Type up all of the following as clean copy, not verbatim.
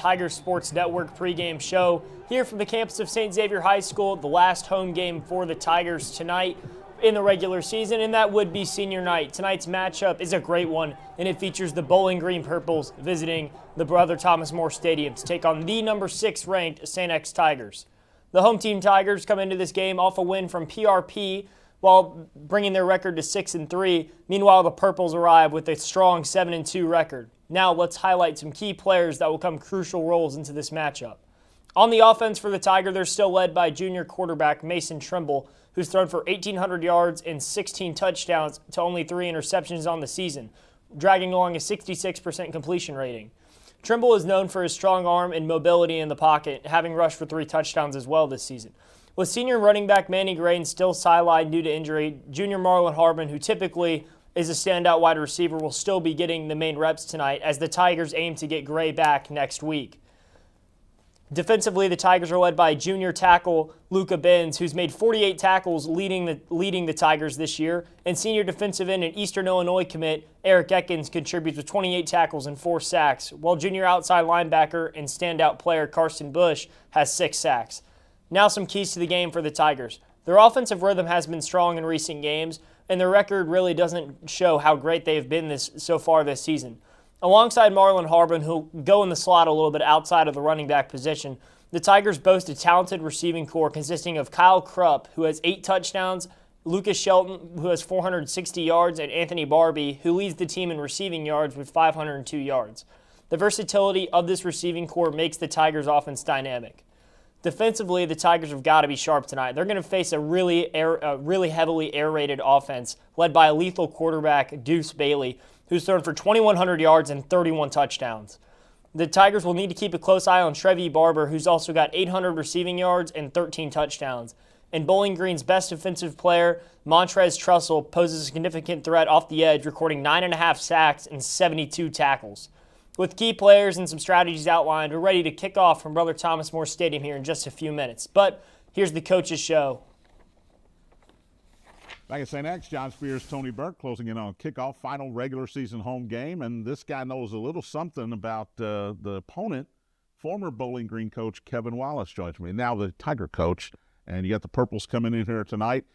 Tigers Sports Network pregame show here from the campus of St. Xavier High School, the last home game for the Tigers tonight in the regular season, and that would be senior night. Tonight's matchup is a great one, and it features the Bowling Green Purples visiting the Brother Thomas More Stadium to take on the number 6 ranked St. X Tigers. The home team Tigers come into this game off a win from PRP while bringing their record to 6-3. Meanwhile, the Purples arrive with a strong 7-2 record. Now let's highlight some key players that will come crucial roles into this matchup. On the offense for the Tiger, they're still led by junior quarterback Mason Trimble, who's thrown for 1,800 yards and 16 touchdowns to only 3 interceptions on the season, dragging along a 66% completion rating. Trimble is known for his strong arm and mobility in the pocket, having rushed for 3 touchdowns as well this season. With senior running back Manny Grain still sidelined due to injury, junior Marlon Harbin, who typically is a standout wide receiver, will still be getting the main reps tonight as the Tigers aim to get Gray back next week. Defensively, the Tigers are led by junior tackle Luca Benz, who's made 48 tackles leading the Tigers this year, and senior defensive end and Eastern Illinois commit Eric Ekins contributes with 28 tackles and 4 sacks, while junior outside linebacker and standout player Karsten Bush has 6 sacks. Now some keys to the game for the Tigers. Their offensive rhythm has been strong in recent games, and their record really doesn't show how great they've been so far this season. Alongside Marlon Harbin, who'll go in the slot a little bit outside of the running back position, the Tigers boast a talented receiving core consisting of Kyle Krupp, who has 8 touchdowns, Lucas Shelton, who has 460 yards, and Anthony Barbie, who leads the team in receiving yards with 502 yards. The versatility of this receiving core makes the Tigers' offense dynamic. Defensively, the Tigers have got to be sharp tonight. They're going to face a really heavily air-raided offense led by a lethal quarterback, Deuce Bailey, who's thrown for 2,100 yards and 31 touchdowns. The Tigers will need to keep a close eye on Trevi Barber, who's also got 800 receiving yards and 13 touchdowns. And Bowling Green's best defensive player, Montrez Trussell, poses a significant threat off the edge, recording 9.5 sacks and 72 tackles. With key players and some strategies outlined, we're ready to kick off from Brother Thomas More Stadium here in just a few minutes. But here's the coach's show. Back at St. X, John Spears, Tony Burke closing in on kickoff, final regular season home game. And this guy knows a little something about the opponent. Former Bowling Green coach Kevin Wallace joins me, now the Tiger coach. And you got the Purples coming in here tonight.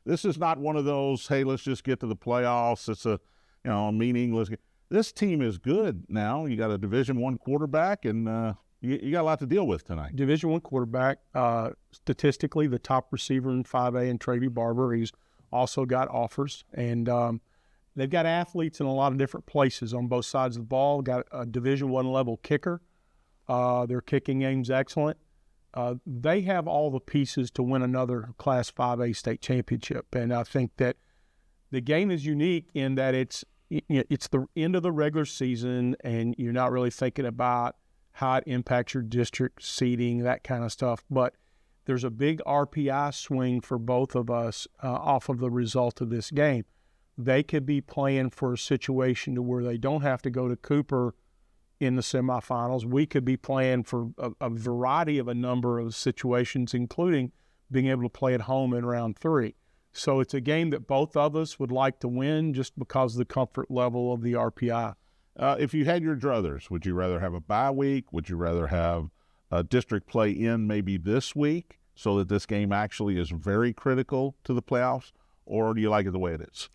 This is not one of those, hey, let's just get to the playoffs. It's a meaning. This team is good now. You got a Division I quarterback, and you got a lot to deal with tonight. Division I quarterback, statistically the top receiver in 5A, and Trevi Barber. He's also got offers, and they've got athletes in a lot of different places on both sides of the ball. Got a Division I level kicker. Their kicking game's excellent. They have all the pieces to win another Class 5A state championship, and I think that the game is unique in that it's the end of the regular season, and you're not really thinking about how it impacts your district seeding, that kind of stuff. But there's a big RPI swing for both of us off of the result of this game. They could be playing for a situation to where they don't have to go to Cooper in the semifinals. We could be playing for a variety of a number of situations, including being able to play at home in round 3. So it's a game that both of us would like to win just because of the comfort level of the RPI. If you had your druthers, would you rather have a bye week? Would you rather have district play in maybe this week so that this game actually is very critical to the playoffs, or do you like it the way it is?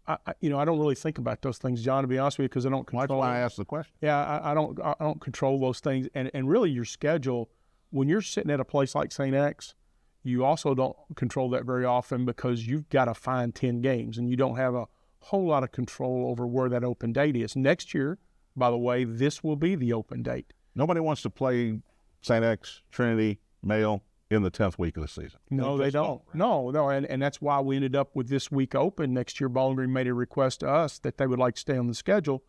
I don't really think about those things, John, to be honest with you, because I don't control. That's why I asked the question. Yeah, I don't control those things, and really your schedule, when you're sitting at a place like St. X, you also don't control that very often because you've got to find 10 games, and you don't have a whole lot of control over where that open date is. Next year, by the way, this will be the open date. Nobody wants to play St. X, Trinity, Male in the 10th week of the season. No, they don't. Right? No, and that's why we ended up with this week open. Next year, Bowling Green made a request to us that they would like to stay on the schedule,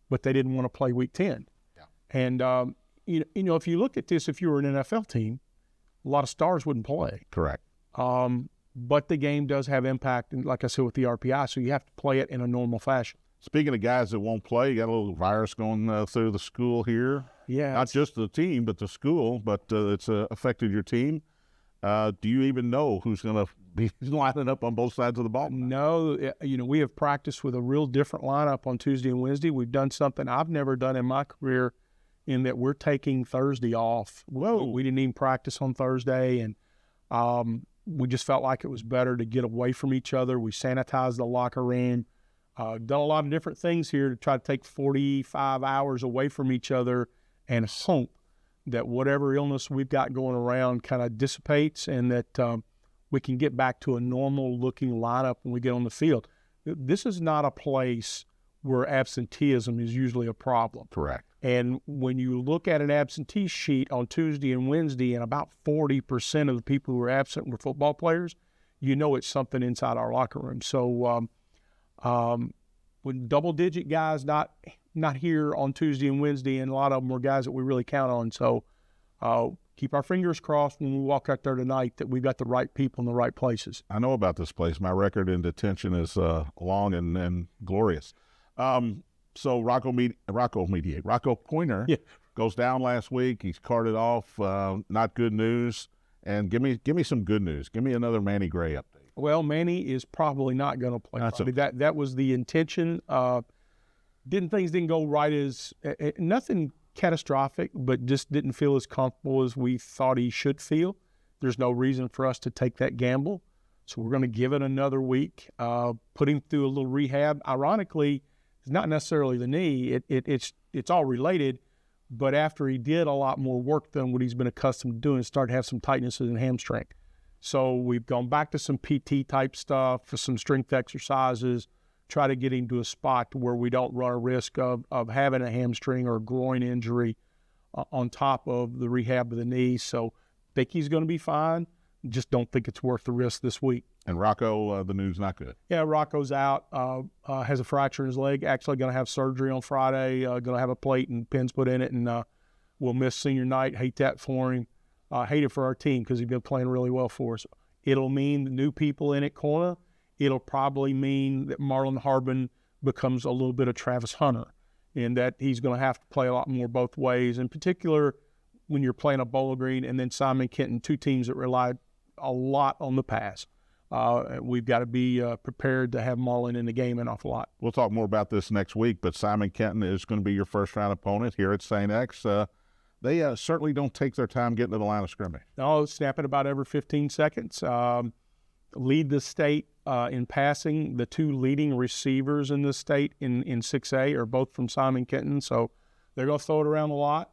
but they didn't want to play week 10. Yeah. And, if you look at this, if you were an NFL team, a lot of stars wouldn't play. Correct. But the game does have impact, and like I said, with the RPI, so you have to play it in a normal fashion. Speaking of guys that won't play, you got a little virus going through the school here. Yeah. Not just the team, but the school, but it's affected your team. Do you even know who's going to be lining up on both sides of the ball? No. We have practiced with a real different lineup on Tuesday and Wednesday. We've done something I've never done in my career in that we're taking Thursday off. Whoa. We didn't even practice on Thursday, and we just felt like it was better to get away from each other. We sanitized the locker room, done a lot of different things here to try to take 45 hours away from each other and hope that whatever illness we've got going around kind of dissipates and that we can get back to a normal-looking lineup when we get on the field. This is not a place where absenteeism is usually a problem. Correct. And when you look at an absentee sheet on Tuesday and Wednesday and about 40% of the people who are absent were football players, you know it's something inside our locker room. So when double-digit guys not here on Tuesday and Wednesday, and a lot of them were guys that we really count on. So keep our fingers crossed when we walk out there tonight that we've got the right people in the right places. I know about this place. My record in detention is long and glorious. So Rocco Pointer goes down last week. He's carted off. Not good news. And give me some good news. Give me another Manny Gray update. Well, Manny is probably not going to play Friday. That was the intention. Things didn't go right as nothing catastrophic, but just didn't feel as comfortable as we thought he should feel. There's no reason for us to take that gamble. So we're going to give it another week, put him through a little rehab. Ironically, it's not necessarily the knee. It's all related, but after he did a lot more work than what he's been accustomed to doing, started to have some tightness in the hamstring. So we've gone back to some PT type stuff, for some strength exercises, try to get him to a spot where we don't run a risk of having a hamstring or a groin injury on top of the rehab of the knee. So think he's going to be fine. Just don't think it's worth the risk this week. And Rocco, the news not good. Yeah, Rocco's out, has a fracture in his leg, actually going to have surgery on Friday, going to have a plate and pins put in it, and we'll miss senior night. Hate that for him. Hate it for our team because he's been playing really well for us. It'll mean the new people in at corner. It'll probably mean that Marlon Harbin becomes a little bit of Travis Hunter, and that he's going to have to play a lot more both ways, in particular when you're playing a Bowling Green and then Simon Kenton, two teams that rely a lot on the pass. We've got to be prepared to have Marlon in the game an awful lot. We'll talk more about this next week, but Simon Kenton is going to be your first-round opponent here at St. X. They certainly don't take their time getting to the line of scrimmage. No, snap it about every 15 seconds. Lead the state in passing. The two leading receivers in the state in 6A are both from Simon Kenton, so they're going to throw it around a lot.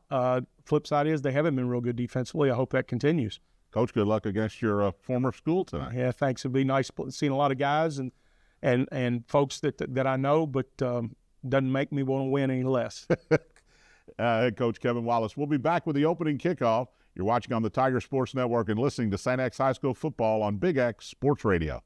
Flip side is they haven't been real good defensively. I hope that continues. Coach, good luck against your former school tonight. Yeah, thanks. It'll be nice seeing a lot of guys and folks that I know, but doesn't make me want to win any less. Head coach Kevin Wallace. We'll be back with the opening kickoff. You're watching on the Tiger Sports Network and listening to St. X High School football on Big X Sports Radio.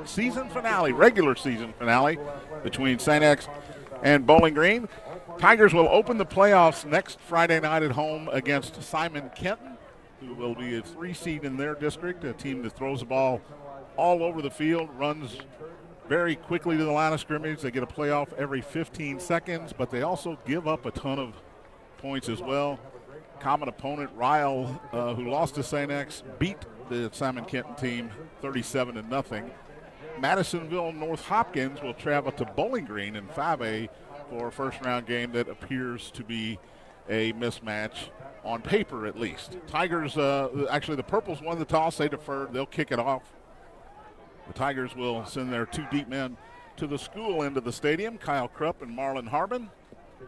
Season finale, regular season finale between St. X and Bowling Green. Tigers will open the playoffs next Friday night at home against Simon Kenton, who will be a 3 seed in their district, a team that throws the ball all over the field, runs very quickly to the line of scrimmage. They get a playoff every 15 seconds, but they also give up a ton of points as well. Common opponent, Ryle, who lost to St. X, beat the Simon Kenton team 37-0. Madisonville North Hopkins will travel to Bowling Green in 5A for a first-round game that appears to be a mismatch on paper, at least. Tigers, actually the Purples won the toss. They deferred. They'll kick it off. The Tigers will send their two deep men to the school end of the stadium, Kyle Krupp and Marlon Harbin.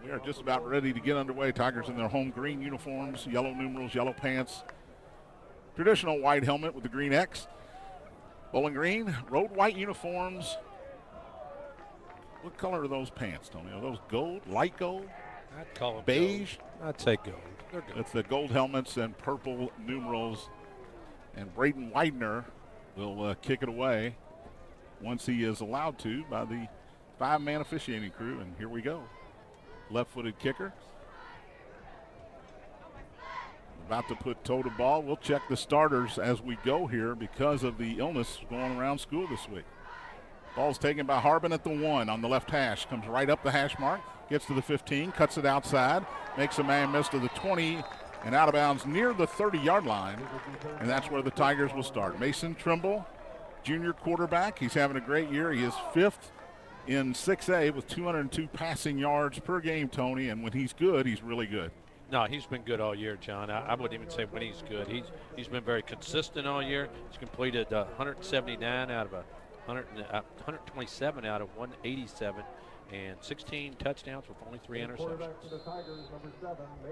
We are just about ready to get underway. Tigers in their home green uniforms, yellow numerals, yellow pants, traditional white helmet with the green X. Bowling Green, road white uniforms. What color are those pants, Tony? Are those gold, light gold, I'd call them beige? gold. I'd say gold. They're gold. It's the gold helmets and purple numerals. And Braden Widener will kick it away once he is allowed to by the 5-man officiating crew. And here we go. Left-footed kicker. About to put toe to ball. We'll check the starters as we go here because of the illness going around school this week. Ball's taken by Harbin at the 1 on the left hash. Comes right up the hash mark. Gets to the 15. Cuts it outside. Makes a man miss to the 20. And out of bounds near the 30-yard line. And that's where the Tigers will start. Mason Trimble, junior quarterback. He's having a great year. He is 5th in 6A with 202 passing yards per game, Tony. And when he's good, he's really good. No, he's been good all year, John. I wouldn't even say when he's good. He's been very consistent all year. He's completed 179 out of 127 out of 187, and 16 touchdowns with only 3 interceptions.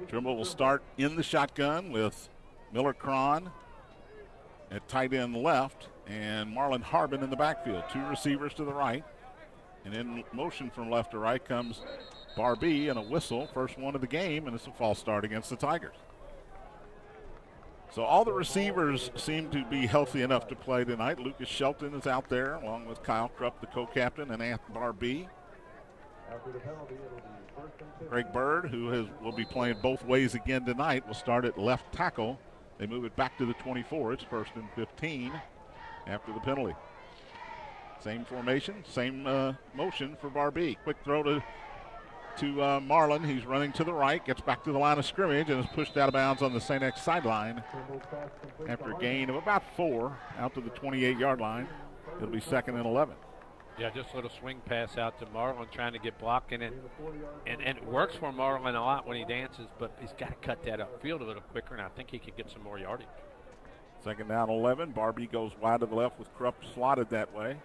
Trimble will start in the shotgun with Miller Cron at tight end left and Marlon Harbin in the backfield. 2 receivers to the right. And in motion from left to right comes Barbee and a whistle, first one of the game, and it's a false start against the Tigers. So all the receivers seem to be healthy enough to play tonight. Lucas Shelton is out there along with Kyle Krupp, the co-captain, and Anthony Barbee. Greg Bird, who will be playing both ways again tonight, will start at left tackle. They move it back to the 24. It's 1st and 15 after the penalty. Same formation, same motion for Barbee. Quick throw to Marlon. He's running to the right, gets back to the line of scrimmage, and is pushed out of bounds on the St. X sideline after a gain of about 4 out to the 28-yard line. It'll be 2nd and 11. Yeah, just a little swing pass out to Marlon, trying to get blocking, and it works for Marlon a lot when he dances, but he's got to cut that upfield a little quicker, and I think he could get some more yardage. 2nd down 11. Barbee goes wide to the left with Krupp slotted that way.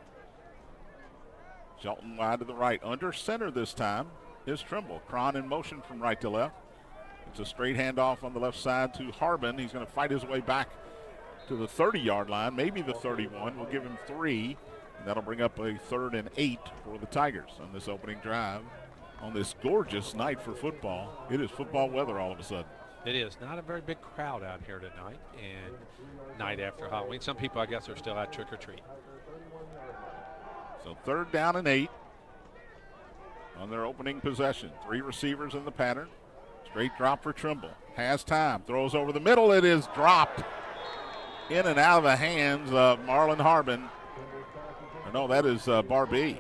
Shelton wide to the right. Under center this time is Trimble. Cron in motion from right to left. It's a straight handoff on the left side to Harbin. He's going to fight his way back to the 30-yard line, maybe the 31. We'll give him 3. And that'll bring up a 3rd and 8 for the Tigers on this opening drive on this gorgeous night for football. It is football weather all of a sudden. It is. Not a very big crowd out here tonight and night after Halloween. Some people, I guess, are still out trick-or-treat. So 3rd down and 8 on their opening possession. 3 receivers in the pattern. Straight drop for Trimble. Has time. Throws over the middle. It is dropped in and out of the hands of Marlon Harbin. No, that is Barbee.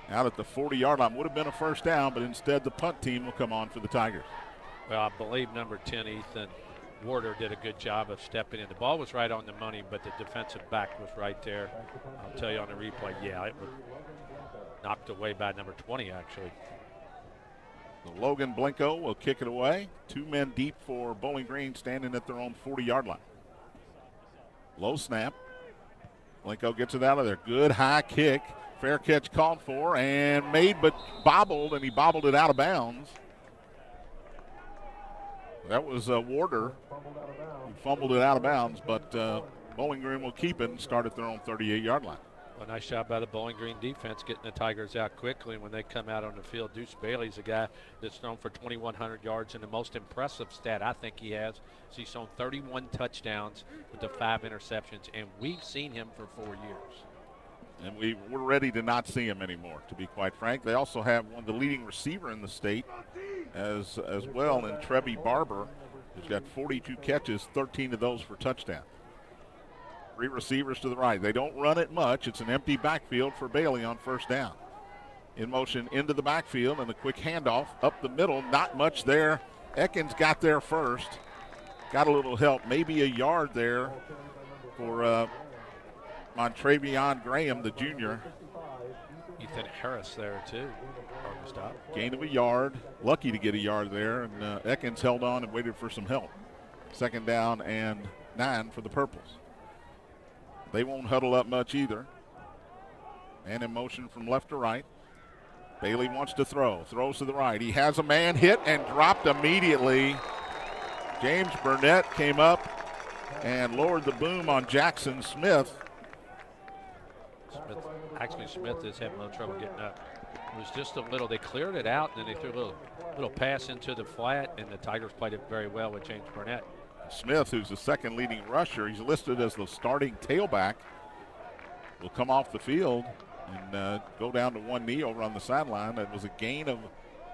Out at the 40-yard line. Would have been a 1st down, but instead the punt team will come on for the Tigers. Well, I believe number 10, Ethan Warder, did a good job of stepping in. The ball was right on the money, but the defensive back was right there. I'll tell you on the replay, yeah, it was knocked away by number 20, actually. So Logan Blinko will kick it away. 2 men deep for Bowling Green, standing at their own 40-yard line. Low snap. Blinko gets it out of there. Good high kick. Fair catch called for and made, but bobbled, and he bobbled it out of bounds. That was Warder who fumbled it out of bounds, but Bowling Green will keep it and start at their own 38-yard line. Well, nice job by the Bowling Green defense getting the Tigers out quickly. And when they come out on the field, Deuce Bailey's a guy that's thrown for 2,100 yards, and the most impressive stat I think he has is he's thrown 31 touchdowns with the 5 interceptions, and we've seen him for 4 years. And we're ready to not see him anymore, to be quite frank. They also have one of the leading receiver in the state as well in Trevi Barber, who's got 42 catches, 13 of those for touchdown. 3 receivers to the right. They don't run it much. It's an empty backfield for Bailey on 1st down. In motion into the backfield and a quick handoff up the middle. Not much there. Ekins got there first. Got a little help. Maybe a yard there for Montrevion Graham, the junior. Ethan Harris there too. Hard to stop. Gain of a yard. Lucky to get a yard there, and Ekins held on and waited for some help. 2nd down and 9 for the Purples. They won't huddle up much either. And in motion from left to right. Bailey wants to throw. Throws to the right. He has a man hit and dropped immediately. James Burnett came up and lowered the boom on Jackson Smith. Smith is having a little trouble getting up. It was just a little, they cleared it out, and then they threw a little pass into the flat, and the Tigers played it very well with James Burnett. Smith, who's the 2nd leading rusher, he's listed as the starting tailback, will come off the field and go down to one knee over on the sideline. That was a gain of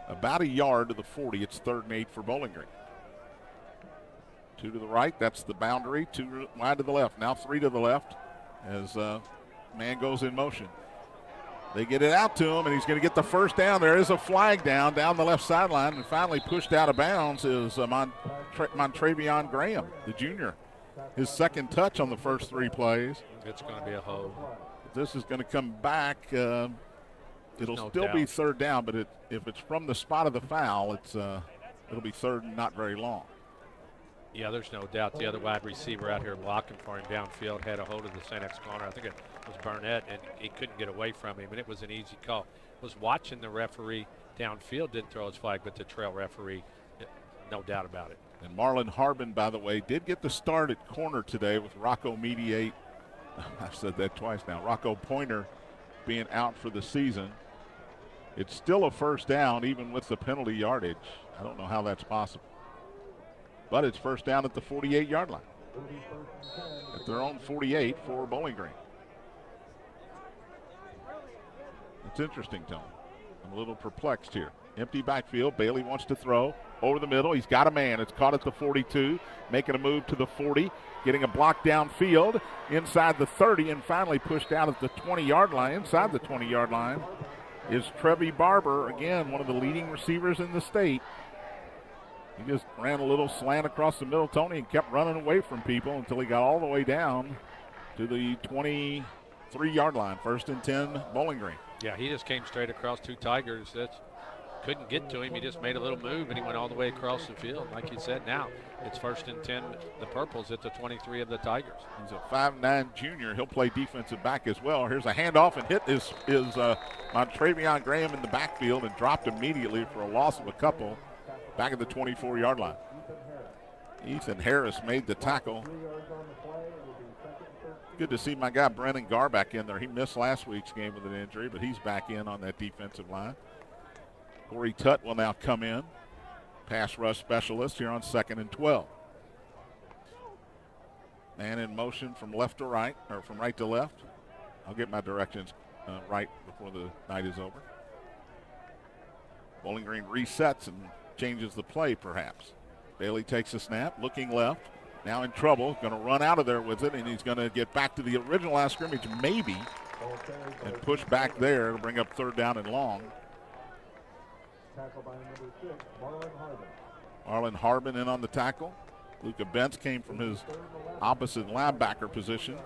about a yard to the 40. It's 3rd and 8 for Bowling Green. 2 to the right, that's the boundary. 2 wide to the left, now 3 to the left as man goes in motion. They get it out to him, and he's going to get the first down. There is a flag down the left sideline, and finally pushed out of bounds is Montravion Graham, the junior. His 2nd touch on the first 3 plays. It's going to be a hold. This is going to come back. It'll still be 3rd down, but if it's from the spot of the foul, it'll be 3rd and not very long. Yeah, there's no doubt the other wide receiver out here blocking for him downfield had a hold of the St. X corner. I think it was Burnett, and he couldn't get away from him, and it was an easy call. Was watching the referee downfield, didn't throw his flag, but the trail referee, no doubt about it. And Marlon Harbin, by the way, did get the start at corner today with Rocco Mediate. I've said that twice now. Rocco Pointer being out for the season. It's still a 1st down, even with the penalty yardage. I don't know how that's possible. But it's 1st down at the 48-yard line. At their own 48 for Bowling Green. It's interesting, Tony. I'm a little perplexed here. Empty backfield. Bailey wants to throw over the middle. He's got a man. It's caught at the 42. Making a move to the 40. Getting a block downfield. Inside the 30 and finally pushed out at the 20-yard line. Inside the 20-yard line is Trevi Barber. Again, one of the leading receivers in the state. He just ran a little slant across the middle, Tony, and kept running away from people until he got all the way down to the 23-yard line. 1st and 10, Bowling Green. Yeah, he just came straight across 2 Tigers. Couldn't get to him. He just made a little move, and he went all the way across the field. Like you said, now it's 1st and 10, the Purples at the 23 of the Tigers. He's a 5'9" junior. He'll play defensive back as well. Here's a handoff, and hit is Montravion Graham in the backfield and dropped immediately for a loss of a couple. Back at the 24-yard line. Ethan Harris made the tackle. Good to see my guy Brennan Garr back in there. He missed last week's game with an injury, but he's back in on that defensive line. Corey Tutt will now come in. Pass rush specialist here on 2nd and 12. Man in motion from left to right, or from right to left. I'll get my directions right before the night is over. Bowling Green resets and changes the play, perhaps. Bailey takes a snap, looking left. Now in trouble, going to run out of there with it, and he's going to get back to the original line of scrimmage, maybe, and push back there to bring up 3rd down and long. Marlon Harbin in on the tackle. Luca Bentz came from his opposite linebacker position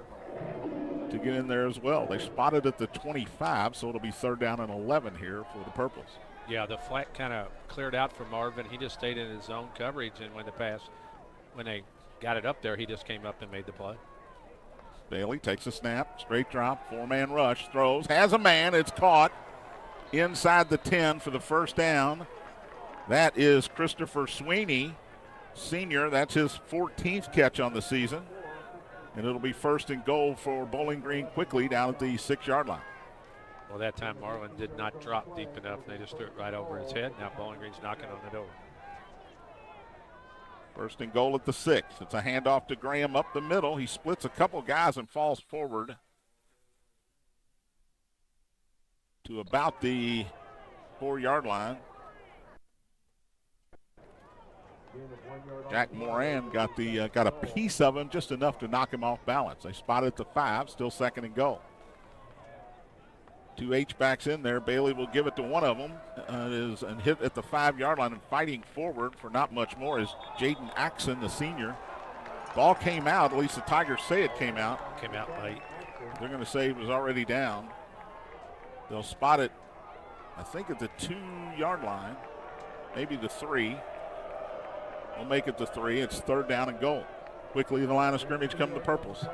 to get in there as well. They spotted at the 25, so it'll be 3rd down and 11 here for the Purples. Yeah, the flat kind of cleared out for Marvin. He just stayed in his zone coverage, and when they got it up there, he just came up and made the play. Bailey takes a snap, straight drop, 4-man rush, throws, has a man, it's caught inside the 10 for the 1st down. That is Christopher Sweeney, senior. That's his 14th catch on the season. And it'll be 1st and goal for Bowling Green quickly down at the 6-yard line. Well, that time Marlon did not drop deep enough. They just threw it right over his head. Now Bowling Green's knocking on the door. 1st and goal at the 6. It's a handoff to Graham up the middle. He splits a couple guys and falls forward to about the 4-yard line. Jack Moran got a piece of him, just enough to knock him off balance. They spotted at the 5, still 2nd and goal. 2 H-backs in there. Bailey will give it to one of them. And hit at the 5-yard line, and fighting forward for not much more is Jaden Axon, the senior. Ball came out. At least the Tigers say it came out. Came out late. They're going to say he was already down. They'll spot it, I think, at the 2-yard line, maybe the 3. We'll make it the 3. It's 3rd down and goal. Quickly, the line of scrimmage come the Purples.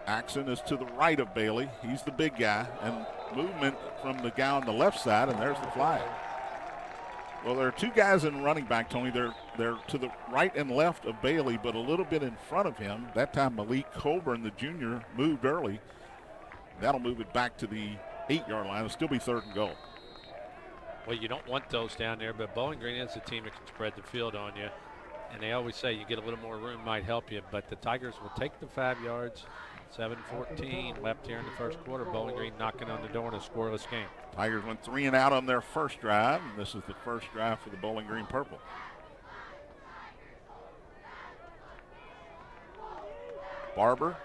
Axon is to the right of Bailey. He's the big guy. And movement from the guy on the left side, and there's the flag. Well, there are 2 guys in running back, Tony. They're to the right and left of Bailey, but a little bit in front of him. That time, Malik Coburn, the junior, moved early. That'll move it back to the 8-yard line. It'll still be 3rd and goal. Well, you don't want those down there, but Bowling Green is a team that can spread the field on you. And they always say you get a little more room might help you, but the Tigers will take the 5 yards. 7:14 left here in the first quarter. Bowling Green knocking on the door in a scoreless game. Tigers went 3 and out on their first drive. And this is the first drive for the Bowling Green Purple. Barber,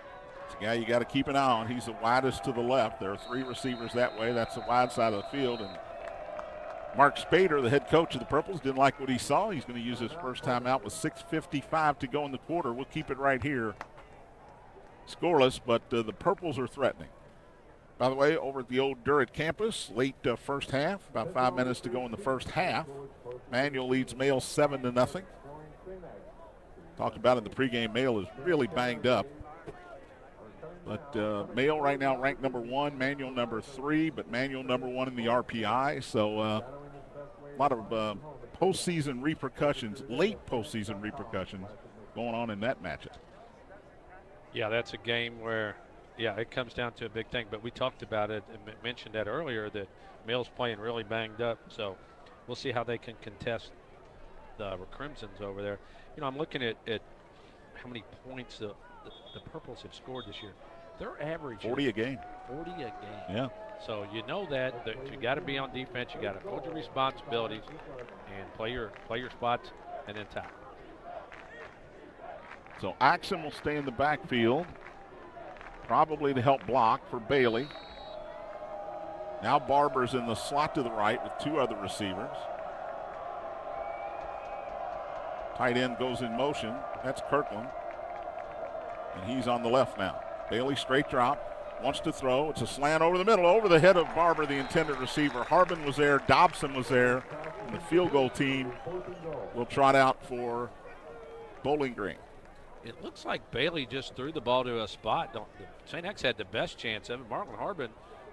it's a guy you got to keep an eye on. He's the widest to the left. There are 3 receivers that way. That's the wide side of the field. And Mark Spader, the head coach of the Purples, didn't like what he saw. He's going to use his first time out with 6:55 to go in the quarter. We'll keep it right here. Scoreless, but the Purples are threatening. By the way, over at the old Durrett campus, late first half, about 5 minutes to go in the first half. Manual leads Male 7-0. Talked about in the pregame, Male is really banged up. But Male right now ranked number 1, Manual number 3, but Manual number 1 in the RPI. So a lot of postseason repercussions, late postseason repercussions going on in that matchup. Yeah, that's a game where, it comes down to a big thing. But we talked about it and mentioned that earlier that Mill's playing really banged up. So we'll see how they can contest the Crimsons over there. You know, I'm looking at how many points the Purples have scored this year. They're averaging 40 a game. 40 a game. Yeah. So you know that you got to be on defense. You got to hold your responsibilities and play your spots and then tackle. So Axon will stay in the backfield, probably to help block for Bailey. Now Barber's in the slot to the right with 2 other receivers. Tight end goes in motion. That's Kirkland. And he's on the left now. Bailey straight drop, wants to throw. It's a slant over the middle, over the head of Barber, the intended receiver. Harbin was there, Dobson was there, and the field goal team will trot out for Bowling Green. It looks like Bailey just threw the ball to a spot. St. X had the best chance of it. Marlon Harbin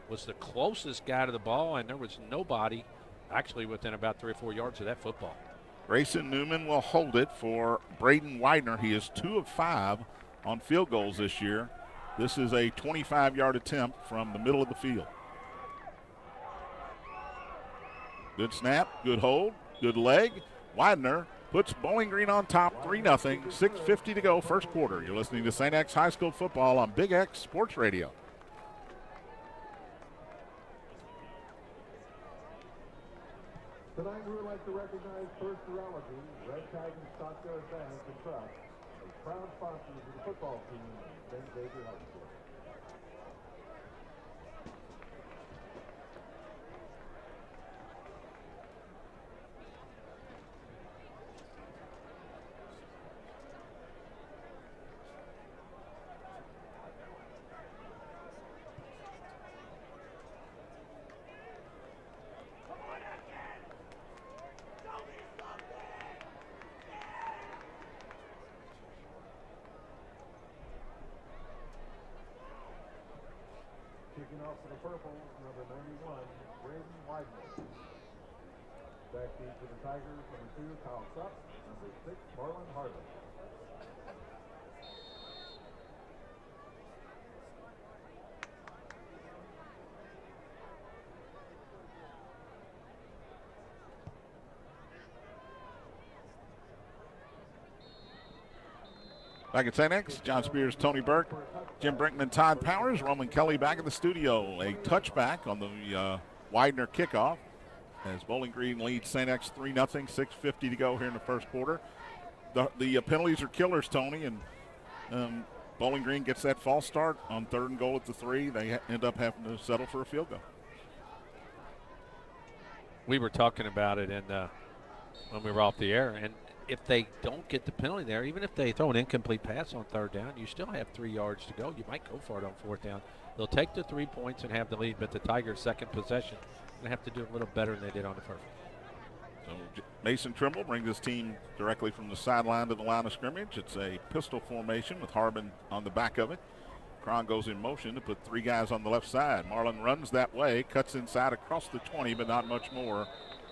was the closest guy to the ball, and there was nobody actually within about 3 or 4 yards of that football. Grayson Newman will hold it for Braden Widener. He is 2 of 5 on field goals this year. This is a 25-yard attempt from the middle of the field. Good snap, good hold, good leg. Widener puts Bowling Green on top, 3-0, 6:50 to go, first quarter. You're listening to St. X High School football on Big X Sports Radio. Tonight we would like to recognize First Urology, Red Tag and Stockdale Bank and Trust, as proud sponsors of the football team at St. Xavier High School. Kicking off for the Purples, number 91, Braden Widener. Backseat for the Tigers, number 2, Kyle Supp, number 6, Marlon Harbin. Back at St. X, John Spears, Tony Burke, Jim Brinkman, Todd Powers, Roman Kelly back in the studio. A touchback on the Widener kickoff as Bowling Green leads St. X 3-0, 6:50 to go here in the first quarter. The penalties are killers, Tony, and Bowling Green gets that false start on 3rd and goal at the 3. They end up having to settle for a field goal. We were talking about it when we were off the air, and if they don't get the penalty there, even if they throw an incomplete pass on 3rd down, you still have 3 yards to go. You might go for it on 4th down. They'll take the 3 points and have the lead, but the Tigers' second possession going to have to do a little better than they did on the first. So Mason Trimble brings his team directly from the sideline to the line of scrimmage. It's a pistol formation with Harbin on the back of it. Cron goes in motion to put 3 guys on the left side. Marlin runs that way, cuts inside across the 20, but not much more.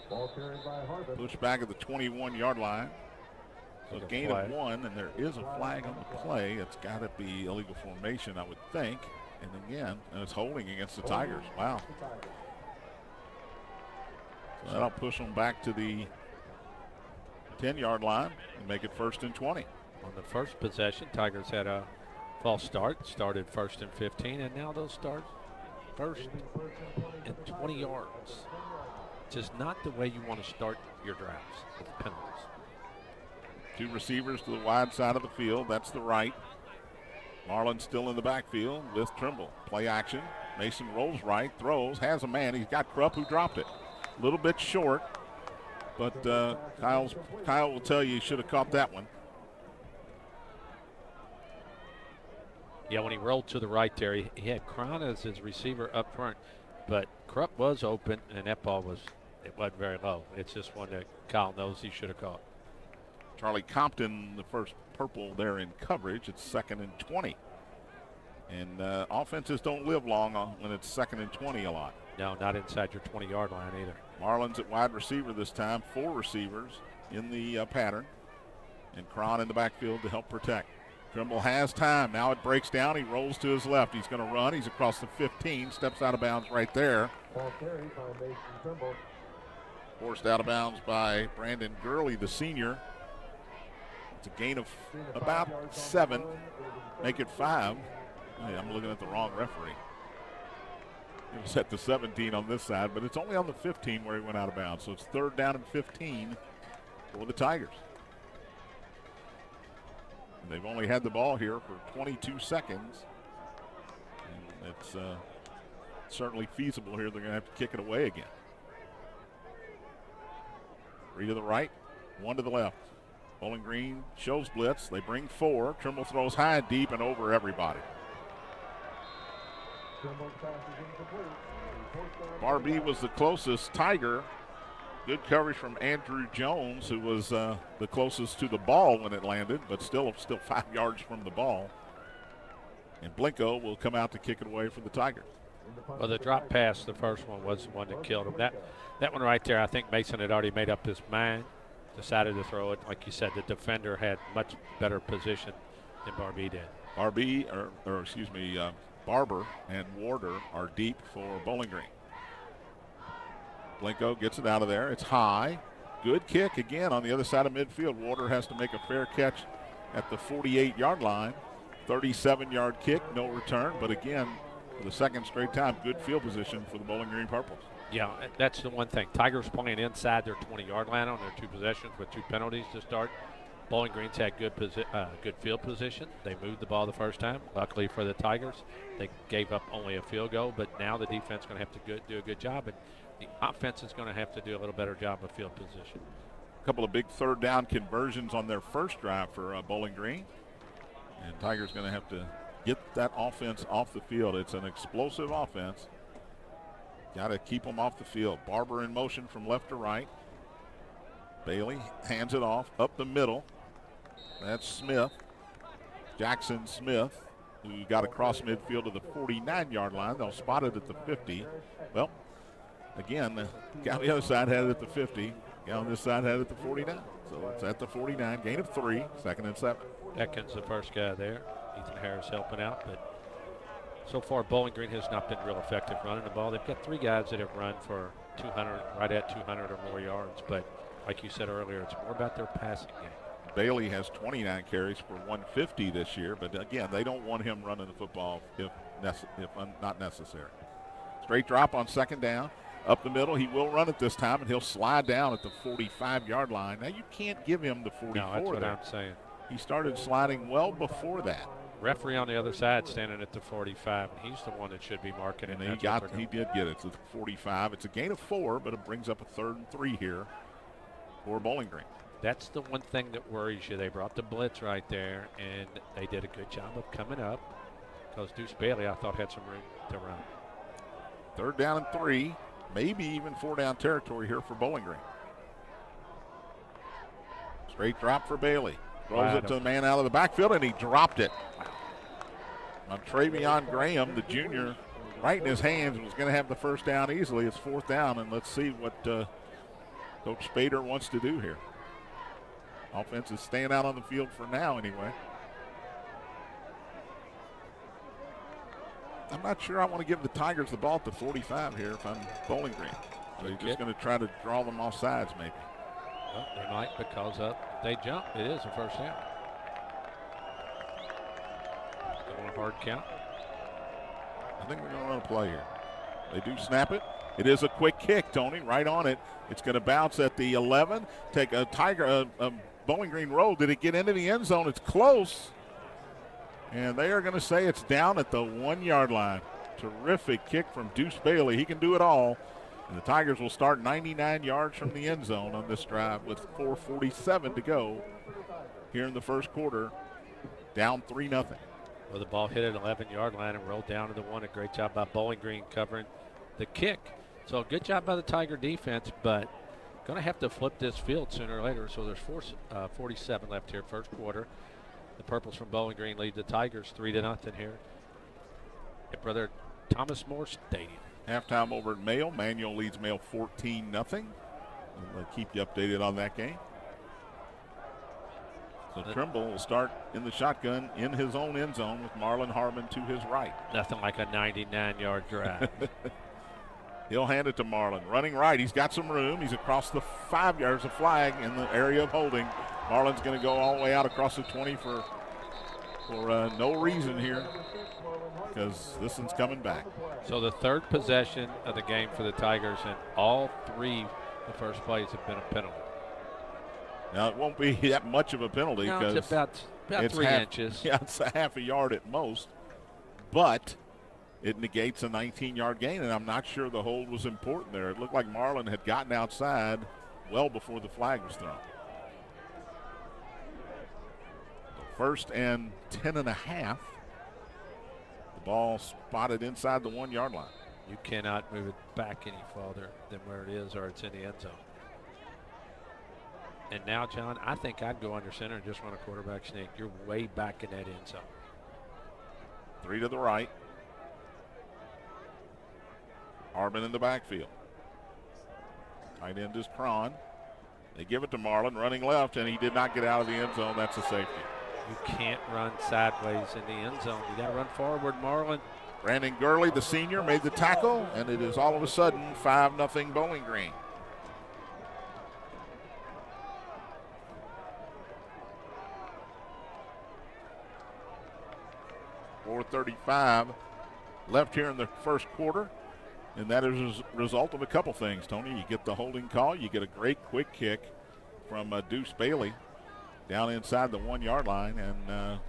Ball carried by Harbin. Push back at the 21-yard line. So a gain of 1, and there is a flag on the play. It's got to be illegal formation, I would think. And again, it's holding against the Tigers. Wow. So that'll push them back to the 10-yard line and make it 1st and 20. On the first possession, Tigers had a false start, started 1st and 15, and now they'll start 1st and 20 yards. Just not the way you want to start your drives with penalties. 2 receivers to the wide side of the field. That's the right. Marlin still in the backfield with Trimble. Play action. Mason rolls right, throws, has a man. He's got Krupp who dropped it. A little bit short, but Kyle will tell you he should have caught that one. Yeah, when he rolled to the right there, he had Cron as his receiver up front, but Krupp was open, and that ball wasn't very low. It's just one that Kyle knows he should have caught. Charlie Compton, the first purple there in coverage. It's 2nd and 20. And offenses don't live long when it's 2nd and 20 a lot. No, not inside your 20-yard line either. Marlin's at wide receiver this time. 4 receivers in the pattern. And Cron in the backfield to help protect. Trimble has time. Now it breaks down. He rolls to his left. He's going to run. He's across the 15. Steps out of bounds right there. Ball carried by Mason Trimble. Forced out of bounds by Brandon Gurley, the senior. It's a gain of about 7. Make it 5. Hey, I'm looking at the wrong referee. It was at the 17 on this side, but it's only on the 15 where he went out of bounds. So it's 3rd down and 15 for the Tigers. And they've only had the ball here for 22 seconds. And it's certainly feasible here. They're going to have to kick it away again. 3 to the right, 1 to the left. Bowling Green shows blitz. They bring 4. Trimble throws high and deep and over everybody. Barbie was the closest Tiger. Good coverage from Andrew Jones, who was the closest to the ball when it landed, but still 5 yards from the ball. And Blinko will come out to kick it away for the Tigers. Well, the drop pass, the first one, was the one that killed him. That one right there, I think Mason had already made up his mind, decided to throw it. Like you said, the defender had much better position than Barbie did. Barber and Warder are deep for Bowling Green. Blinko gets it out of there. It's high. Good kick again on the other side of midfield. Warder has to make a fair catch at the 48-yard line. 37-yard kick, no return. But again, for the second straight time, good field position for the Bowling Green Purples. Yeah, that's the one thing. Tigers playing inside their 20-yard line on their 2 possessions with 2 penalties to start. Bowling Green's had good field position. They moved the ball the first time. Luckily for the Tigers, they gave up only a field goal, but now the defense is going to have to do a good job, and the offense is going to have to do a little better job of field position. A couple of big 3rd down conversions on their first drive for Bowling Green, and Tigers going to have to get that offense off the field. It's an explosive offense. Got to keep them off the field. Barber in motion from left to right. Bailey hands it off up the middle. That's Smith. Jackson Smith, who got across midfield to the 49-yard line. They'll spot it at the 50. Well, again, the guy on the other side had it at the 50. The guy on this side had it at the 49. So it's at the 49. Gain of 3, 2nd and 7. Beckins the first guy there. Ethan Harris helping out, but so far Bowling Green has not been real effective running the ball. They've got 3 guys that have run for 200, right at 200 or more yards, but like you said earlier, it's more about their passing game. Bailey has 29 carries for 150 this year, but again, they don't want him running the football if not necessary. Straight drop on 2nd down. Up the middle, he will run it this time, and he'll slide down at the 45-yard line. Now, you can't give him the 44 No, that's what there. I'm saying. He started sliding well before that. Referee on the other side standing at the 45, and he's the one that should be marking it. And he did get it to the 45. It's a gain of 4, but it brings up a 3rd and 3 here for Bowling Green. That's the one thing that worries you. They brought the blitz right there, and they did a good job of coming up because Deuce Bailey, I thought, had some room to run. 3rd down and 3, maybe even 4-down territory here for Bowling Green. Straight drop for Bailey. Throws it to the man out of the backfield, and he dropped it. On Travion Graham, the junior, right in his hands, and was going to have the 1st down easily. It's 4th down, and let's see what Coach Spader wants to do here. Offense is staying out on the field for now anyway. I'm not sure I want to give the Tigers the ball at the 45 here if I'm Bowling Green. They're just going to try to draw them off sides maybe. Well, they might because they jump. It is a 1st down. Still on a hard count. I think we're going to run a play here. They do snap it. It is a quick kick, Tony, right on it. It's going to bounce at the 11. Take a Bowling Green roll. Did it get into the end zone? It's close. And they are going to say it's down at the 1-yard line. Terrific kick from Deuce Bailey. He can do it all. And the Tigers will start 99 yards from the end zone on this drive with 4:47 to go here in the 1st quarter. Down 3-0. Well, the ball hit an 11-yard line and rolled down to the 1. A great job by Bowling Green covering the kick. So good job by the Tiger defense, but going to have to flip this field sooner or later. So there's 47 left here, 1st quarter. The Purples from Bowling Green lead the Tigers 3-0 here at Brother Thomas More Stadium. Halftime over at Mayo. Manual leads Mayo 14-0. We'll keep you updated on that game. So Trimble will start in the shotgun in his own end zone with Marlon Harmon to his right. Nothing like a 99-yard drive. He'll hand it to Marlon. Running right. He's got some room. He's across the 5 yards of flag in the area of holding. Marlon's going to go all the way out across the 20 for no reason here because this one's coming back. So the 3rd possession of the game for the Tigers, and all 3 the first plays have been a penalty. Now, it won't be that much of a penalty because it's about 3 inches. Yeah, it's a half a yard at most. But it negates a 19-yard gain, and I'm not sure the hold was important there. It looked like Marlon had gotten outside well before the flag was thrown. 1st and 10.5. The ball spotted inside the 1-yard line. You cannot move it back any farther than where it is, or it's in the end zone. And now, John, I think I'd go under center and just run a quarterback sneak. You're way back in that end zone. 3 to the right. Harmon in the backfield. Tight end is Cron. They give it to Marlon, running left, and he did not get out of the end zone. That's a safety. You can't run sideways in the end zone. You got to run forward, Marlon. Brandon Gurley, the senior, made the tackle, and it is all of a sudden 5-0 Bowling Green. .435 left here in the 1st quarter, and that is a result of a couple things, Tony. You get the holding call, you get a great quick kick from Deuce Bailey down inside the 1-yard line, and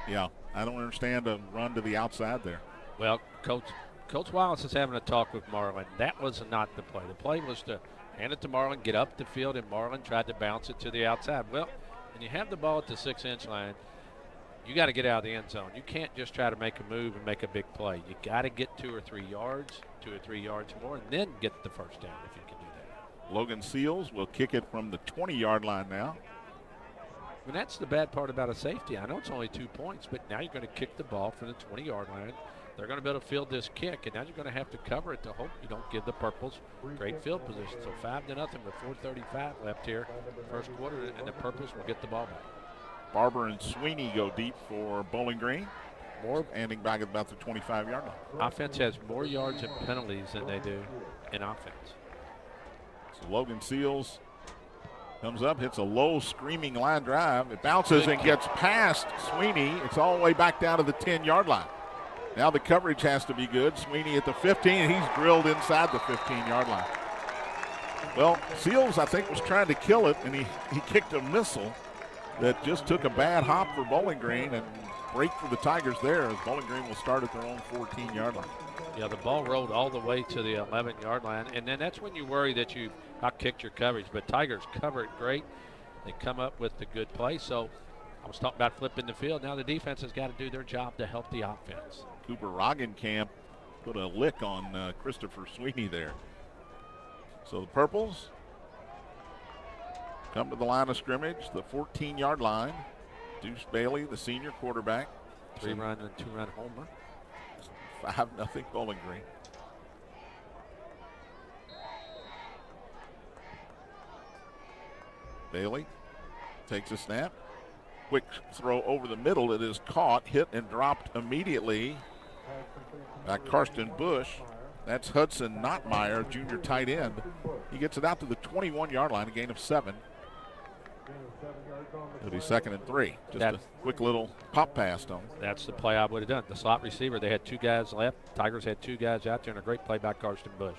yeah, I don't understand a run to the outside there. Well, Coach Wallace is having a talk with Marlon. That was not the play. The play was to hand it to Marlon, get up the field, and Marlon tried to bounce it to the outside. Well, when you have the ball at the 6-inch line, you got to get out of the end zone. You can't just try to make a move and make a big play. You got to get 2 or 3 yards, 2 or 3 yards more, and then get the 1st down if you can do that. Logan Seals will kick it from the 20-yard line now. And that's the bad part about a safety. I know it's only 2 points, but now you're going to kick the ball from the 20-yard line. They're going to be able to field this kick, and now you're going to have to cover it to hope you don't give the Purples great field position. So 5-0 with 4:35 left here, 1st quarter, and the Purples will get the ball back. Barber and Sweeney go deep for Bowling Green. More ending back at about the 25-yard line. Offense has more yards and penalties than they do in offense. So Logan Seals comes up, hits a low screaming line drive. It bounces and gets past Sweeney. It's all the way back down to the 10-yard line. Now the coverage has to be good. Sweeney at the 15, and he's drilled inside the 15-yard line. Well, Seals, I think, was trying to kill it, and he kicked a missile that just took a bad hop for Bowling Green and break for the Tigers there, as Bowling Green will start at their own 14-yard line. Yeah, the ball rolled all the way to the 11-yard line, and then that's when you worry that you out-kicked your coverage. But Tigers cover it great. They come up with the good play. So I was talking about flipping the field. Now the defense has got to do their job to help the offense. Cooper Roggenkamp put a lick on Christopher Sweeney there. So the Purples come to the line of scrimmage, the 14-yard line. Deuce Bailey, the senior quarterback. 3-run and 2-run homer. 5-0 Bowling Green. Bailey takes a snap. Quick throw over the middle. It is caught, hit, and dropped immediately by Karsten Bush. That's Hudson Notmeyer, junior tight end. He gets it out to the 21-yard line, a gain of 7. It'll be 2nd and 3. Just a quick little pop pass on. That's the play I would have done. The slot receiver, they had 2 guys left. Tigers had 2 guys out there, and a great play by Karsten Bush.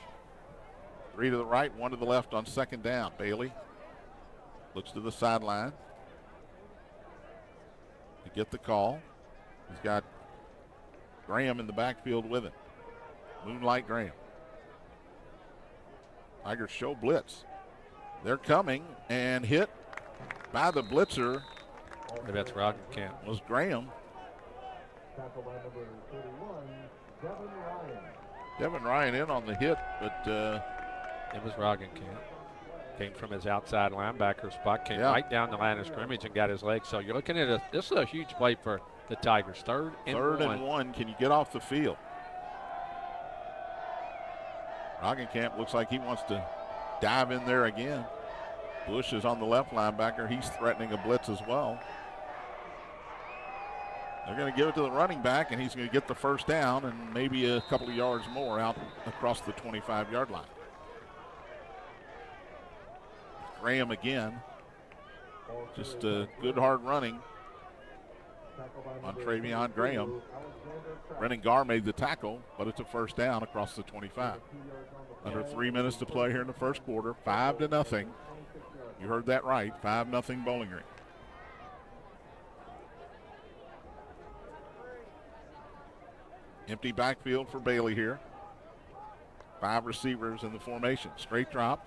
3 to the right, 1 to the left on 2nd down. Bailey looks to the sideline to get the call. He's got Graham in the backfield with him. Moonlight Graham. Tigers show blitz. They're coming and hit by the blitzer. Maybe that's Roggenkamp. Was Graham. Devin Ryan in on the hit, but it was Roggenkamp. Came from his outside linebacker spot, came right down the line of scrimmage and got his legs. So you're looking at this is a huge play for the Tigers. Third and one. Can you get off the field? Roggenkamp looks like he wants to dive in there again. Bush is on the left linebacker. He's threatening a blitz as well. They're going to give it to the running back, and he's going to get the first down and maybe a couple of yards more out across the 25-yard line. Graham again. Just good hard running on Travion Graham. Brennan Garr made the tackle, but it's a first down across the 25. Under 3 minutes to play here in the first quarter. 5-0. You heard that right. 5-0 Bowling Green. Empty backfield for Bailey here. 5 receivers in the formation. Straight drop.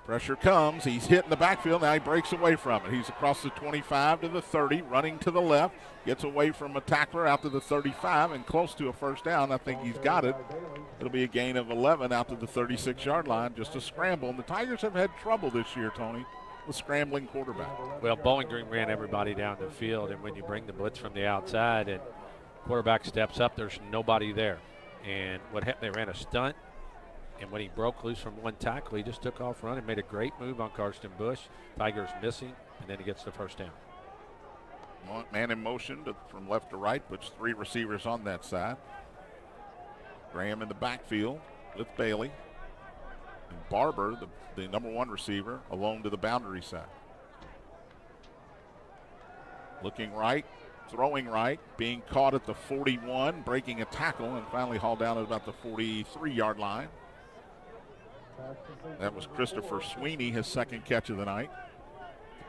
Pressure comes. He's hit in the backfield. Now he breaks away from it. He's across the 25 to the 30, running to the left. Gets away from a tackler out to the 35 and close to a first down. I think he's got it. It'll be a gain of 11 out to the 36-yard line. Just a scramble. And the Tigers have had trouble this year, Tony, with scrambling quarterback. Well, Bowling Green ran everybody down the field, and when you bring the blitz from the outside and quarterback steps up, there's nobody there. And what happened, they ran a stunt. And when he broke loose from one tackle, he just took off running, made a great move on Karsten Bush. Tigers missing, and then he gets the first down. Man in motion from left to right, puts 3 receivers on that side. Graham in the backfield with Bailey. And Barber, the number 1 receiver, alone to the boundary side. Looking right, throwing right, being caught at the 41, breaking a tackle, and finally hauled down at about the 43-yard line. That was Christopher Sweeney, his 2nd catch of the night.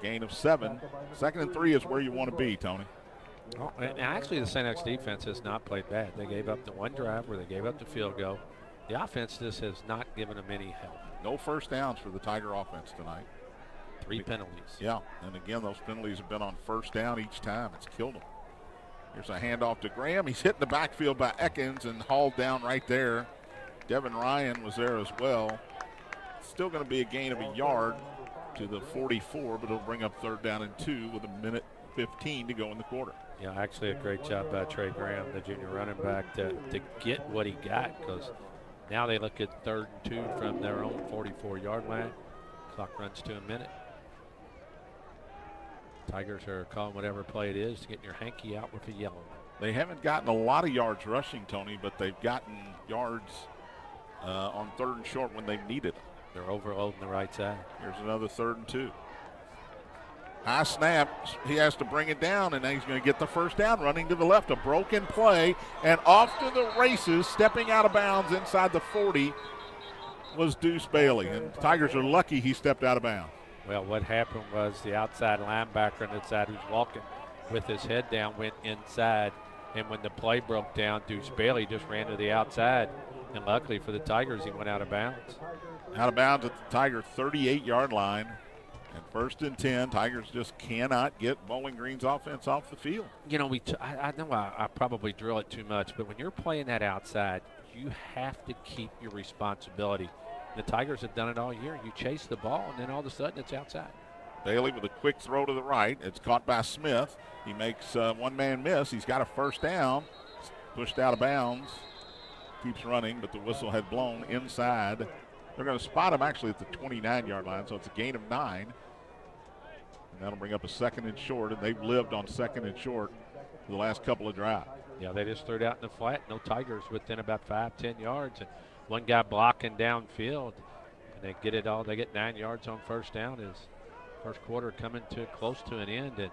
A gain of 7. 2nd and 3 is where you want to be, Tony. Oh, and actually, the St. X defense has not played bad. They gave up the 1 drive where they gave up the field goal. The offense just has not given them any help. No first downs for the Tiger offense tonight. 3 penalties. Yeah, and again, those penalties have been on first down each time. It's killed them. Here's a handoff to Graham. He's hit in the backfield by Ekins and hauled down right there. Devin Ryan was there as well. Still going to be a gain of a yard to the 44, but it'll bring up 3rd down and 2 with 1:15 to go in the quarter. Yeah, actually a great job by Trey Graham, the junior running back, to get what he got, because now they look at 3rd and 2 from their own 44-yard line. Clock runs to a minute. Tigers are calling whatever play it is to get your hanky out with a yellow. They haven't gotten a lot of yards rushing, Tony, but they've gotten yards on 3rd and short when they've needed them. They're overloading the right side. Here's another 3rd and 2. High snap. He has to bring it down, and then he's going to get the first down running to the left. A broken play, and off to the races, stepping out of bounds inside the 40 was Deuce Bailey. And the Tigers are lucky he stepped out of bounds. Well, what happened was the outside linebacker on the side who's walking with his head down went inside. And when the play broke down, Deuce Bailey just ran to the outside. And luckily for the Tigers, he went out of bounds. Out of bounds at the Tiger 38-yard line. And 1st and 10, Tigers just cannot get Bowling Green's offense off the field. You know, I know I probably drill it too much, but when you're playing that outside, you have to keep your responsibility. The Tigers have done it all year. You chase the ball, and then all of a sudden it's outside. Bailey with a quick throw to the right. It's caught by Smith. He makes one-man miss. He's got a first down. Pushed out of bounds. Keeps running, but the whistle had blown inside. They're going to spot him actually at the 29-yard line, so it's a gain of 9. And that'll bring up a 2nd and short, and they've lived on 2nd and short for the last couple of drives. Yeah, they just threw it out in the flat. No Tigers within about 5-10 yards, and one guy blocking downfield. And they get it all. They get 9 yards on first down. As first quarter coming to close to an end, and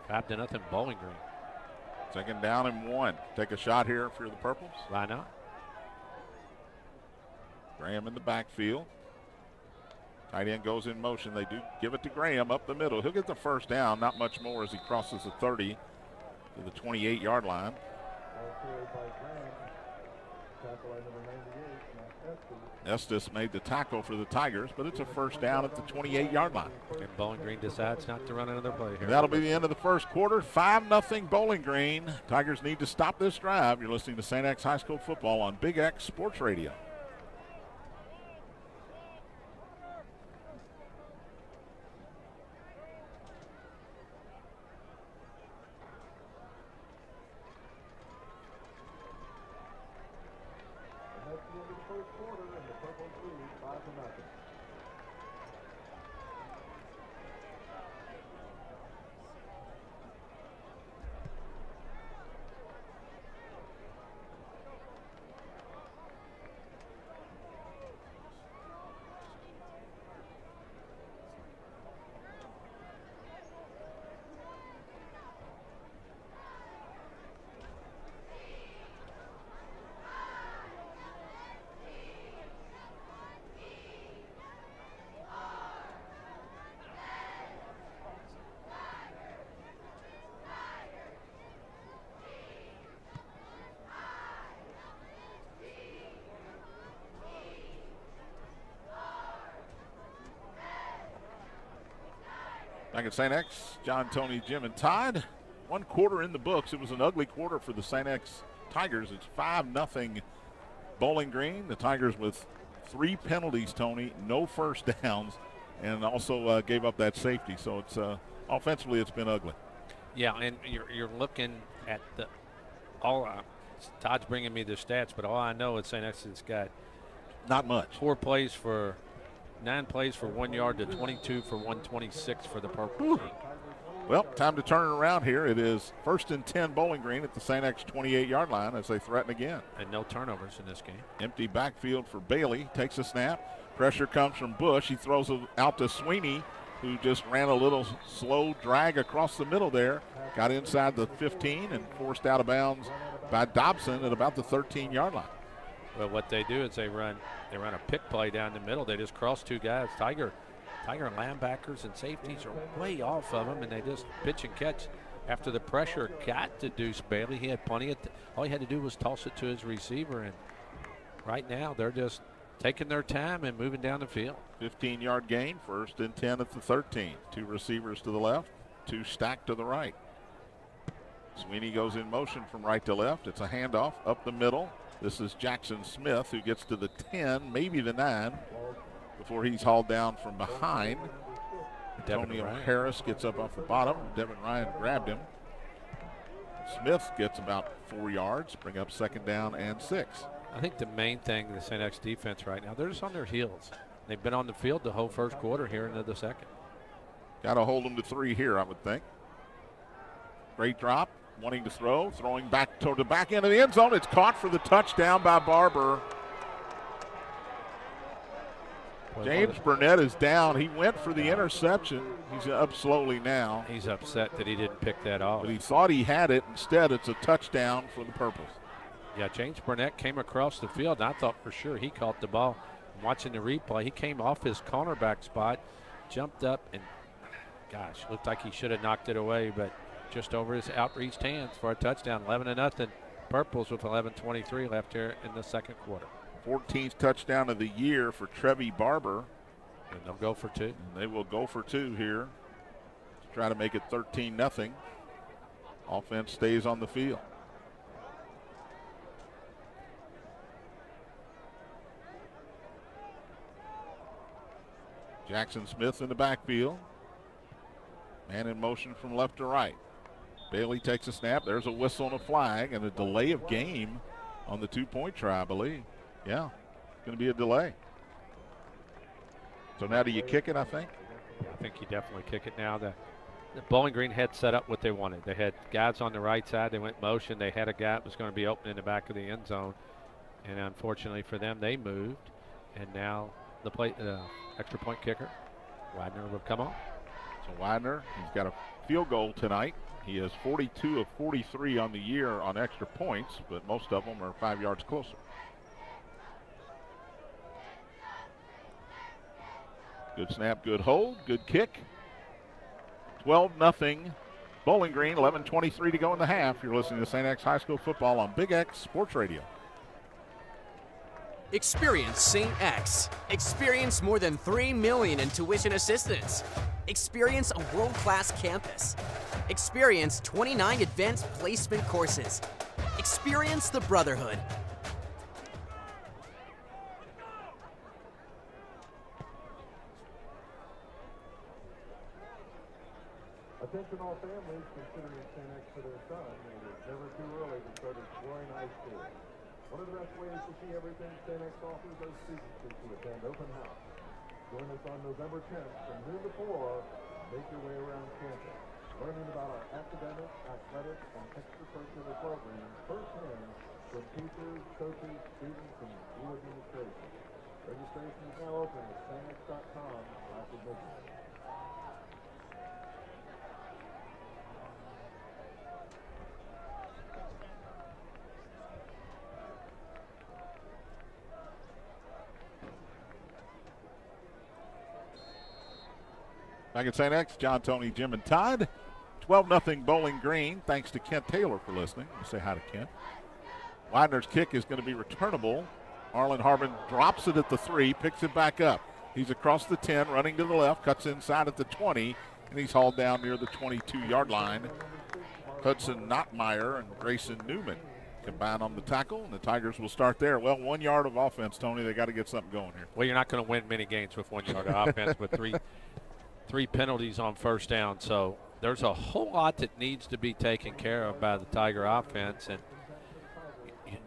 5-0 Bowling Green. 2nd down and 1. Take a shot here if you're the Purples. Why not? Graham in the backfield. Tight end goes in motion. They do give it to Graham up the middle. He'll get the first down, not much more as he crosses the 30 to the 28-yard line. Estes made the tackle for the Tigers, but it's a first down at the 28-yard line. And Bowling Green decides not to run another play here. That'll be the end of the first quarter. 5-0 Bowling Green. Tigers need to stop this drive. You're listening to St. X High School football on Big X Sports Radio. Back at St. X, John, Tony, Jim, and Todd. 1 quarter in the books. It was an ugly quarter for the St. X Tigers. It's 5-0 Bowling Green. The Tigers with 3 penalties, Tony, no first downs, and also gave up that safety. So it's offensively, it's been ugly. Yeah, and you're looking at the Todd's bringing me the stats, but all I know is St. X has got not much. 9 plays for 1 yard to 22 for 126 for the Purple. Well, time to turn it around here. It is 1st and 10 Bowling Green at the St. X 28-yard line as they threaten again. And no turnovers in this game. Empty backfield for Bailey. Takes a snap. Pressure comes from Bush. He throws it out to Sweeney, who just ran a little slow drag across the middle there. Got inside the 15 and forced out of bounds by Dobson at about the 13-yard line. Well, what they do is they run a pick play down the middle. They just cross 2 guys. Tiger linebackers and safeties are way off of them, and they just pitch and catch. After the pressure got to Deuce Bailey, he had plenty of all he had to do was toss it to his receiver, and right now they're just taking their time and moving down the field. 15-yard gain, 1st and 10 at the 13. 2 receivers to the left, 2 stacked to the right. Sweeney goes in motion from right to left. It's a handoff up the middle. This is Jackson Smith, who gets to the 10, maybe the 9, before he's hauled down from behind. Antonio Harris gets up off the bottom. Devin Ryan grabbed him. Smith gets about 4 yards, bring up 2nd down and 6. I think the main thing, the St. X defense right now, they're just on their heels. They've been on the field the whole first quarter here into the second. Got to hold them to 3 here, I would think. Great drop. Wanting to throw, throwing back toward the back end of the end zone. It's caught for the touchdown by Barber. James Burnett is down. He went for the interception. He's up slowly now. He's upset that he didn't pick that off. But he thought he had it. Instead, it's a touchdown for the Purples. Yeah, James Burnett came across the field, and I thought for sure he caught the ball. Watching the replay, he came off his cornerback spot, jumped up, and, gosh, looked like he should have knocked it away, but just over his outreached hands for a touchdown. 11-0. Purples with 11:23 left here in the second quarter. 14th touchdown of the year for Trevi Barber. And they'll go for 2. And they will go for 2 here to try to make it 13-0. Offense stays on the field. Jackson Smith in the backfield. Man in motion from left to right. Bailey takes a snap. There's a whistle and a flag and a delay of game on the 2-point try, I believe. Yeah, it's going to be a delay. So now do you kick it, I think? I think you definitely kick it now. The Bowling Green had set up what they wanted. They had guys on the right side. They went motion. They had a guy that was going to be open in the back of the end zone. And unfortunately for them, they moved. And now the extra point kicker, Widener, will come on. So Widener, he's got a field goal tonight. He is 42 of 43 on the year on extra points, but most of them are 5 yards closer. Good snap, good hold, good kick. 12-0 Bowling Green, 11:23 to go in the half. You're listening to St. X High School football on Big X Sports Radio. Experience St. X. Experience more than $3 million in tuition assistance. Experience a world-class campus. Experience 29 advanced placement courses. Experience the brotherhood. Attention all families considering St. X for their son. It is never too early to start exploring high school. One of the best ways to see everything St. X offers those students is to attend open house. Join us on November 10th from noon to 4. Make your way around campus, learning about our academic, athletic, and extracurricular programs firsthand from teachers, coaches, students, and school administration. Registration is now open at stx.com/admission. Back at St. X, John, Tony, Jim, and Todd. 12-0 Bowling Green. Thanks to Kent Taylor for listening. We'll say hi to Kent. Widener's kick is going to be returnable. Arlen Harbin drops it at the 3, picks it back up. He's across the 10, running to the left, cuts inside at the 20, and he's hauled down near the 22-yard line. Hudson Nottmeyer and Grayson Newman combine on the tackle, and the Tigers will start there. Well, 1 yard of offense, Tony. They got to get something going here. Well, you're not going to win many games with 1 yard of offense with three penalties on first down. So there's a whole lot that needs to be taken care of by the Tiger offense, and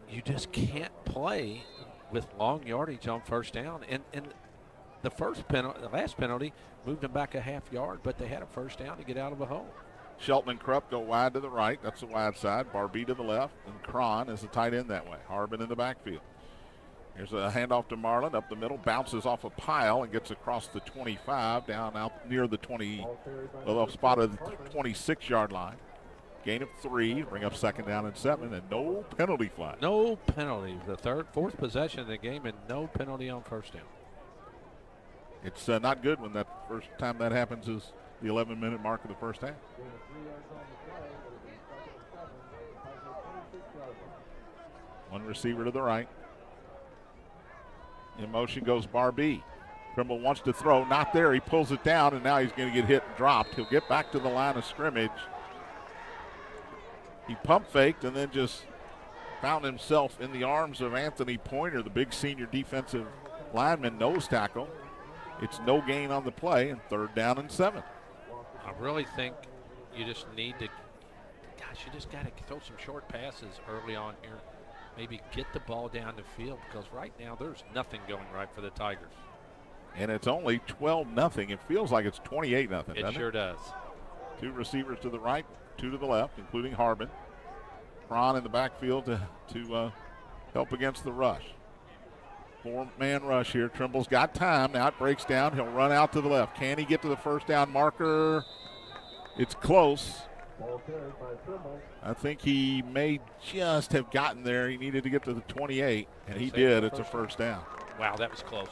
you just can't play with long yardage on first down. And the last penalty moved them back a half yard, but they had a first down to get out of a hole. Shelton and Krupp go wide to the right. That's the wide side. Barbie to the left, and Cron is the tight end that way. Harbin in the backfield. Here's a handoff to Marlin up the middle, bounces off a pile and gets across the 25, down out near the 20, well, spot of the 26-yard line. Gain of 3, bring up second down and 7, and no penalty flag. No penalty. The fourth possession of the game, and no penalty on first down. It's not good when that first time that happens is the 11-minute mark of the first half. One receiver to the right. In motion goes Barbie. Trimble wants to throw, not there. He pulls it down, and now he's going to get hit and dropped. He'll get back to the line of scrimmage. He pump faked and then just found himself in the arms of Anthony Pointer, the big senior defensive lineman, nose tackle. It's no gain on the play, and 3rd down and 7. I really think you just need to, you just got to throw some short passes early on here. Maybe get the ball down the field, because right now there's nothing going right for the Tigers. And it's only 12-0. It feels like it's 28-0. It sure does. 2 receivers to the right, 2 to the left, including Harbin. Cron in the backfield to help against the rush. 4-man rush here. Trimble's got time. Now it breaks down. He'll run out to the left. Can he get to the first down marker? It's close. I think he may just have gotten there. He needed to get to the 28, and he did. It's a first down. Wow, that was close.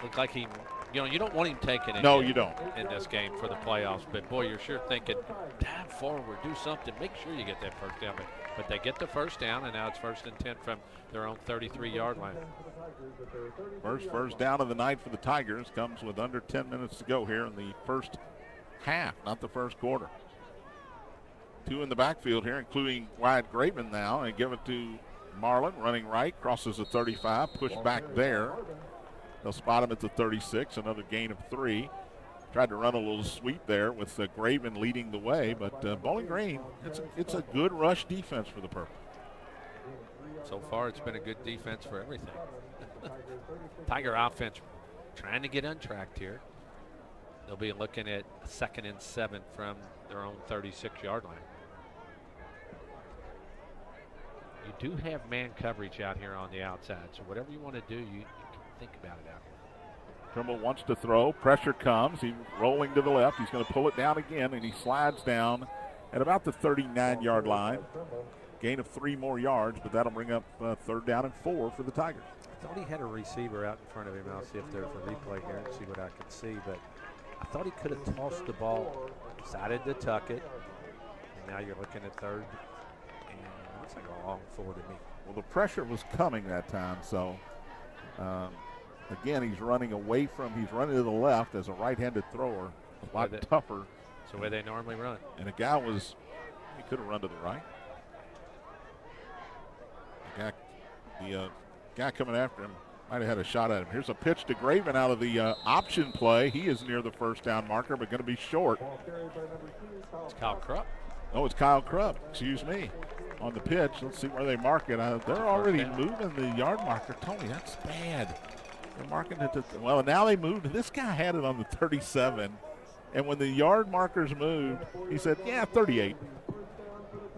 Looked like he You know, you don't want him taking it. No, you don't. In this game for the playoffs. But, boy, you're sure thinking, dive forward, do something. Make sure you get that first down. But they get the first down, and now it's 1st and 10 from their own 33-yard line. First down of the night for the Tigers comes with under 10 minutes to go here in the first half, not the first quarter. 2 in the backfield here, including Wyatt Graven now, and give it to Marlin, running right, crosses the 35, pushed back there. They'll spot him at the 36, another gain of 3. Tried to run a little sweep there with Graven leading the way, but Bowling Green, it's a good rush defense for the Purple. So far, it's been a good defense for everything. Tiger offense trying to get untracked here. They'll be looking at 2nd and 7 from their own 36-yard line. You do have man coverage out here on the outside, so whatever you want to do, you can think about it out here. Trimble wants to throw. Pressure comes. He's rolling to the left. He's going to pull it down again, and he slides down at about the 39-yard line. Gain of 3 more yards, but that'll bring up 3rd down and 4 for the Tigers. I thought he had a receiver out in front of him. I'll see if there's a replay here and see what I can see, but I thought he could have tossed the ball, decided to tuck it, and now you're looking at 3rd, and it looks like a long 4 to me. Well, the pressure was coming that time, so again, he's running to the left as a right-handed thrower, a lot tougher. It's the way they normally run. And he could have run to the right. The guy coming after him might have had a shot at him. Here's a pitch to Graven out of the option play. He is near the 1st down marker, but going to be short. It's Kyle Krupp. Oh, it's Kyle Krupp, excuse me, on the pitch. Let's see where they mark it. They're already moving the yard marker. Tony, that's bad. They're marking it well, now they moved. This guy had it on the 37, and when the yard markers moved, he said, yeah, 38.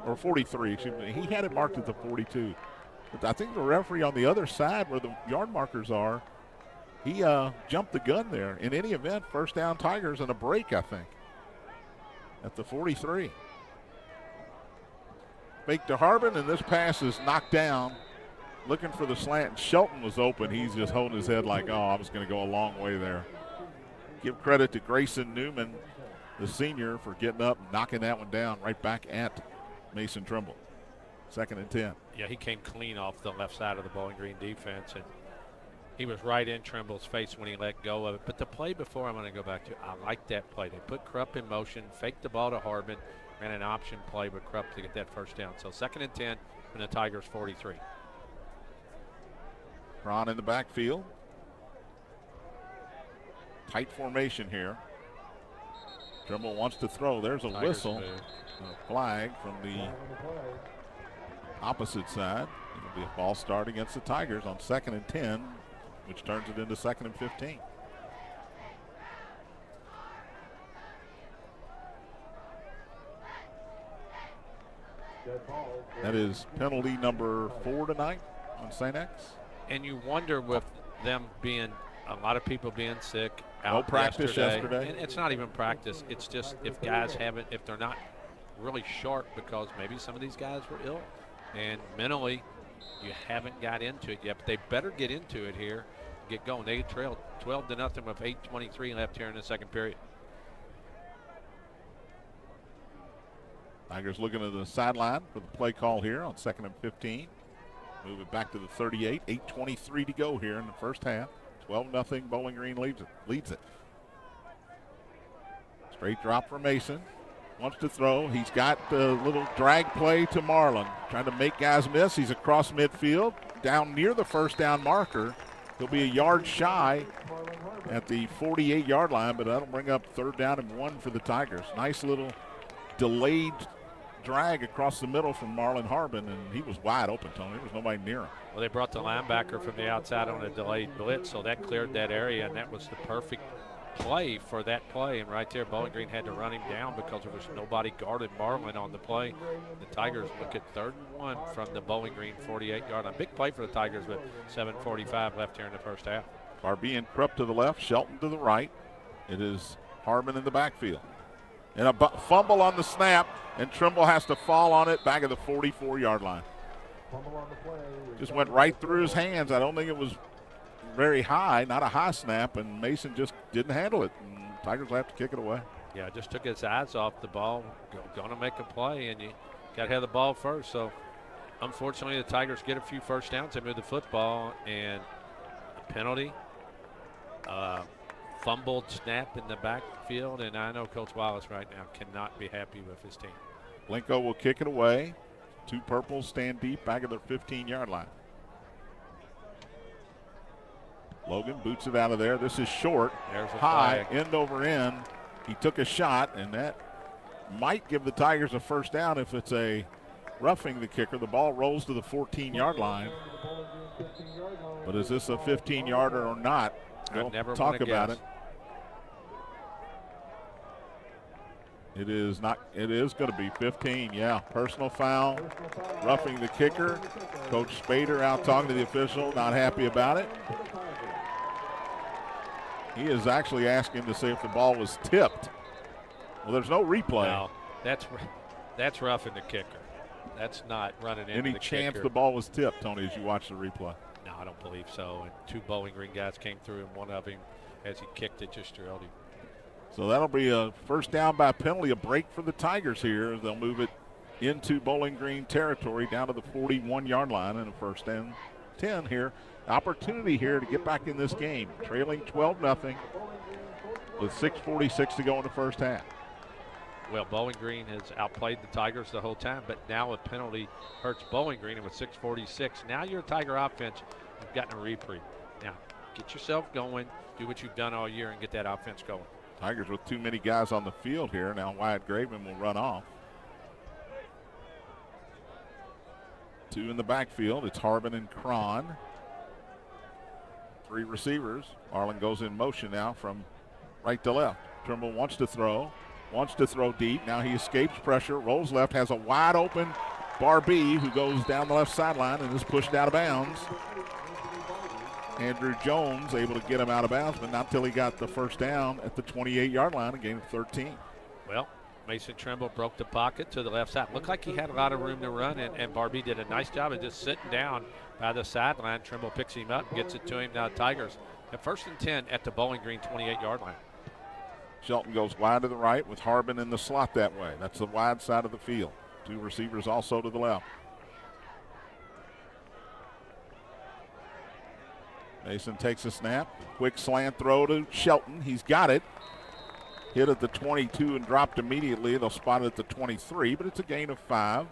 Or 43, excuse me. He had it marked at the 42. But I think the referee on the other side where the yard markers are, he jumped the gun there. In any event, 1st down Tigers and a break, I think, at the 43. Fake to Harbin, and this pass is knocked down. Looking for the slant. Shelton was open. He's just holding his head like, oh, I was going to go a long way there. Give credit to Grayson Newman, the senior, for getting up and knocking that one down right back at Mason Trimble. 2nd and 10. Yeah, he came clean off the left side of the Bowling Green defense, and he was right in Trimble's face when he let go of it. But the play before I'm going to go back to, I like that play. They put Krupp in motion, faked the ball to Harbin, ran an option play with Krupp to get that 1st down. So 2nd and 10 from the Tigers 43. Cron in the backfield. Tight formation here. Trimble wants to throw. There's a whistle. A flag from the opposite side. It'll be a false start against the Tigers on 2nd and 10, which turns it into 2nd and 15. That is penalty number 4 tonight on St. X. And you wonder with them being, a lot of people being sick, out no practice yesterday. And it's not even practice. It's just if guys haven't, if they're not really sharp, because maybe some of these guys were ill and mentally you haven't got into it yet, but they better get into it here, get going. They trailed 12-0 with 8:23 left here in the 2nd period. Tigers looking to the sideline for the play call here on 2nd and 15. Move it back to the 38. 8:23 to go here in the first half. 12-0. Bowling Green leads it. Straight drop for Mason. Wants to throw. He's got the little drag play to Marlin. Trying to make guys miss. He's across midfield. Down near the 1st down marker. He'll be a yard shy at the 48-yard line, but that'll bring up 3rd down and 1 for the Tigers. Nice little delayed drag across the middle from Marlon Harbin, and he was wide open, Tony. There was nobody near him. Well, they brought the linebacker from the outside on a delayed blitz, so that cleared that area, and that was the perfect play for that play. And right there, Bowling Green had to run him down because there was nobody guarded Marlin on the play. The Tigers look at 3rd and 1 from the Bowling Green 48-yard line. Big play for the Tigers with 7:45 left here in the first half. Barbie and Krupp to the left, Shelton to the right. It is Harbin in the backfield. And a fumble on the snap, and Trimble has to fall on it back at the 44-yard line. Just went right through his hands. I don't think it was very high, not a high snap, and Mason just didn't handle it. And Tigers will have to kick it away. Yeah, just took his eyes off the ball. Going to make a play, and you got to have the ball first. So, unfortunately, the Tigers get a few first downs. They move the football, and a penalty, fumbled snap in the backfield, and I know Coach Wallace right now cannot be happy with his team. Blanco will kick it away. 2 purples stand deep back at their 15-yard line. Logan boots it out of there. This is short, high, flag. end over end. He took a shot, and that might give the Tigers a first down if it's a roughing the kicker. The ball rolls to the 14-yard line. But is this a 15-yarder or not? We'll talk about it. It is not. It is going to be 15. Yeah, personal foul, roughing the kicker. Coach Spader out talking to the official, not happy about it. He is actually asking to see if the ball was tipped. Well, there's no replay. No, that's roughing the kicker. That's not running into Any the chance kicker. the ball was tipped, Tony, as you watch the replay? No, I don't believe so. And 2 Bowling Green guys came through, and one of them, as he kicked it, just drilled him. So that'll be a first down by penalty, a break for the Tigers here. They'll move it into Bowling Green territory down to the 41-yard line, and a first and 10 here. Opportunity here to get back in this game, trailing 12-0 with 6:46 to go in the first half. Well, Bowling Green has outplayed the Tigers the whole time, but now a penalty hurts Bowling Green, and with 6:46, now you're a Tiger offense. You've gotten a reprieve. Now, get yourself going, do what you've done all year, and get that offense going. Tigers with too many guys on the field here. Now Wyatt Graveman will run off. 2 in the backfield. It's Harbin and Cron. 3 receivers. Arlen goes in motion now from right to left. Trimble wants to throw deep. Now he escapes pressure, rolls left, has a wide open Barbee who goes down the left sideline and is pushed out of bounds. Andrew Jones able to get him out of bounds, but not until he got the first down at the 28-yard line, a gain of 13. Well, Mason Trimble broke the pocket to the left side. Looked like he had a lot of room to run, and Barbee did a nice job of just sitting down by the sideline. Trimble picks him up and gets it to him. Now Tigers at 1st and 10 at the Bowling Green 28-yard line. Shelton goes wide to the right with Harbin in the slot that way. That's the wide side of the field. 2 receivers also to the left. Mason takes a snap. Quick slant throw to Shelton. He's got it. Hit at the 22 and dropped immediately. They'll spot it at the 23, but it's a gain of 5.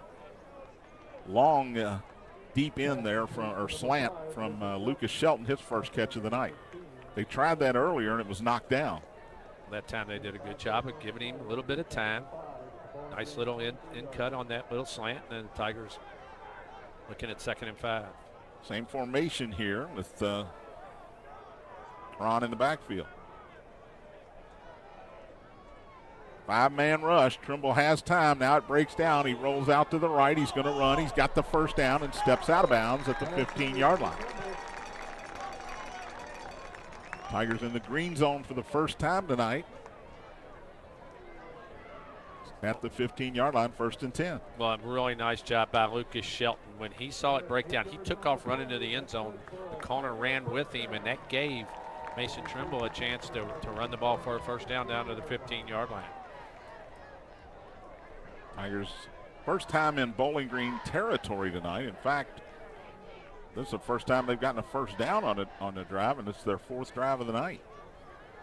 Long deep in there slant from Lucas Shelton, his first catch of the night. They tried that earlier and it was knocked down. That time they did a good job of giving him a little bit of time. Nice little in cut on that little slant, and then the Tigers looking at 2nd and 5. Same formation here with Ron in the backfield. 5-man rush. Trimble has time. Now it breaks down. He rolls out to the right. He's going to run. He's got the first down and steps out of bounds at the 15-yard line. Tigers in the green zone for the first time tonight. At the 15-yard line, 1st and 10. Well, a really nice job by Lucas Shelton. When he saw it break down, he took off running to the end zone. The corner ran with him, and that gave Mason Trimble a chance to run the ball for a first down to the 15-yard line. Tigers first time in Bowling Green territory tonight. In fact, this is the first time they've gotten a first down on the drive, and it's their 4th drive of the night.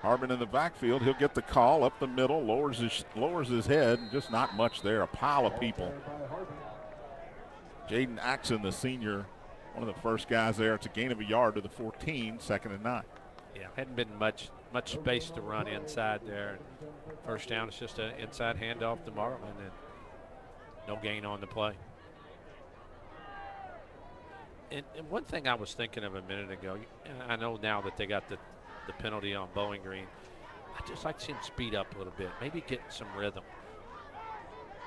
Harbin in the backfield. He'll get the call up the middle, lowers his head, and just not much there. A pile of people. Jaden Axon, the senior, one of the first guys there. It's a gain of a yard to the 14, 2nd and 9. Yeah, hadn't been much space to run inside there. First down, it's just an inside handoff to Marlin, and no gain on the play. And one thing I was thinking of a minute ago, I know now that they got the penalty on Bowling Green, I'd just like to see him speed up a little bit, maybe get some rhythm.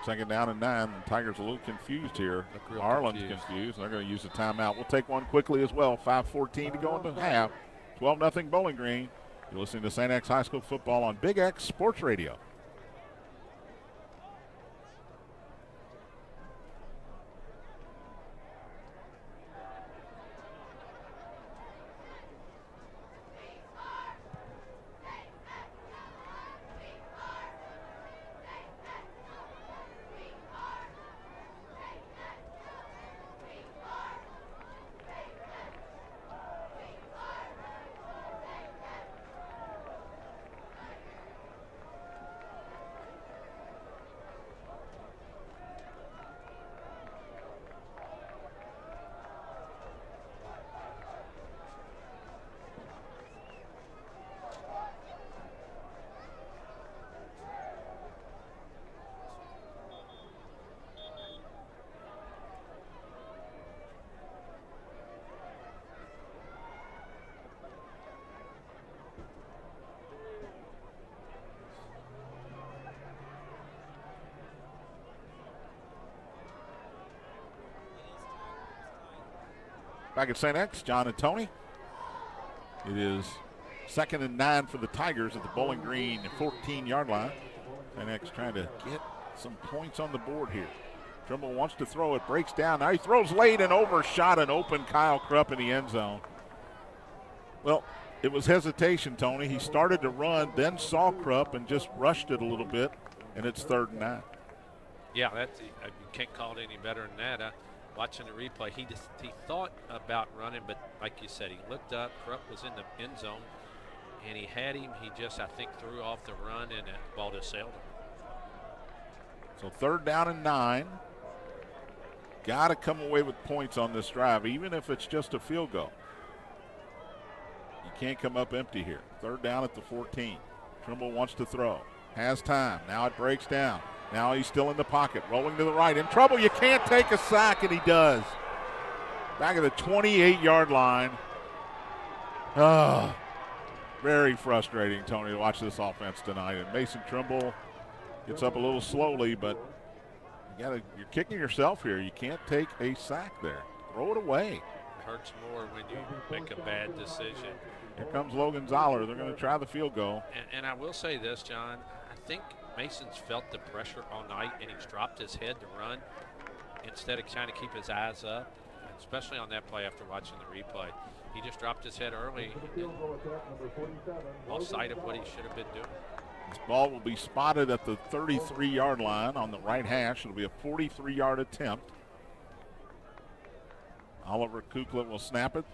2nd down and 9. The Tigers a little confused here. Arlen's confused. They're going to use a timeout. We'll take one quickly as well. 5:14 to go into half. 12-0 Bowling Green. You're listening to St. X High School football on Big X Sports Radio. Back at St. X, John and Tony. It is 2nd and 9 for the Tigers at the Bowling Green 14-yard line. St. X trying to get some points on the board here. Trimble wants to throw it, breaks down. Now he throws late and overshot an open Kyle Krupp in the end zone. Well, it was hesitation, Tony. He started to run, then saw Krupp and just rushed it a little bit, and it's 3rd and 9. Yeah, you can't call it any better than that. Watching the replay, he thought about running, but like you said, he looked up. Krupp was in the end zone, and he had him. He just, I think, threw off the run, and the ball just sailed him. So 3rd down and 9. Got to come away with points on this drive, even if it's just a field goal. You can't come up empty here. 3rd down at the 14. Trimble wants to throw. Has time. Now it breaks down. Now he's still in the pocket, rolling to the right. In trouble, you can't take a sack, and he does. Back at the 28-yard line. Very frustrating, Tony, to watch this offense tonight. And Mason Trimble gets up a little slowly, but you're kicking yourself here. You can't take a sack there. Throw it away. It hurts more when you make a bad decision. Here comes Logan Zoller. They're going to try the field goal. And I will say this, John. I think Mason's felt the pressure all night, and he's dropped his head to run instead of trying to keep his eyes up, especially on that play after watching the replay. He just dropped his head early and lost sight of what he should have been doing. This ball will be spotted at the 33-yard line on the right hash. It'll be a 43-yard attempt. Oliver Kukla will snap it.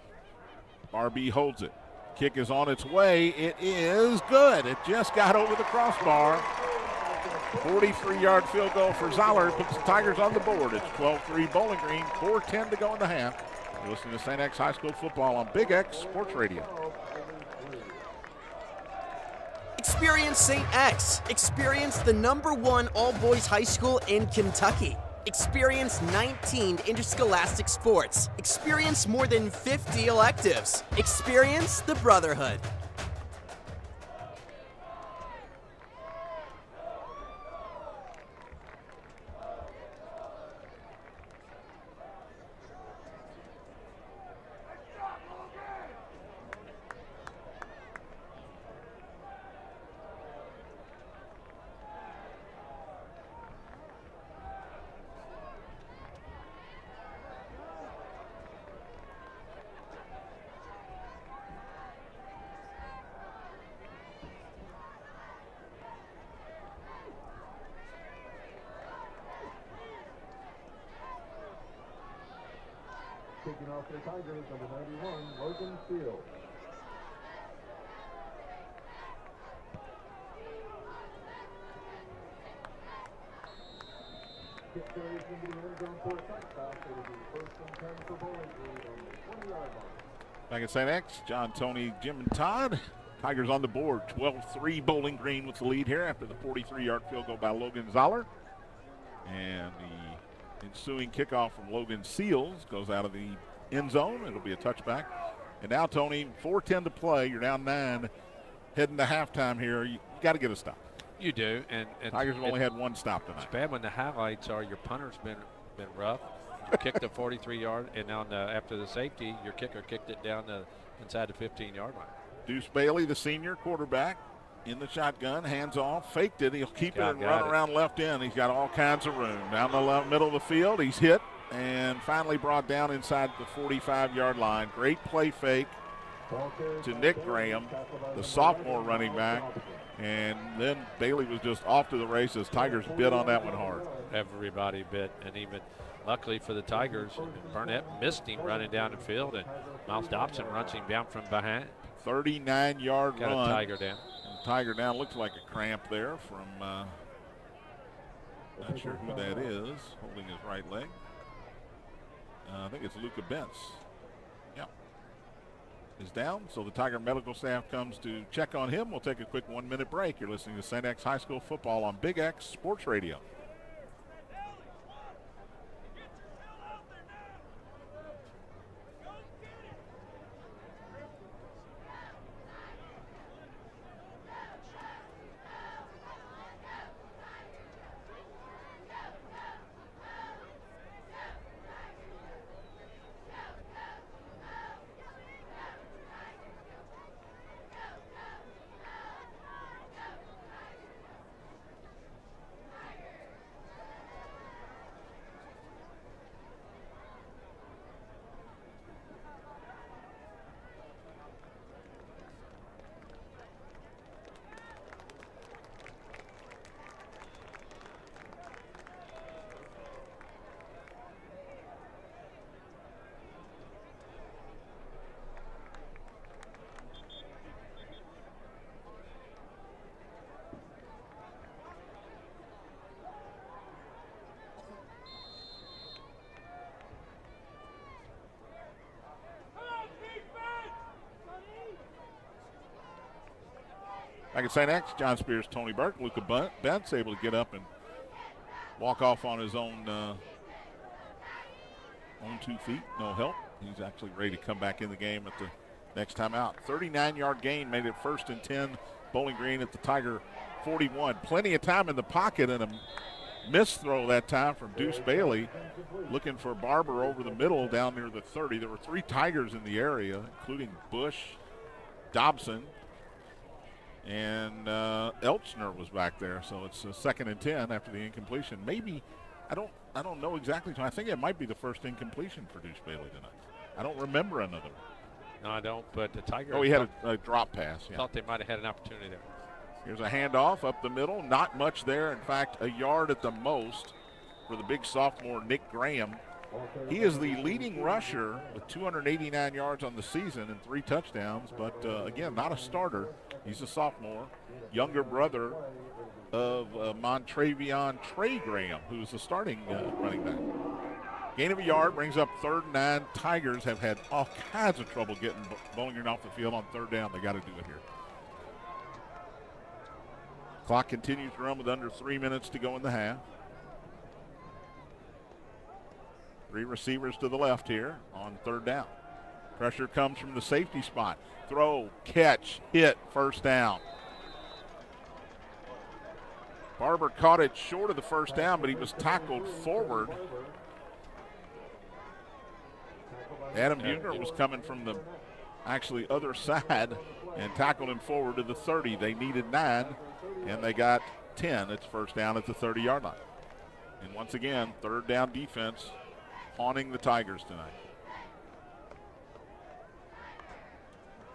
Barbie holds it. Kick is on its way. It is good. It just got over the crossbar. 43-yard field goal for Zoller. Puts the Tigers on the board. It's 12-3 Bowling Green. 4:10 to go in the half. You're listening to St. X High School football on Big X Sports Radio. Experience St. X. Experience the #1 all-boys high school in Kentucky. Experience 19 interscholastic sports. Experience more than 50 electives. Experience the brotherhood. Kicking off for the Tigers, number 91, Logan Field. Kick carries into the end zone for a touchdown. It'll be 1st and 10 for Bowling Green on the 20-yard line. Back at St. X, John, Tony, Jim, and Todd. Tigers on the board. 12-3 Bowling Green with the lead here after the 43-yard field goal by Logan Zoller. And the ensuing kickoff from Logan Seals goes out of the end zone. It'll be a touchback. And now, Tony, 4:10 to play. You're down 9. Heading to halftime here. You got to get a stop. You do, and Tigers have only had one stop tonight. It's bad when the highlights are your punter's been rough. You kicked the 43-yard, and now after the safety, your kicker kicked it down inside the 15-yard line. Deuce Bailey, the senior quarterback, in the shotgun, hands off, faked it. He'll keep it and run around left end. He's got all kinds of room. Down the middle of the field, he's hit and finally brought down inside the 45-yard line. Great play fake to Nick Graham, the sophomore running back. And then Bailey was just off to the races. Tigers bit on that one hard. Everybody bit, and even luckily for the Tigers, Burnett missed him running down the field, and Miles Dobson runs him down from behind. 39-yard run. Got a Tiger down. And Tiger down looked like a cramp there from, not sure who that is, holding his right leg. I think it's Luca Bentz. Yeah. Is down, so the Tiger medical staff comes to check on him. We'll take a quick 1-minute break. You're listening to St. X High School football on Big X Sports Radio. Back at St. X, John Spears, Tony Burke, Luca Bentz able to get up and walk off on his own 2 feet, no help. He's actually ready to come back in the game at the next time out. 39-yard gain made it 1st and 10. Bowling Green at the Tiger 41. Plenty of time in the pocket and a missed throw that time from Deuce Bailey, looking for Barber over the middle down near the 30. There were 3 Tigers in the area, including Bush, Dobson, and Elchner was back there. So it's 2nd and 10 after the incompletion. Maybe, I don't know exactly. I think it might be the first incompletion for Deuce Bailey tonight. I don't remember another one. No, I don't, but the Tigers. Oh, he had a drop pass. Yeah. Thought they might have had an opportunity there. Here's a handoff up the middle. Not much there. In fact, a yard at the most for the big sophomore, Nick Graham. He is the leading rusher with 289 yards on the season and 3 touchdowns, but again, not a starter. He's a sophomore, younger brother of Montrevion Trey Graham, who's the starting running back. Gain of a yard brings up 3rd and 9. Tigers have had all kinds of trouble getting Bowling Green off the field on 3rd down. They got to do it here. Clock continues to run with under 3 minutes to go in the half. 3 receivers to the left here on 3rd down. Pressure comes from the safety spot. Throw, catch, hit, 1st down. Barber caught it short of the 1st down, but he was tackled forward. Adam Buhner was coming from the actually other side and tackled him forward to the 30. They needed 9, and they got 10. It's 1st down at the 30-yard line. And once again, 3rd down defense haunting the Tigers tonight.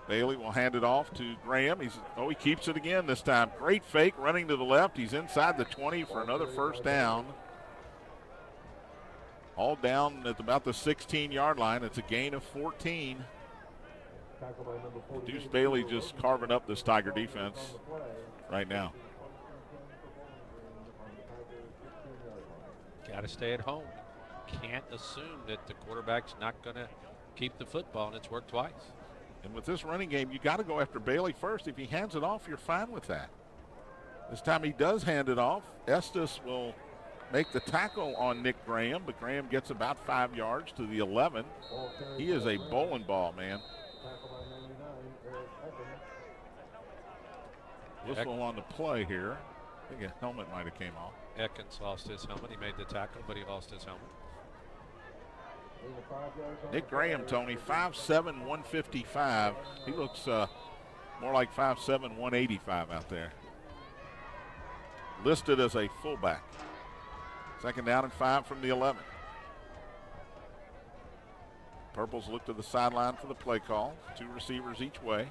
Bailey will hand it off to Graham. He keeps it again this time. Great fake, running to the left. He's inside the 20 for another 1st down. All down at about the 16-yard line. It's a gain of 14. Deuce Bailey just carving up this Tiger defense right now. Got to stay at home. Can't assume that the quarterback's not going to keep the football, and it's worked twice. And with this running game, you got to go after Bailey first. If he hands it off, you're fine with that. This time he does hand it off. Estes will make the tackle on Nick Graham, but Graham gets about 5 yards to the 11. He is a bowling ball, man. Whistle on the play here. I think a helmet might have came off. Ekins lost his helmet. He made the tackle, but he lost his helmet. Nick Graham, Tony, 5'7", 155. He looks more like 5'7", 185 out there. Listed as a fullback. 2nd down and 5 from the 11. Purples look to the sideline for the play call. 2 receivers each way.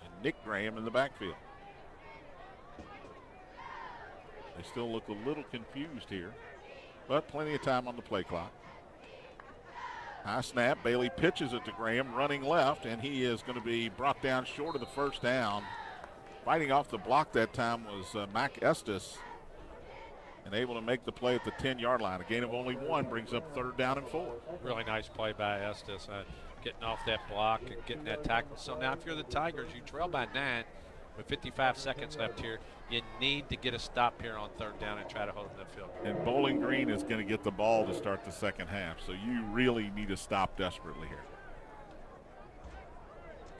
And Nick Graham in the backfield. They still look a little confused here, but plenty of time on the play clock. High snap. Bailey pitches it to Graham, running left, and he is going to be brought down short of the 1st down. Fighting off the block that time was Mac Estes, and able to make the play at the 10-yard line. A gain of only 1 brings up 3rd down and 4. Really nice play by Estes, getting off that block and getting that tackle. So now if you're the Tigers, you trail by 9 with 55 seconds left here. You need to get a stop here on 3rd down and try to hold them in the field. And Bowling Green is going to get the ball to start the 2nd half, so you really need to stop desperately here.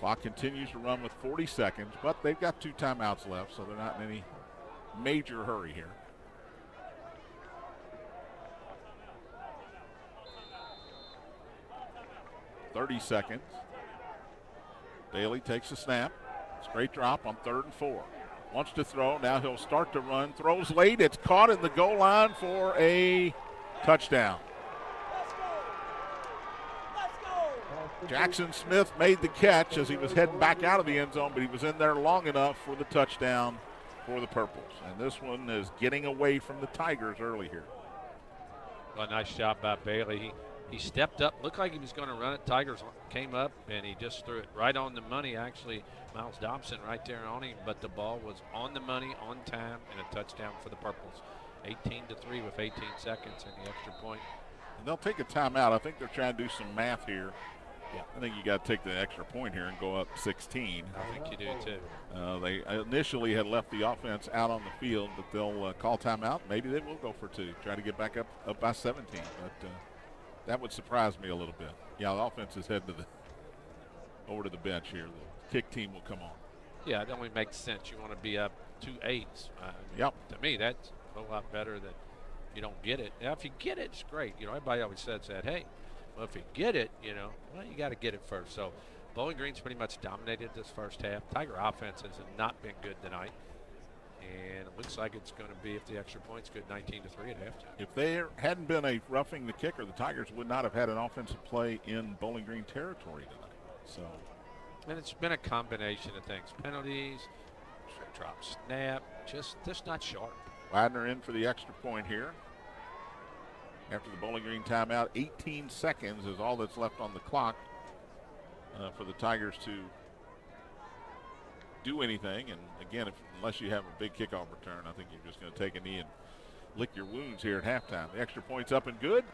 Clock continues to run with 40 seconds, but they've got 2 timeouts left, so they're not in any major hurry here. .30 seconds. Bailey takes a snap. Straight drop on 3rd and 4. Wants to throw. Now he'll start to run. Throws late. It's caught in the goal line for a touchdown. Jackson Smith made the catch as he was heading back out of the end zone, but he was in there long enough for the touchdown for the Purples. And this one is getting away from the Tigers early here. Well, a nice job by Bailey. He stepped up, looked like he was going to run it. Tigers came up, and he just threw it right on the money. Actually, Miles Dobson right there on him, but the ball was on the money, on time, and a touchdown for the Purples. 18-3 with 18 seconds and the extra point. And they'll take a timeout. I think they're trying to do some math here Yeah. I think you got to take the extra point here and go up 16. I think you do too. They initially had left the offense out on the field, but they'll call timeout. Maybe they will go for 2, try to get back up by 17. But that would surprise me a little bit. Yeah, the offense is heading over to the bench here. The kick team will come on. Yeah, it only makes sense. You want to be up 2-8. Yep. To me, that's a whole lot better than you don't get it. Now, if you get it, it's great. Everybody always says that, hey, well, if you get it, you got to get it first. So Bowling Green's pretty much dominated this first half. Tiger offense has not been good tonight. And it looks like it's going to be, if the extra point's good, 19-3 at halftime. If there hadn't been a roughing the kicker, the Tigers would not have had an offensive play in Bowling Green territory tonight. So, and it's been a combination of things. Penalties, drop snap, just not sharp. Widener in for the extra point here. After the Bowling Green timeout, 18 seconds is all that's left on the clock for the Tigers to do anything. And again, unless you have a big kickoff return, I think you're just going to take a knee and lick your wounds here at halftime. The extra point's up and good.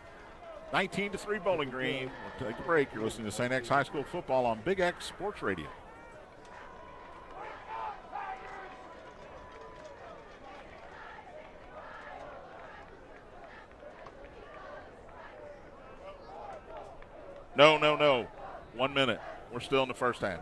19-3 Bowling Green. We'll take a break. You're listening to St. X High School football on Big X Sports Radio. No. 1 minute. We're still in the first half.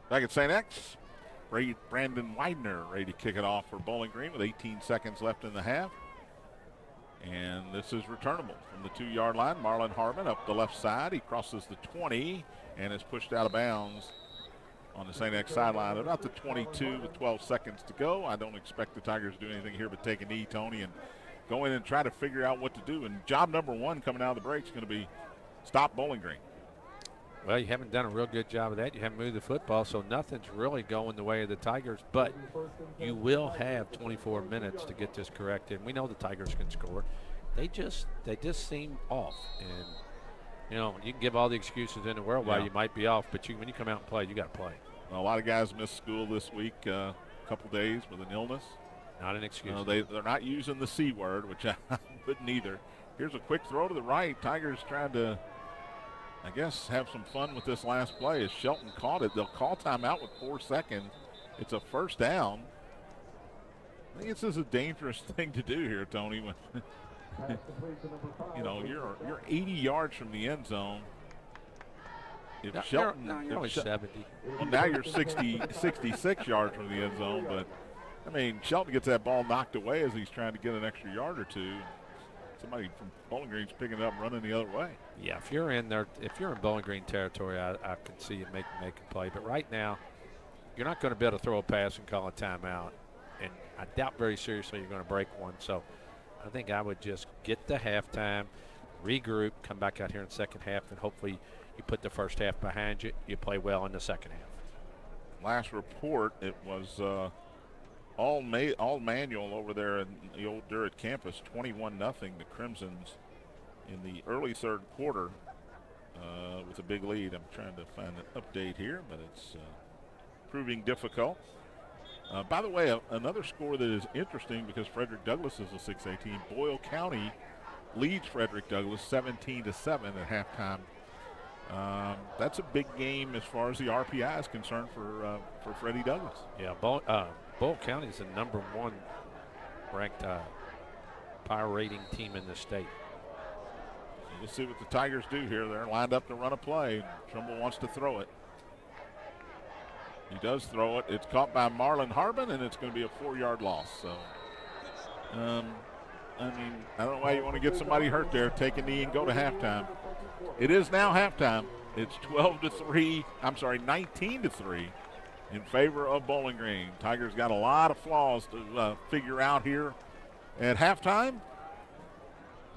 Back at St. X, Brandon Widener ready to kick it off for Bowling Green with 18 seconds left in the half. And this is returnable from the 2-yard line. Marlon Harmon up the left side. He crosses the 20 and is pushed out of bounds on the St. X sideline. About the 22 with 12 seconds to go. I don't expect the Tigers to do anything here but take a knee, Tony, and go in and try to figure out what to do. And job number 1 coming out of the break is going to be stop Bowling Green. Well, you haven't done a real good job of that. You haven't moved the football, so nothing's really going the way of the Tigers. But you will have 24 minutes to get this corrected. We know the Tigers can score. They just seem off. And, you can give all the excuses in the world why you might be off, but when you come out and play, you got to play. Well, a lot of guys missed school this week, a couple days with an illness. Not an excuse. They're not using the C word, which I wouldn't either. Here's a quick throw to the right. Tigers trying to, I guess, have some fun with this last play. As Shelton caught it, they'll call timeout with 4 seconds. It's a first down. I think this is a dangerous thing to do here, Tony. When you're 80 yards from the end zone. If Shelton, you're only 70. Well, now you're 66 yards from the end zone. But I mean, Shelton gets that ball knocked away as he's trying to get an extra yard or two. Somebody from Bowling Green's picking it up and running the other way. Yeah, if you're in Bowling Green territory, I can see you make a play. But right now, you're not going to be able to throw a pass and call a timeout. And I doubt very seriously you're going to break one. So I think I would just get the halftime, regroup, come back out here in the second half, and hopefully you put the first half behind you. You play well in the second half. Last report, it was all manual over there in the old Durrett campus, 21-0. The Crimsons in the early third quarter with a big lead. I'm trying to find an update here, but it's proving difficult. By the way, another score that is interesting because Frederick Douglass is a 6A team. Boyle County leads Frederick Douglass 17-7 at halftime. That's a big game as far as the RPI is concerned for Freddie Douglass. Yeah, Boyle County is the number 1 ranked power rating team in the state. So we'll see what the Tigers do here. They're lined up to run a play. Trumbull wants to throw it. He does throw it. It's caught by Marlon Harbin, and it's going to be a 4-yard loss. So I mean, I don't know why you want to get somebody hurt there. Take a knee and go to halftime. It is now halftime. It's 12-3. I'm sorry, 19-3 in favor of Bowling Green. Tigers got a lot of flaws to figure out here at halftime.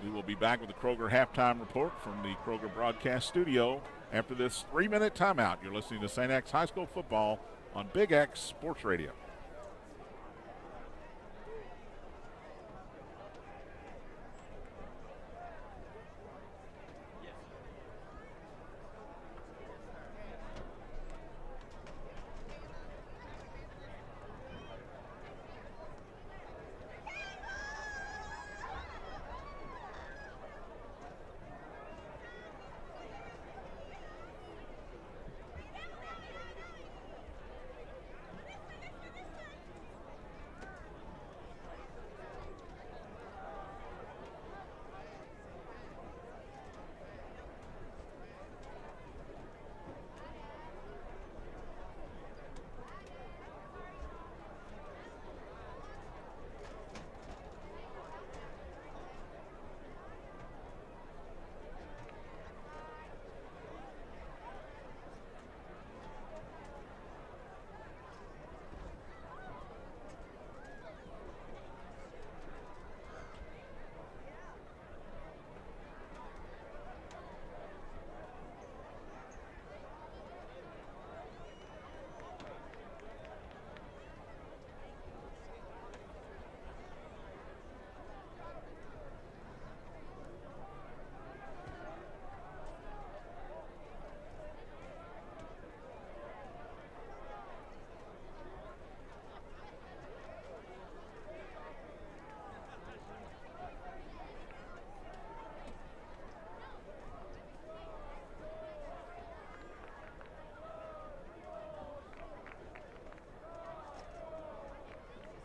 We will be back with the Kroger halftime report from the Kroger broadcast studio after this 3-minute timeout. You're listening to St. X High School football on Big X Sports Radio.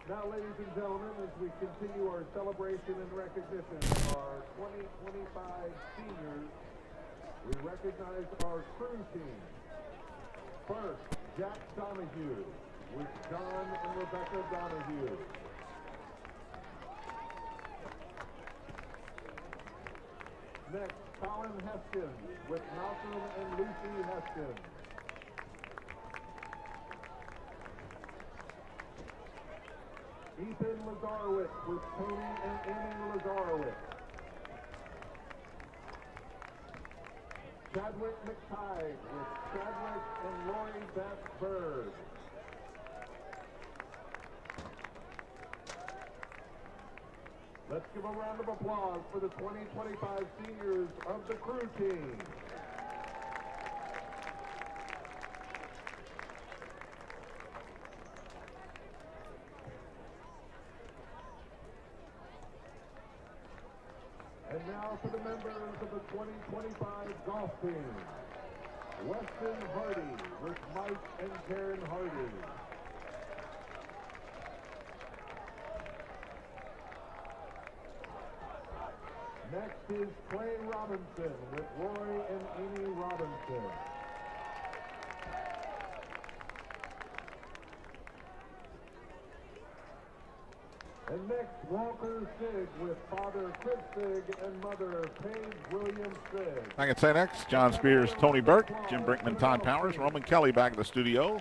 Now, ladies and gentlemen, as we continue our celebration and recognition of our 2025 seniors, we recognize our crew team. First, Jack Donahue with John and Rebecca Donahue. Next, Colin Heston with Malcolm and Lucy Heston. Ethan Lazarowitz with Tony and Amy Lazarowitz. Chadwick McTighe with Chadwick and Lori Beth Bird. Let's give a round of applause for the 2025 seniors of the crew team. And now for the members of the 2025 golf team. Weston Hardy with Mike and Karen Hardy. Next is Clay Robinson with Roy and Amy Robinson. And next, Walker Sigg with Father Chris Sigg and Mother Paige Williams Sigg. Back at St. X, John Spears, Tony Burke, Jim Brinkman, Todd Powers, Roman Kelly back at the studio.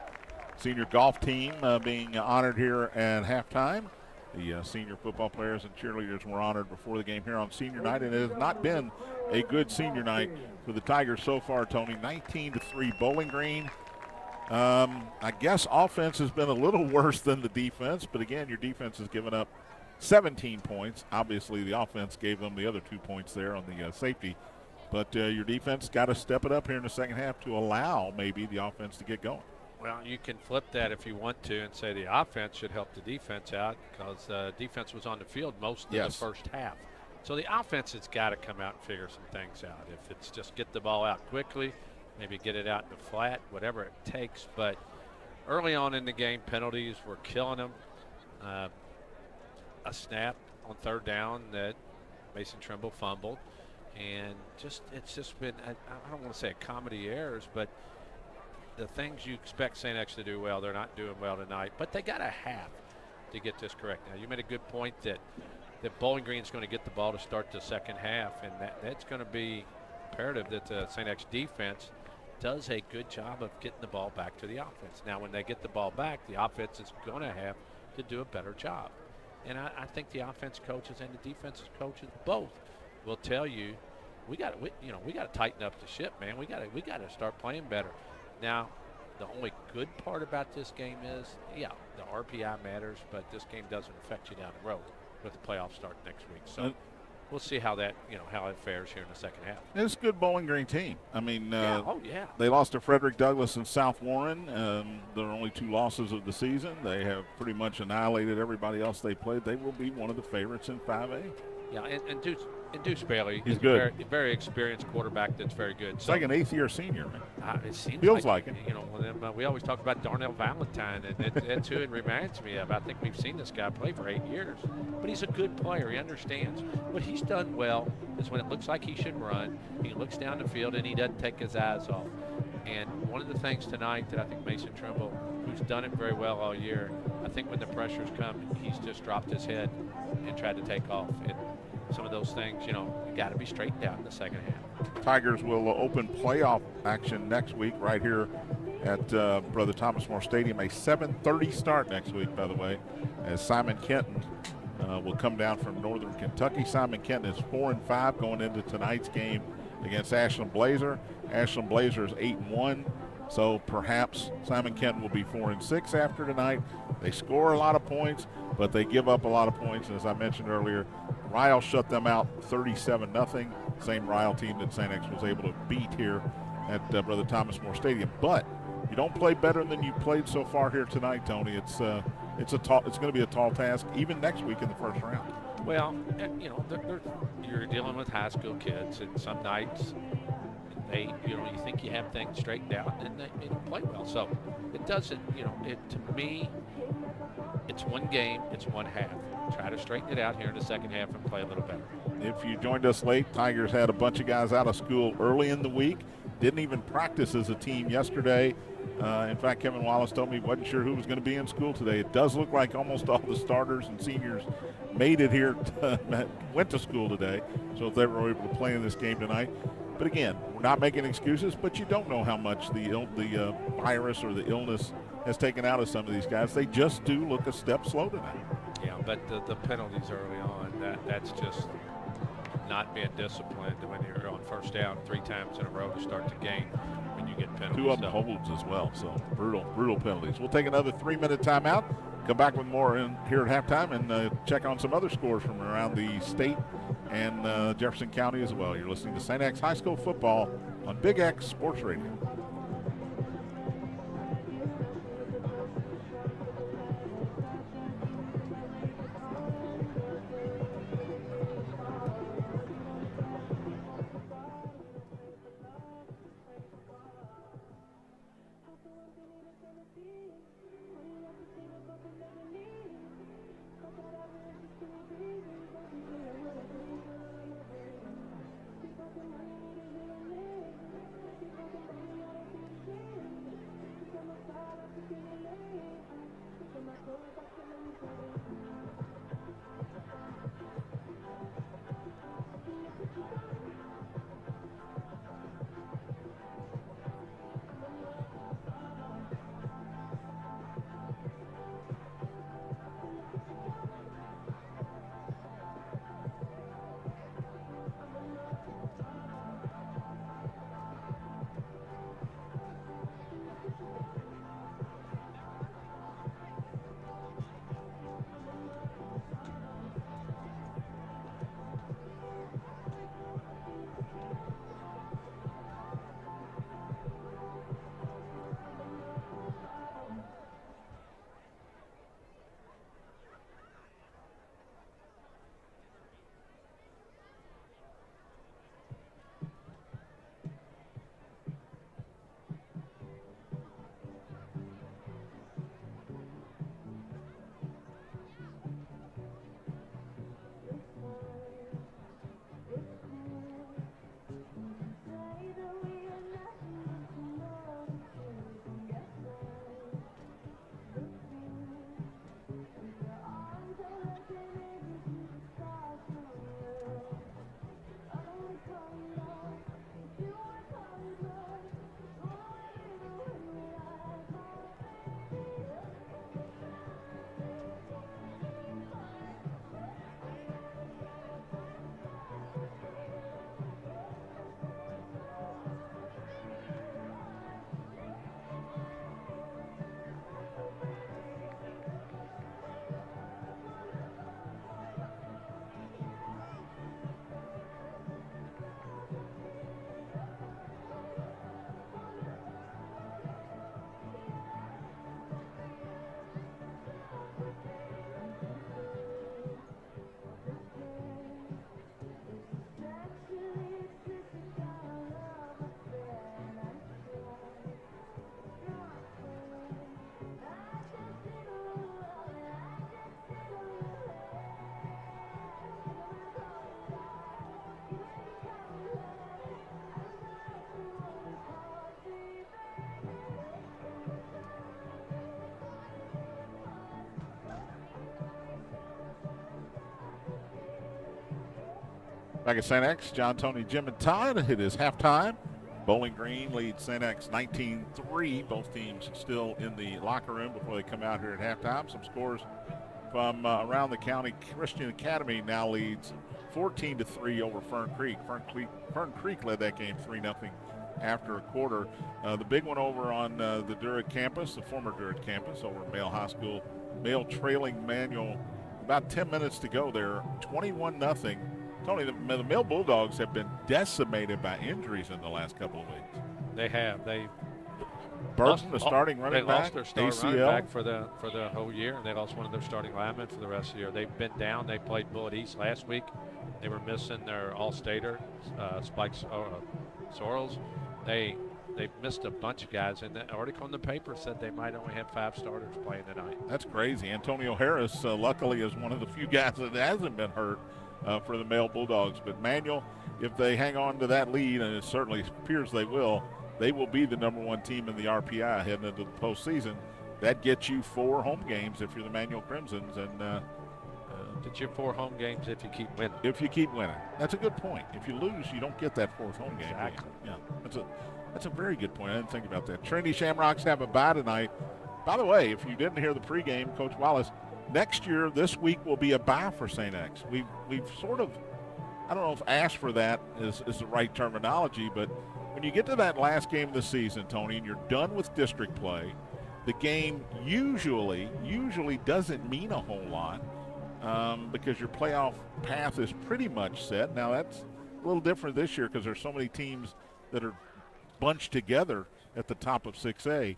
Senior golf team being honored here at halftime. The senior football players and cheerleaders were honored before the game here on senior night, and it has not been a good senior night for the Tigers so far, Tony. 19-3 Bowling Green. I guess offense has been a little worse than the defense, but again, your defense has given up 17 points. Obviously, the offense gave them the other 2 points there on the safety, but your defense got to step it up here in the second half to allow maybe the offense to get going. Well, you can flip that if you want to and say the offense should help the defense out because defense was on the field most of the first half. So the offense has got to come out and figure some things out. If it's just get the ball out quickly, maybe get it out in the flat, whatever it takes. But early on in the game, penalties were killing them. A snap on third down that Mason Trimble fumbled. And it's just been, I don't want to say a comedy of errors, but the things you expect St. X to do well, they're not doing well tonight. But they got a half to get this correct. Now, you made a good point that Bowling Green is going to get the ball to start the second half, and that's going to be imperative that the St. X defense does a good job of getting the ball back to the offense. Now, when they get the ball back, the offense is going to have to do a better job. And I think the offense coaches and the defensive coaches both will tell you, we got to tighten up the ship, man. We got to start playing better. Now, the only good part about this game is, the RPI matters, but this game doesn't affect you down the road with the playoffs starting next week. So we'll see how that how it fares here in the second half. It's a good Bowling Green team. I mean, yeah. They lost to Frederick Douglass and South Warren. There are only 2 losses of the season. They have pretty much annihilated everybody else they played. They will be one of the favorites in 5A. Yeah, and Deuce Bailey He's is good. a very experienced quarterback that's very good. It's like an 8th-year senior, man. It seems Feels like it. We always talk about Darnell Valentine, and that's who it reminds me of. I think we've seen this guy play for 8 years. But he's a good player. He understands. What he's done well is when it looks like he should run, he looks down the field and he doesn't take his eyes off. And one of the things tonight that I think Mason Trimble, who's done it very well all year, I think when the pressures come, he's just dropped his head and tried to take off. And some of those things, you got to be straightened out in the second half. Tigers will open playoff action next week right here at Brother Thomas More Stadium. A 7:30 start next week, by the way, as Simon Kenton will come down from Northern Kentucky. Simon Kenton is 4-5 going into tonight's game against Ashland Blazer. Ashland Blazer is 8-1. So perhaps Simon Kenton will be 4-6 after tonight. They score a lot of points, but they give up a lot of points. And as I mentioned earlier, Ryle shut them out 37-0. Same Ryle team that St. X was able to beat here at Brother Thomas More Stadium. But you don't play better than you played so far here tonight, Tony. It's going to be a tall task even next week in the first round. Well, you're dealing with high school kids, and some nights you think you have things straightened out, and they don't play well. So it doesn't, to me, it's one game, it's one half. Try to straighten it out here in the second half and play a little better. If you joined us late, Tigers had a bunch of guys out of school early in the week. Didn't even practice as a team yesterday. In fact, Kevin Wallace told me he wasn't sure who was going to be in school today. It does look like almost all the starters and seniors made it here, went to school today, so they were able to play in this game tonight. But again, we're not making excuses, but you don't know how much the virus or the illness has taken out of some of these guys. They just do look a step slow tonight. Yeah, but the penalties early on, that's just not being disciplined when you're on first down 3 times in a row to start the game when you get penalties. 2 of them holds as well, so brutal penalties. We'll take another 3-minute timeout, come back with more here at halftime, and check on some other scores from around the state and Jefferson County as well. You're listening to St. X High School football on Big X Sports Radio. Back at St. X, John, Tony, Jim, and Todd. It is halftime. Bowling Green leads St. X 19-3. Both teams still in the locker room before they come out here at halftime. Some scores from around the county. Christian Academy now leads 14-3 over Fern Creek. Fern Creek led that game 3-0 after a quarter. The big one over on the Durrett campus, the former Durrett campus, over Male High School. Male trailing Manual. About 10 minutes to go there. 21-0. Tony, the Male Bulldogs have been decimated by injuries in the last couple of weeks. They have. Burton, the starting running back, they lost their ACL. running back for the whole year, and they lost one of their starting linemen for the rest of the year. They've been down. They played Bullitt East last week. They were missing their all-stater, Spike Sorrells. They've missed a bunch of guys, and the article in the paper said they might only have 5 starters playing tonight. That's crazy. Antonio Harris, luckily, is one of the few guys that hasn't been hurt for the Male Bulldogs. But Manual, if they hang on to that lead, and it certainly appears they will be the #1 team in the RPI heading into the postseason. That gets you 4 home games if you're the Manual Crimsons, and Get your 4 home games if you keep winning. If you keep winning, that's a good point. If you lose, you don't get that 4th home game. Exactly. Yeah, that's a very good point. I didn't think about that. Trinity Shamrocks have a bye tonight. By the way, if you didn't hear the pregame, Coach Wallace, next year this week will be a bye for St. X. We've sort of, I don't know if asked for that is the right terminology, but when you get to that last game of the season, Tony, and you're done with district play, the game usually doesn't mean a whole lot because your playoff path is pretty much set. Now that's a little different this year because there's so many teams that are bunched together at the top of 6A,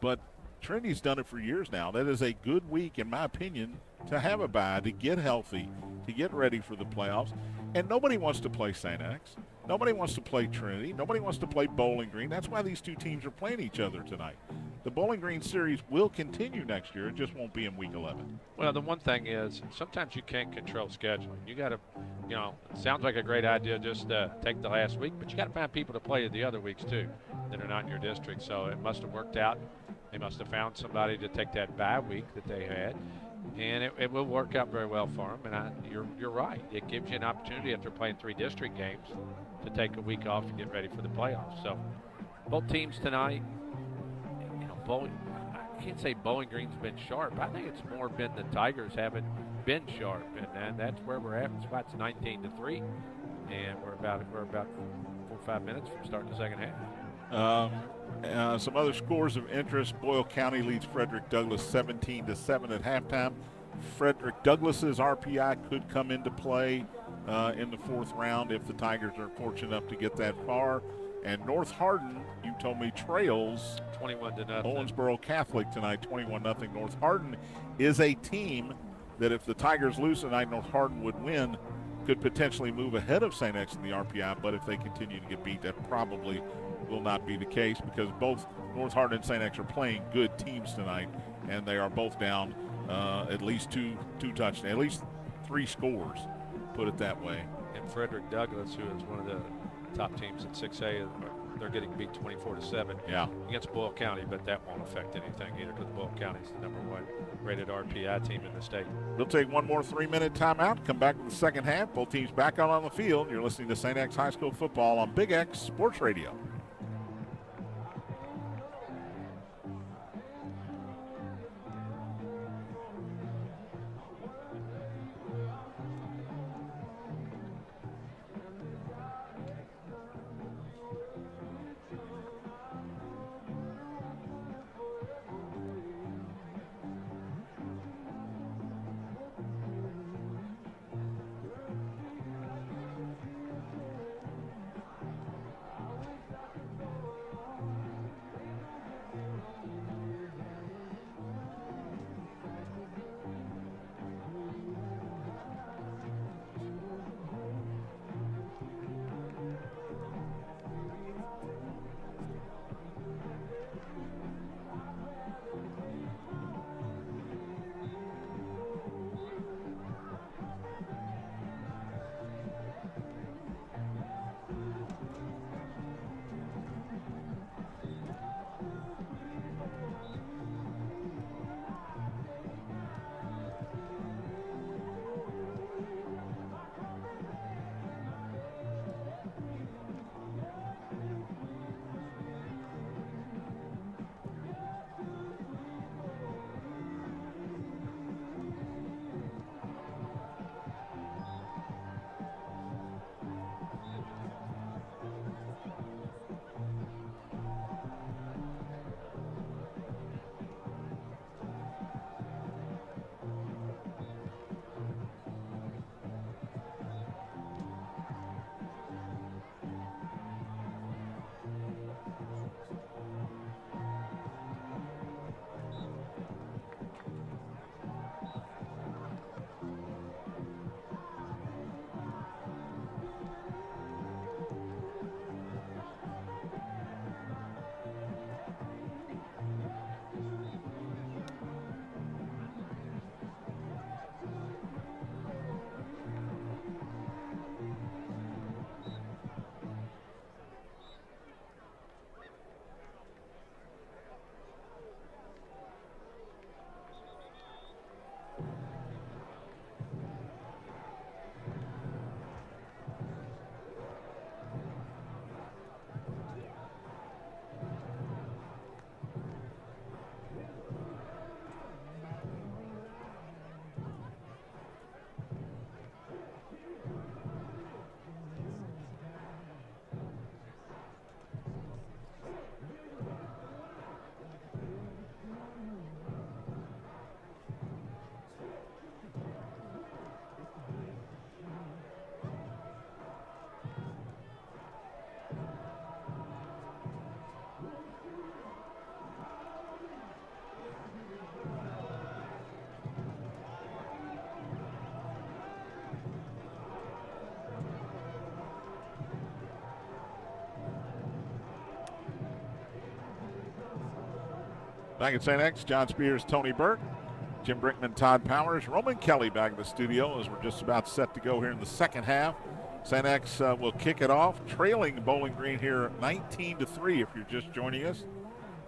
but Trinity's done it for years now. That is a good week, in my opinion, to have a bye, to get healthy, to get ready for the playoffs. And nobody wants to play St. X. Nobody wants to play Trinity. Nobody wants to play Bowling Green. That's why these two teams are playing each other tonight. The Bowling Green series will continue next year. It just won't be in week 11. Well, the one thing is sometimes you can't control scheduling. You got to, it sounds like a great idea just take the last week, but you got to find people to play the other weeks too that are not in your district. So it must have worked out. They must have found somebody to take that bye week that they had, and it will work out very well for them. And you're right. It gives you an opportunity after playing 3 district games to take a week off to get ready for the playoffs. So both teams tonight, I can't say Bowling Green's been sharp. I think it's more been the Tigers haven't been sharp, and that's where we're at. That's why it's 19-3, and we're about 4 or 5 minutes from starting the second half. Some other scores of interest. Boyle County leads Frederick Douglass 17-7 at halftime. Frederick Douglass's RPI could come into play in the 4th round if the Tigers are fortunate enough to get that far. And North Hardin, you told me, trails 21-0. Owensboro Catholic tonight, 21-0. North Hardin is a team that if the Tigers lose tonight, North Hardin would win, could potentially move ahead of St. X in the RPI. But if they continue to get beat, that probably will not be the case because both North Hardin and St. X are playing good teams tonight, and they are both down at least two touchdowns, at least 3 scores, put it that way. And Frederick Douglass, who is one of the top teams at 6A, they're getting beat 24-7 against Boyle County, but that won't affect anything either because Boyle County is the #1 rated RPI team in the state. We'll take one more 3-minute timeout, come back with the second half. Both teams back out on the field. You're listening to St. X High School football on Big X Sports Radio. Back at St. X, John Spears, Tony Burke, Jim Brinkman, Todd Powers, Roman Kelly back in the studio as we're just about set to go here in the second half. St. X will kick it off, trailing Bowling Green here 19-3 if you're just joining us.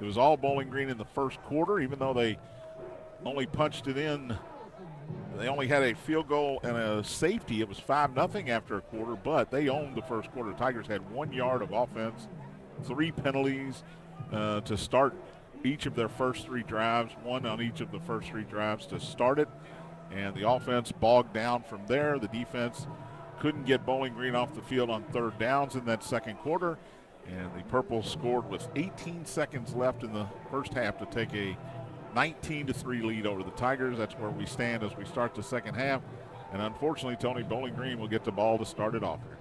It was all Bowling Green in the first quarter, even though they only punched it in. They only had a field goal and a safety. It was 5-0 after a quarter, but they owned the first quarter. Tigers had 1 yard of offense, 3 penalties to start each of their first 3 drives, 1 on each of the first 3 drives to start it. And the offense bogged down from there. The defense couldn't get Bowling Green off the field on third downs in that second quarter. And the Purples scored with 18 seconds left in the first half to take a 19-3 lead over the Tigers. That's where we stand as we start the second half. And unfortunately, Tony, Bowling Green will get the ball to start it off here.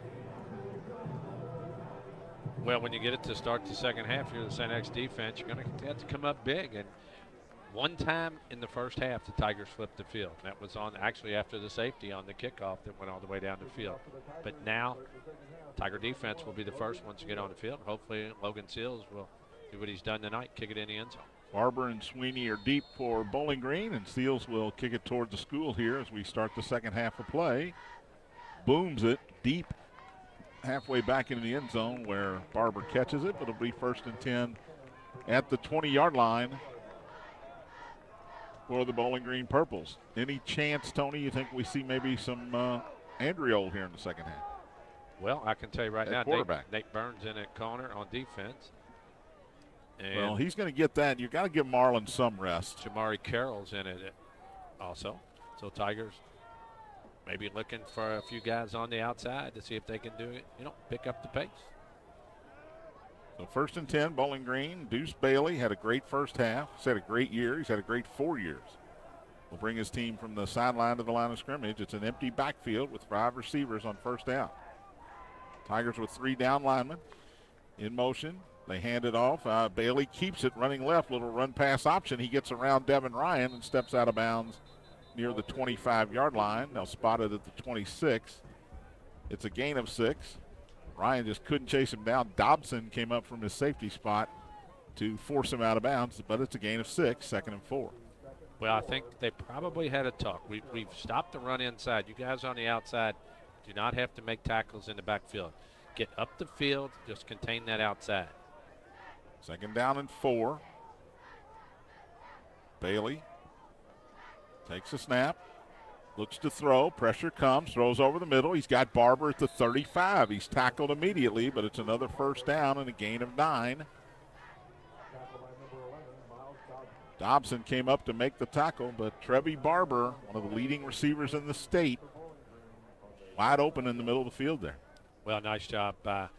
Well, when you get it to start the second half, you're the St. X defense, you're going to have to come up big. And one time in the first half, the Tigers flipped the field. That was on actually after the safety on the kickoff that went all the way down the field. But now, Tiger defense will be the first ones to get on the field. Hopefully, Logan Seals will do what he's done tonight, kick it in the end zone. Barber and Sweeney are deep for Bowling Green, and Seals will kick it toward the school here as we start the second half of play. Booms it deep halfway back into the end zone where Barber catches it, but it'll be 1st and 10 at the 20-yard line for the Bowling Green Purples. Any chance, Tony, you think we see maybe some Andriol here in the second half? Well, I can tell you right now, Nate Burns in at corner on defense. And well, he's going to get that. You've got to give Marlon some rest. Jamari Carroll's in it also. So Tigers maybe looking for a few guys on the outside to see if they can do it, pick up the pace. So 1st and 10, Bowling Green. Deuce Bailey had a great first half. He's had a great year. He's had a great 4 years. Will bring his team from the sideline to the line of scrimmage. It's an empty backfield with 5 receivers on first down. Tigers with 3 down linemen in motion. They hand it off. Bailey keeps it running left. Little run pass option. He gets around Devin Ryan and steps out of bounds near the 25-yard line. Now spotted at the 26. It's a gain of 6. Ryan just couldn't chase him down. Dobson came up from his safety spot to force him out of bounds, but it's a gain of 6, 2nd and 4. Well, I think they probably had a talk. We've stopped the run inside. You guys on the outside do not have to make tackles in the backfield. Get up the field, just contain that outside. 2nd down and 4. Bailey takes a snap, looks to throw, pressure comes, throws over the middle. He's got Barber at the 35. He's tackled immediately, but it's another 1st down and a gain of 9. Dobson came up to make the tackle, but Trevi Barber, one of the leading receivers in the state, wide open in the middle of the field there. Well, nice job by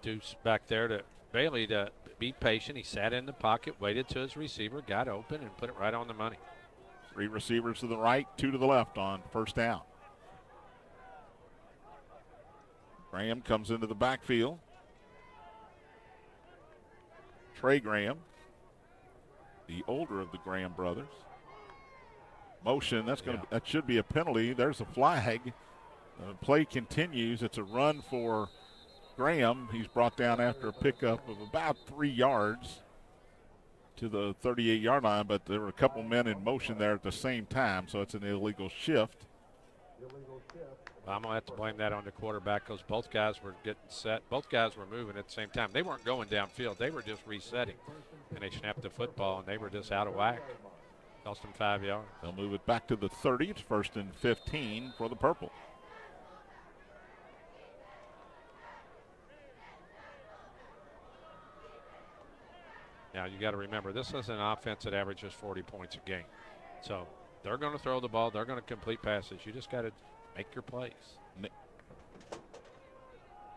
Deuce back there to Bailey to be patient. He sat in the pocket, waited to his receiver, got open, and put it right on the money. 3 receivers to the right, 2 to the left on 1st down. Graham comes into the backfield. Trey Graham, the older of the Graham brothers. Motion, that should be a penalty. There's a flag. Play continues. It's a run for Graham. He's brought down after a pickup of about 3 yards to the 38-yard line, but there were a couple men in motion there at the same time, so it's an illegal shift. Well, I'm going to have to blame that on the quarterback because both guys were getting set. Both guys were moving at the same time. They weren't going downfield. They were just resetting, and they snapped the football, and they were just out of whack. Cost them 5 yards. They'll move it back to the 30. It's 1st and 15 for the Purple. Now, you got to remember, this is an offense that averages 40 points a game. So they're going to throw the ball. They're going to complete passes. You just got to make your plays.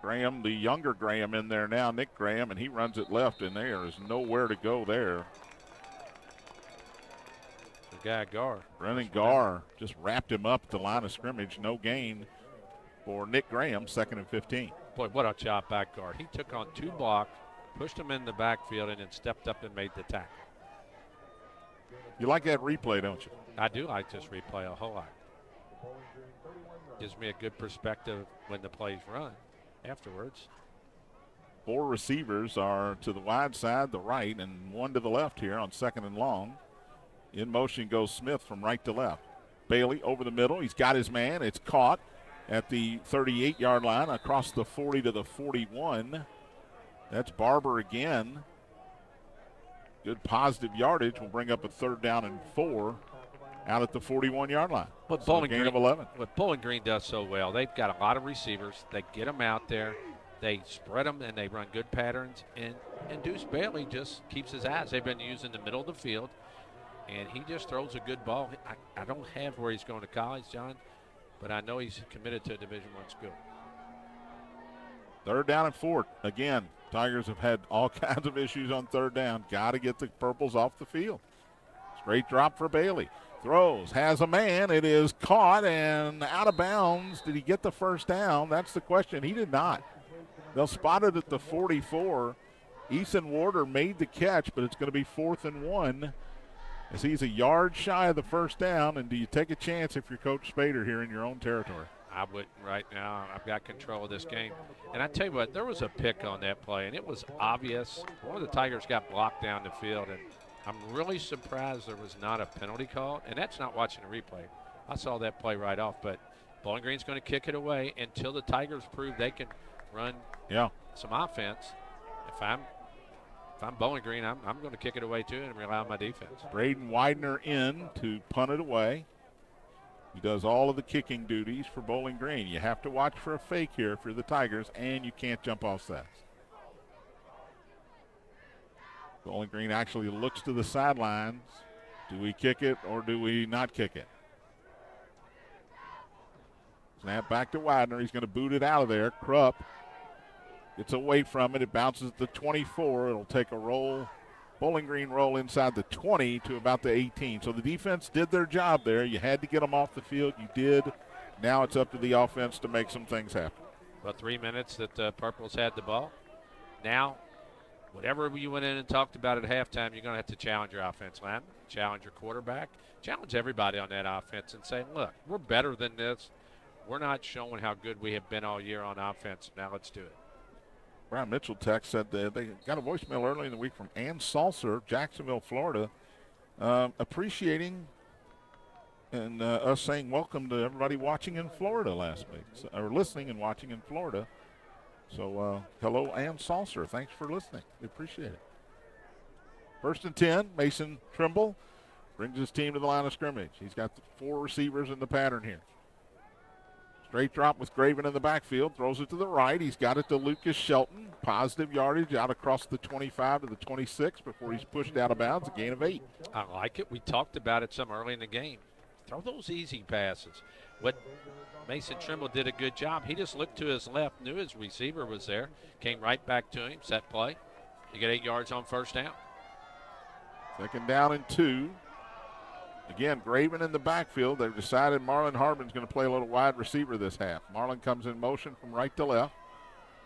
Graham, the younger Graham in there now, Nick Graham, and he runs it left, and there is nowhere to go there. The guy, Gar. Brennan Gar just wrapped him up at the line of scrimmage. No gain for Nick Graham, 2nd and 15. Boy, what a job by Gar. He took on 2 blocks, pushed him in the backfield, and then stepped up and made the tackle. You like that replay, don't you? I do like this replay a whole lot. Gives me a good perspective when the plays run afterwards. 4 receivers are to the wide side, the right, and 1 to the left here on 2nd and long. In motion goes Smith from right to left. Bailey over the middle. He's got his man. It's caught at the 38-yard line across the 40 to the 41. That's Barber again. Good positive yardage will bring up a 3rd down and 4 out at the 41-yard line. What Bowling Green of 11. What Bowling Green does so well, they've got a lot of receivers. They get them out there. They spread them, and they run good patterns. And Deuce Bailey just keeps his eyes. They've been using the middle of the field, and he just throws a good ball. I don't have where he's going to college, John, but I know he's committed to a Division I school. 3rd down and 4. Again, Tigers have had all kinds of issues on 3rd down. Got to get the Purples off the field. Straight drop for Bailey. Throws, has a man. It is caught and out of bounds. Did he get the 1st down? That's the question. He did not. They'll spot it at the 44. Eason Warder made the catch, but it's going to be 4th and 1 as he's a yard shy of the 1st down. And do you take a chance if you're Coach Spader here in your own territory? I wouldn't right now. I've got control of this game. And I tell you what, there was a pick on that play, and it was obvious. One of the Tigers got blocked down the field, and I'm really surprised there was not a penalty called. And that's not watching the replay. I saw that play right off, but Bowling Green's going to kick it away until the Tigers prove they can run some offense. If I'm Bowling Green, I'm going to kick it away too and rely on my defense. Braden Widener in to punt it away. He does all of the kicking duties for Bowling Green. You have to watch for a fake here if you're the Tigers, and you can't jump off sets. Bowling Green actually looks to the sidelines. Do we kick it or do we not kick it? Snap back to Widener. He's going to boot it out of there. Krupp gets away from it. It bounces at the 24. It'll take a roll. Bowling Green roll inside the 20 to about the 18. So the defense did their job there. You had to get them off the field. You did. Now it's up to the offense to make some things happen. About 3 minutes that Purples had the ball. Now, whatever you went in and talked about at halftime, you're going to have to challenge your offense line, challenge your quarterback, challenge everybody on that offense and say, look, we're better than this. We're not showing how good we have been all year on offense. Now let's do it. Brian Mitchell text said they got a voicemail early in the week from Ann Salser, Jacksonville, Florida, appreciating and us saying welcome to everybody watching in Florida last week, or listening and watching in Florida. So hello, Ann Salser. Thanks for listening. We appreciate it. 1st and 10, Mason Trimble brings his team to the line of scrimmage. He's got the 4 receivers in the pattern here. Straight drop with Graven in the backfield. Throws it to the right. He's got it to Lucas Shelton. Positive yardage out across the 25 to the 26 before he's pushed out of bounds. A gain of 8. I like it. We talked about it some early in the game. Throw those easy passes. What Mason Trimble did a good job. He just looked to his left, knew his receiver was there, came right back to him, set play. You get 8 yards on 1st down. 2nd down and 2. Again, Graven in the backfield. They've decided Marlon Harbin's going to play a little wide receiver this half. Marlon comes in motion from right to left.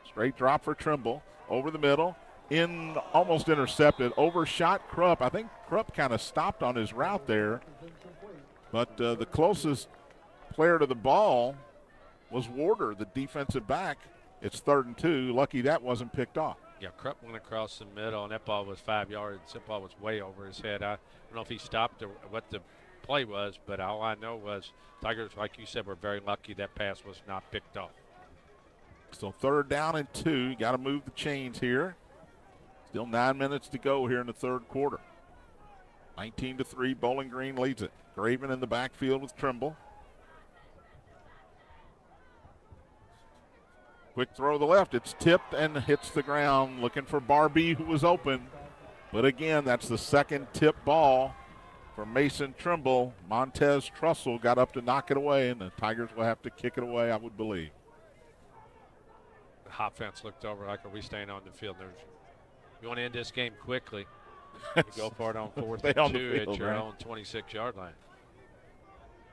Straight drop for Trimble. Over the middle. In, almost intercepted. Overshot Krupp. I think Krupp kind of stopped on his route there. But the closest player to the ball was Warder, the defensive back. It's 3rd and 2. Lucky that wasn't picked off. Yeah, Krupp went across the middle, and that ball was 5 yards. That ball was way over his head. I don't know if he stopped or what the play was, but all I know was Tigers, like you said, were very lucky that pass was not picked off. So 3rd down and 2. You got to move the chains here. Still 9 minutes to go here in the 3rd quarter. 19-3, Bowling Green leads it. Graven in the backfield with Trimble. Quick throw to the left. It's tipped and hits the ground. Looking for Barbie, who was open. But again, that's the 2nd tip ball for Mason Trimble. Montez Trussell got up to knock it away, and the Tigers will have to kick it away, I would believe. The offense looked over like, are we staying on the field? You want to end this game quickly. You go for it on 4th and 2 at your own 26-yard line.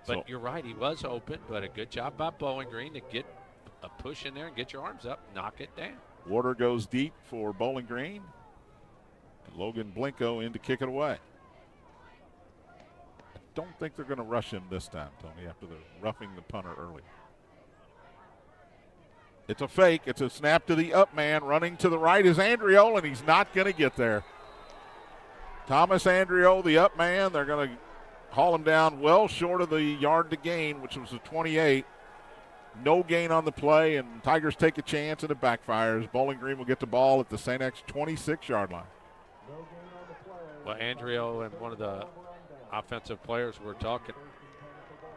But you're right, he was open, but a good job by Bowling Green to get a push in there and get your arms up, knock it down. Warder goes deep for Bowling Green. Logan Blinko in to kick it away. I don't think they're going to rush him this time, Tony, after the roughing the punter early. It's a fake. It's a snap to the up man. Running to the right is Andriole, and he's not going to get there. Thomas Andriole, the up man. They're going to haul him down well short of the yard to gain, which was a 28. No gain on the play, and Tigers take a chance, and it backfires. Bowling Green will get the ball at the St. X 26-yard line. Well, Andriole and one of the offensive players were talking.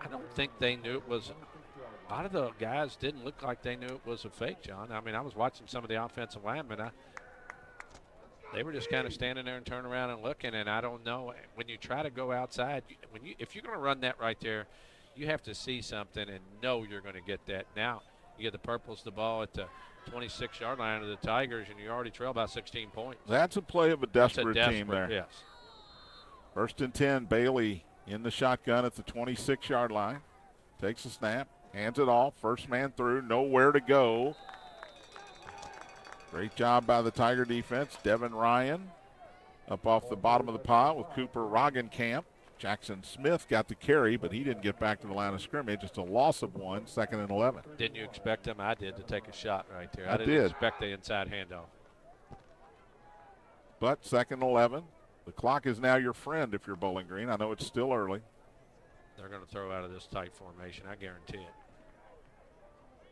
I don't think they knew it was. A lot of the guys didn't look like they knew it was a fake, John. I mean, I was watching some of the offensive linemen. They were just kind of standing there and turning around and looking, and I don't know. When you try to go outside, if you're going to run that right there, you have to see something and know you're going to get that. Now you get the Purples the ball at the 26-yard line of the Tigers, and you already trail by 16 points. That's a play of a desperate team there. Yes. 1st and 10, Bailey in the shotgun at the 26-yard line. Takes a snap, hands it off, first man through, nowhere to go. Great job by the Tiger defense. Devin Ryan up off the bottom of the pile with Cooper Roggenkamp. Jackson Smith got the carry, but he didn't get back to the line of scrimmage. Just a loss of 1, 2nd and 11. Didn't you expect him? I did, to take a shot right there. I didn't did. expect the inside handoff. But 2nd and 11. The clock is now your friend if you're Bowling Green. I know it's still early. They're going to throw out of this tight formation, I guarantee it.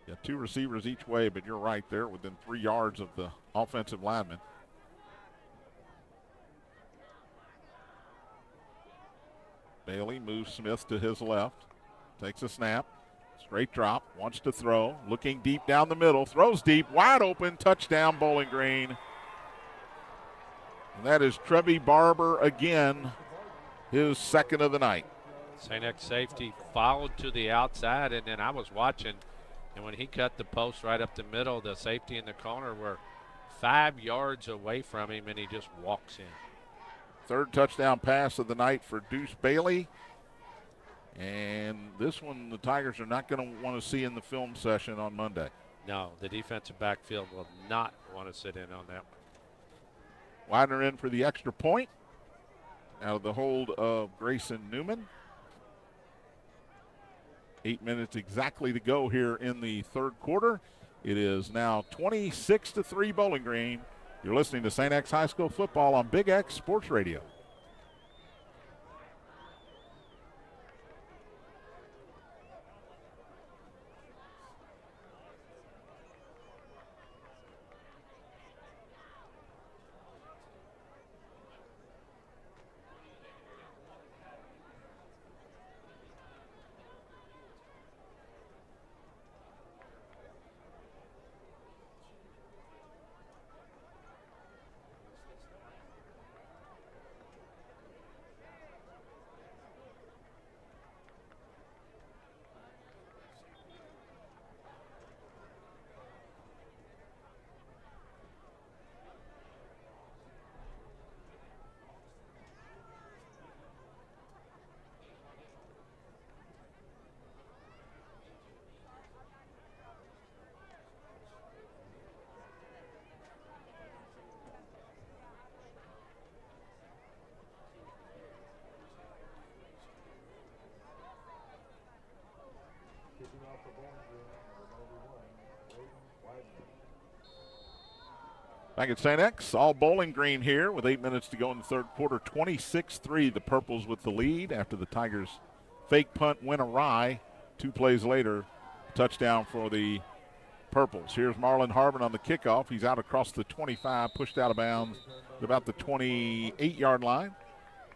Yeah, 2 receivers each way, but you're right there within 3 yards of the offensive lineman. Bailey moves Smith to his left. Takes a snap. Straight drop. Wants to throw. Looking deep down the middle. Throws deep. Wide open. Touchdown, Bowling Green. And that is Trevi Barber again. His 2nd of the night. St. X safety followed to the outside, and then I was watching, and when he cut the post right up the middle, the safety in the corner were 5 yards away from him, and he just walks in. 3rd touchdown pass of the night for Deuce Bailey. And this one the Tigers are not going to want to see in the film session on Monday. No, the defensive backfield will not want to sit in on that one. Widener in for the extra point out of the hold of Grayson Newman. 8 minutes exactly to go here in the 3rd quarter. It is now 26-3 Bowling Green. You're listening to St. X High School football on Big X Sports Radio. Back at St. X, all Bowling Green here with 8 minutes to go in the 3rd quarter. 26-3, the Purples with the lead after the Tigers' fake punt went awry. 2 plays later, touchdown for the Purples. Here's Marlon Harbin on the kickoff. He's out across the 25, pushed out of bounds at about the 28-yard line.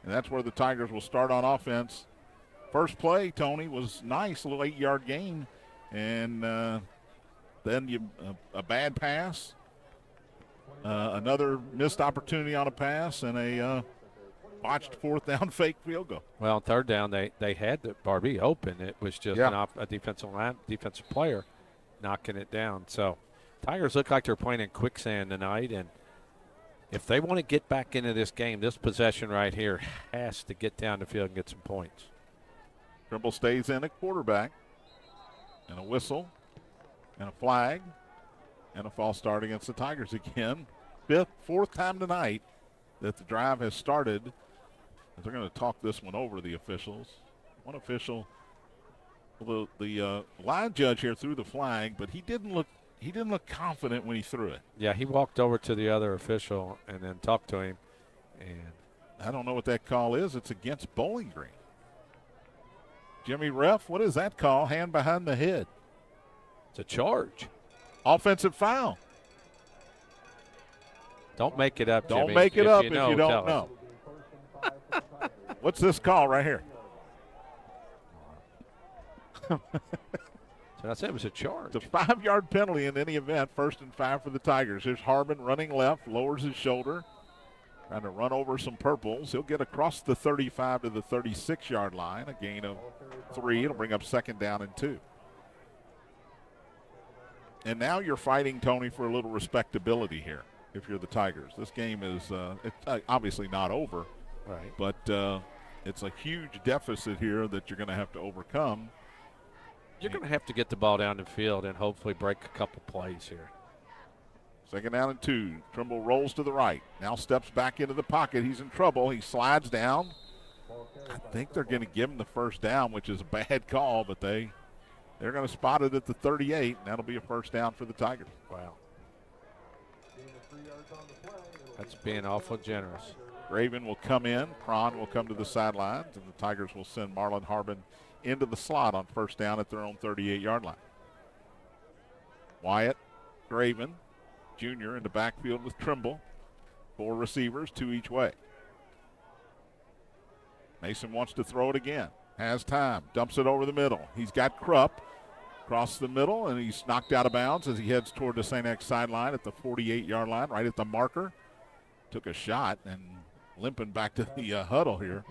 And that's where the Tigers will start on offense. First play, Tony, was nice, a little 8-yard gain. And then a bad pass. Another missed opportunity on a pass and a botched 4th down fake field goal. Well, 3rd down, they had the Barbie open. It was just a defensive player knocking it down. So Tigers look like they're playing in quicksand tonight, and if they want to get back into this game, this possession right here has to get down the field and get some points. Trimble stays in at quarterback, and a whistle and a flag. And a false start against the Tigers again. 4th time tonight that the drive has started. They're going to talk this one over, the officials. One official, the line judge here threw the flag, but he didn't look He didn't look confident when he threw it. Yeah, he walked over to the other official and then talked to him. And I don't know what that call is. It's against Bowling Green. Jimmy Ref, what is that call? Hand behind the head. it's a charge. Offensive foul. Don't make it up, Jimmy. Don't make it up if you tell don't us. know. What's this call right here? So I said it was a charge. It's a 5-yard penalty in any event. 1st and 5 for the Tigers. Here's Harbin running left, lowers his shoulder, trying to run over some purples. He'll get across the 35 to the 36-yard line. A gain of 3. It'll bring up 2nd down and 2. And now you're fighting, Tony, for a little respectability here if you're the Tigers. This game is it's obviously not over, Right. but it's a huge deficit here that you're going to have to overcome. You're going to have to get the ball down the field and hopefully break a couple plays here. 2nd down and 2. Trimble rolls to the right. Now steps back into the pocket. He's in trouble. He slides down. I think they're going to give him the 1st down, which is a bad call, but they're going to spot it at the 38, and that'll be a 1st down for the Tigers. Wow. That's being awful generous. Raven will come in. Cron will come to the sidelines, and the Tigers will send Marlon Harbin into the slot on 1st down at their own 38-yard line. Wyatt, Graven, Jr. in the backfield with Trimble. 4 receivers, 2 each way. Mason wants to throw it again. Has time. Dumps it over the middle. He's got Krupp across the middle, and he's knocked out of bounds as he heads toward the St. X sideline at the 48-yard line, right at the marker. Took a shot and limping back to the huddle here.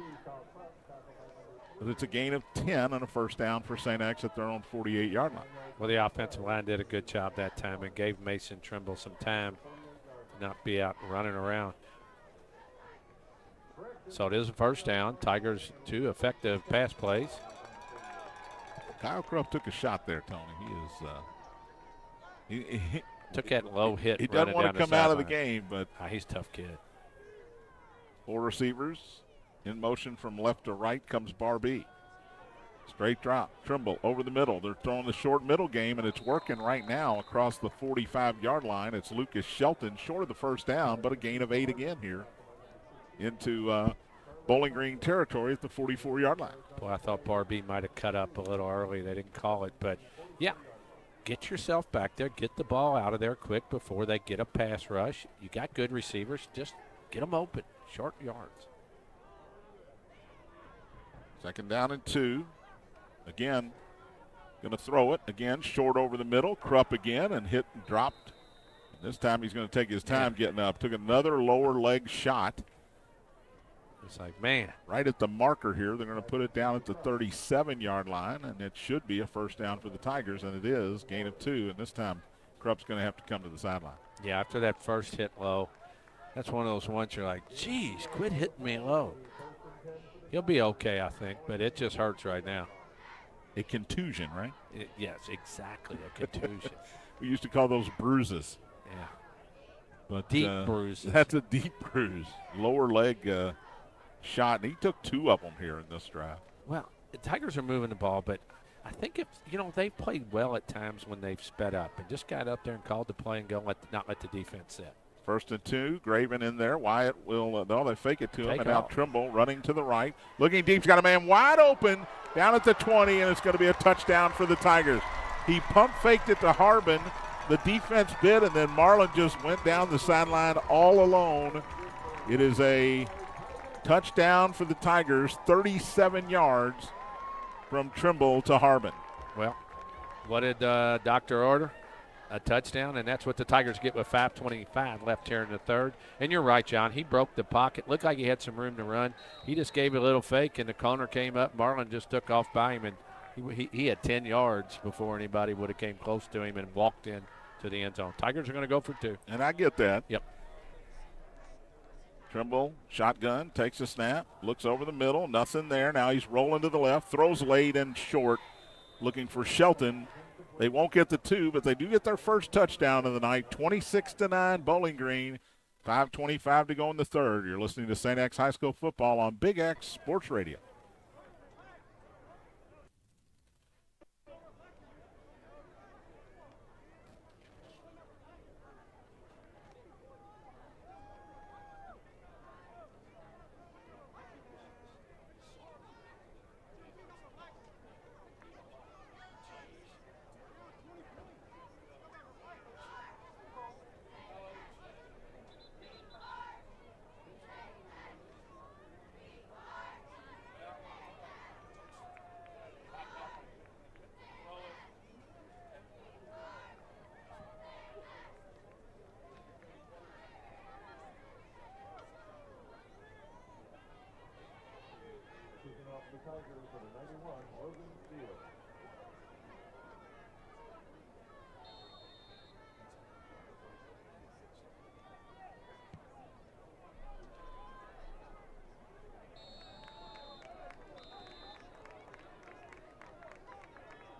But it's a gain of 10 and a 1st down for St. X at their own 48-yard line. Well, the offensive line did a good job that time and gave Mason Trimble some time to not be out running around. So it is a 1st down. Tigers 2 effective pass plays. Kyle Krupp took a shot there, Tony. He is he Took that low hit. he doesn't want to come out of the sideline. game, but He's a tough kid. 4 receivers in motion from left to right comes Barbee. Straight drop. Trimble over the middle. They're throwing the short middle game, and it's working right now across the 45-yard line. It's Lucas Shelton short of the 1st down, but a gain of 8 again here into Bowling Green territory at the 44-yard line. Boy, I thought Barbee might have cut up a little early. They didn't call it, but yeah, get yourself back there. Get the ball out of there quick before they get a pass rush. You got good receivers. Just get them open. Short yards. 2nd down and 2. Again, going to throw it. Again, short over the middle. Krupp again and hit and dropped. This time he's going to take his time getting up. Took another lower leg shot. It's like, man. Right at the marker here. They're going to put it down at the 37-yard line, and it should be a 1st down for the Tigers, and it is. Gain of 2, and this time Krupp's going to have to come to the sideline. Yeah, after that first hit low, that's one of those ones you're like, geez, quit hitting me low. He'll be okay, I think, but it just hurts right now. A contusion, right? Yes, exactly, a contusion. We used to call those bruises. Yeah. But Deep bruises. That's a deep bruise. Lower leg shot, and he took 2 of them here in this drive. Well, the Tigers are moving the ball, but I think if they've played well at times when they've sped up and just got up there and called the play and not let the defense sit. 1st and 2, Graven in there. Wyatt will, they fake it to him, Take and now off. Trimble running to the right. Looking deep, he's got a man wide open down at the 20, and it's going to be a touchdown for the Tigers. He pump faked it to Harbin. The defense bid, and then Marlon just went down the sideline all alone. It is a touchdown for the Tigers, 37 yards from Trimble to Harbin. Well, what did Doctor order? A touchdown, and that's what the Tigers get with 5:25 left here in the 3rd. And you're right, John. He broke the pocket. Looked like he had some room to run. He just gave a little fake, and the corner came up. Marlon just took off by him, and he had 10 yards before anybody would have came close to him and walked in to the end zone. Tigers are going to go for 2. And I get that. Yep. Trimble, shotgun, takes a snap, looks over the middle, nothing there. Now he's rolling to the left, throws late and short, looking for Shelton. They won't get the 2, but they do get their first touchdown of the night, 26-9 Bowling Green, 5:25 to go in the 3rd. You're listening to St. X High School football on Big X Sports Radio. the Tigers for the 91, Logan Steele.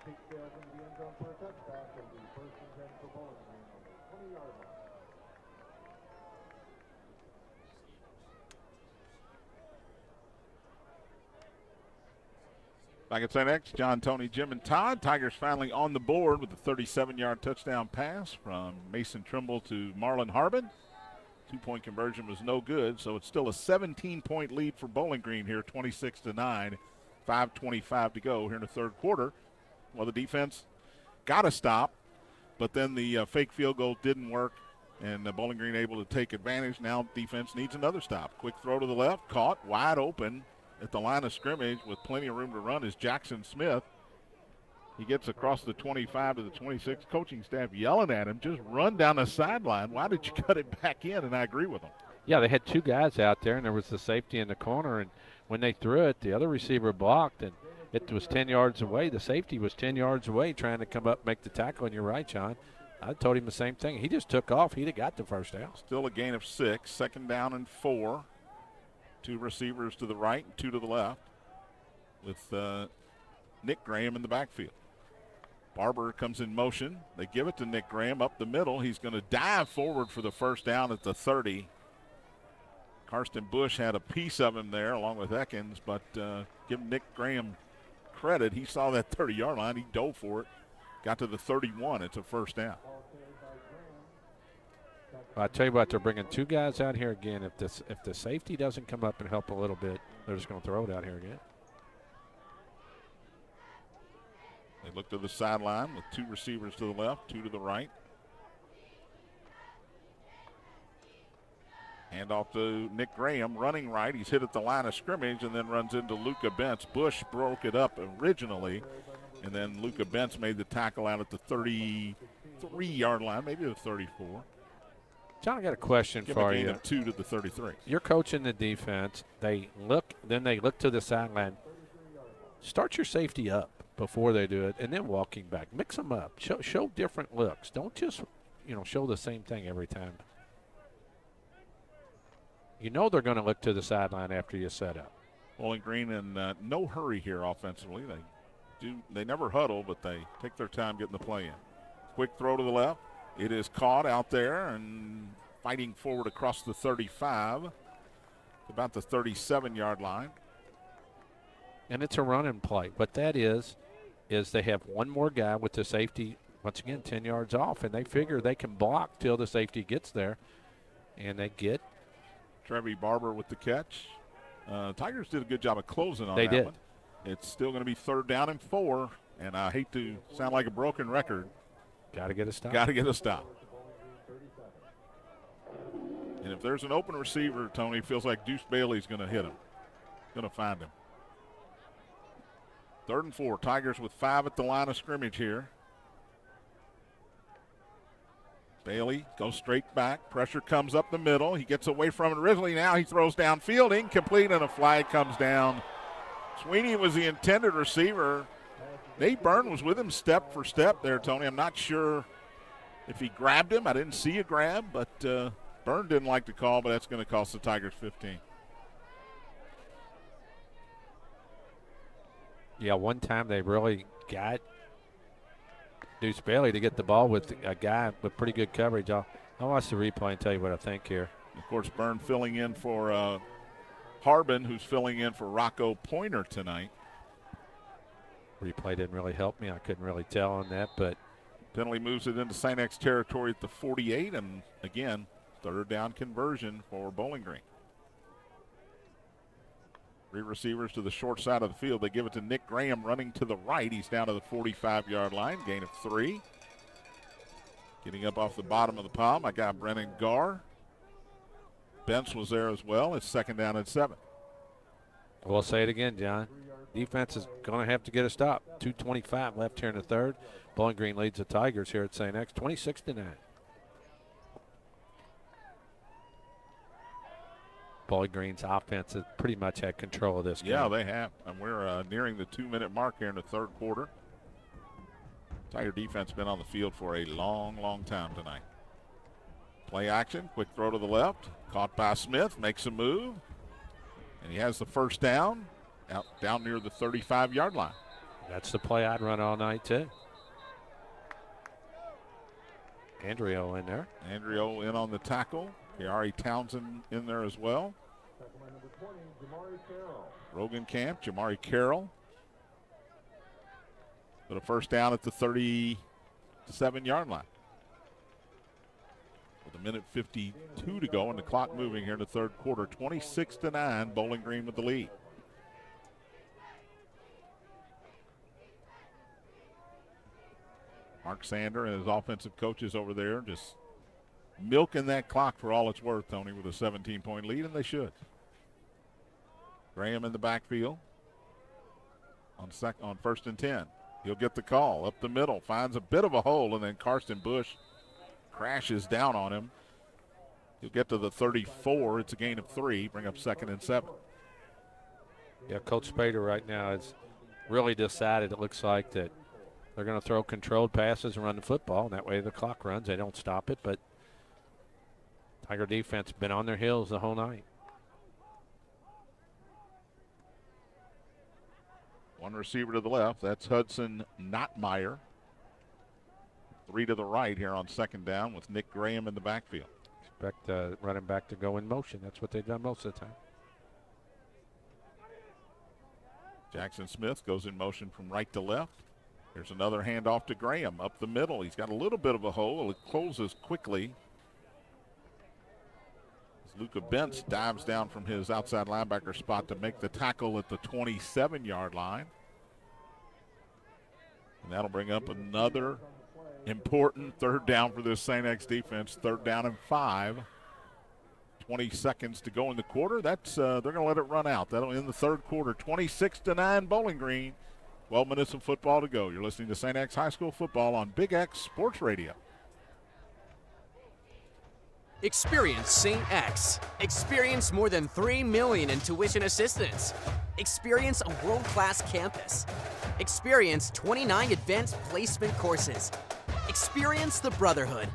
Kick sails into the end zone for a touchback of the first and 10 for Bowling Green on the 20-yard line. Back at St. X, John, Tony, Jim, and Todd. Tigers finally on the board with a 37-yard touchdown pass from Mason Trimble to Marlon Harbin. Two-point conversion was no good, so it's still a 17-point lead for Bowling Green here, 26-9. 5:25 to go here in the third quarter. Well, the defense got a stop, but then the fake field goal didn't work, and Bowling Green able to take advantage. Now defense needs another stop. Quick throw to the left, caught wide open at the line of scrimmage with plenty of room to run is Jackson Smith. He gets across the 25 to the 26. Coaching staff yelling at him, just run down the sideline. Why did you cut it back in? And I agree with them. Yeah, they had two guys out there, and there was the safety in the corner. And when they threw it, the other receiver blocked, and it was 10 yards away. The safety was 10 yards away trying to come up, make the tackle. And you're right, John. I told him the same thing. He just took off. He'd have got the first down. Still a gain of 6. Second down and 4. Two receivers to the right and two to the left with Nick Graham in the backfield. Barber comes in motion. They give it to Nick Graham up the middle. He's going to dive forward for the first down at the 30. Karsten Bush had a piece of him there along with Ekins, but give Nick Graham credit. He saw that 30-yard line. He dove for it. Got to the 31. It's a first down. I tell you what, they're bringing two guys out here again. If the safety doesn't come up and help a little bit, they're just going to throw it out here again. They look to the sideline with two receivers to the left, two to the right. Hand off to Nick Graham, running right. He's hit at the line of scrimmage and then runs into Luca Bentz. Bush broke it up originally, and then Luca Bentz made the tackle out at the 33-yard line, maybe the 34. John, I got a question for you. 2 to the 33. You're coaching the defense. They look to the sideline. Start your safety up before they do it, and then walking back. Mix them up. Show different looks. Don't just, show the same thing every time. You know they're going to look to the sideline after you set up. Bowling Green in no hurry here offensively. They never huddle, but they take their time getting the play in. Quick throw to the left. It is caught out there and fighting forward across the 35, about the 37-yard line. And it's a running play. What that is they have one more guy with the safety, once again, 10 yards off, and they figure they can block till the safety gets there, and they get. Trevi Barber with the catch. Tigers did a good job of closing on that one. They did. It's still going to be 3rd down and 4, and I hate to sound like a broken record. Got to get a stop. Got to get a stop. And if there's an open receiver, Tony, feels like Deuce Bailey's going to hit him. Going to find him. 3rd and 4. Tigers with 5 at the line of scrimmage here. Bailey goes straight back. Pressure comes up the middle. He gets away from it originally. Now he throws downfield. Incomplete, and a flag comes down. Sweeney was the intended receiver. Nate Byrne was with him step for step there, Tony. I'm not sure if he grabbed him. I didn't see a grab, but Byrne didn't like the call, but that's going to cost the Tigers 15. Yeah, one time they really got Deuce Bailey to get the ball with a guy with pretty good coverage. I'll watch the replay and tell you what I think here. Of course, Byrne filling in for Harbin, who's filling in for Rocco Pointer tonight. Replay didn't really help me. I couldn't really tell on that, but penalty moves it into St. X territory at the 48, and again, 3rd down conversion for Bowling Green. 3 receivers to the short side of the field. They give it to Nick Graham running to the right. He's down to the 45-yard line, gain of 3. Getting up off the bottom of the pile, my guy Brennan Garr. Bentz was there as well. It's 2nd down and 7. We'll say it again, John. Defense is going to have to get a stop. 2:25 left here in the 3rd. Bowling Green leads the Tigers here at St. X, 26-9. Bowling Green's offense has pretty much had control of this game. Yeah, they have. And we're nearing the 2-minute mark here in the third quarter. Tiger defense been on the field for a long, long time tonight. Play action, quick throw to the left. Caught by Smith, makes a move. And he has the first down out down near the 35-yard line. That's the play I'd run all night, too. Andrio in there. Andrio in on the tackle. Kiari Townsend in there as well. Tackle by number 20, Jamari Carroll. Rogan Camp, Jamari Carroll. But a first down at the 37-yard line. With a minute 52 to go and the clock moving here in the third quarter. 26-9, Bowling Green with the lead. Mark Sander and his offensive coaches over there just milking that clock for all it's worth, Tony, with a 17-point lead, and they should. Graham in the backfield on first and 10. He'll get the call up the middle, finds a bit of a hole, and then Karsten Bush crashes down on him. He'll get to the 34. It's a gain of 3. Bring up 2nd and 7. Yeah, Coach Spader right now has really decided, it looks like, that they're going to throw controlled passes and run the football, and that way the clock runs. They don't stop it, but Tiger defense has been on their heels the whole night. One receiver to the left. That's Hudson Notmeyer. 3 to the right here on second down with Nick Graham in the backfield. Expect running back to go in motion. That's what they've done most of the time. Jackson Smith goes in motion from right to left. Here's another handoff to Graham up the middle. He's got a little bit of a hole. It closes quickly. As Luka Bentz dives down from his outside linebacker spot to make the tackle at the 27-yard line. And that'll bring up another important third down for this St. X defense. 3rd down and 5. 20 seconds to go in the quarter. That's they're going to let it run out. That'll end the third quarter. 26-9 Bowling Green. 12 minutes of football to go. You're listening to St. X High School football on Big X Sports Radio. Experience St. X. Experience more than $3 million in tuition assistance. Experience a world-class campus. Experience 29 advanced placement courses. Experience the brotherhood.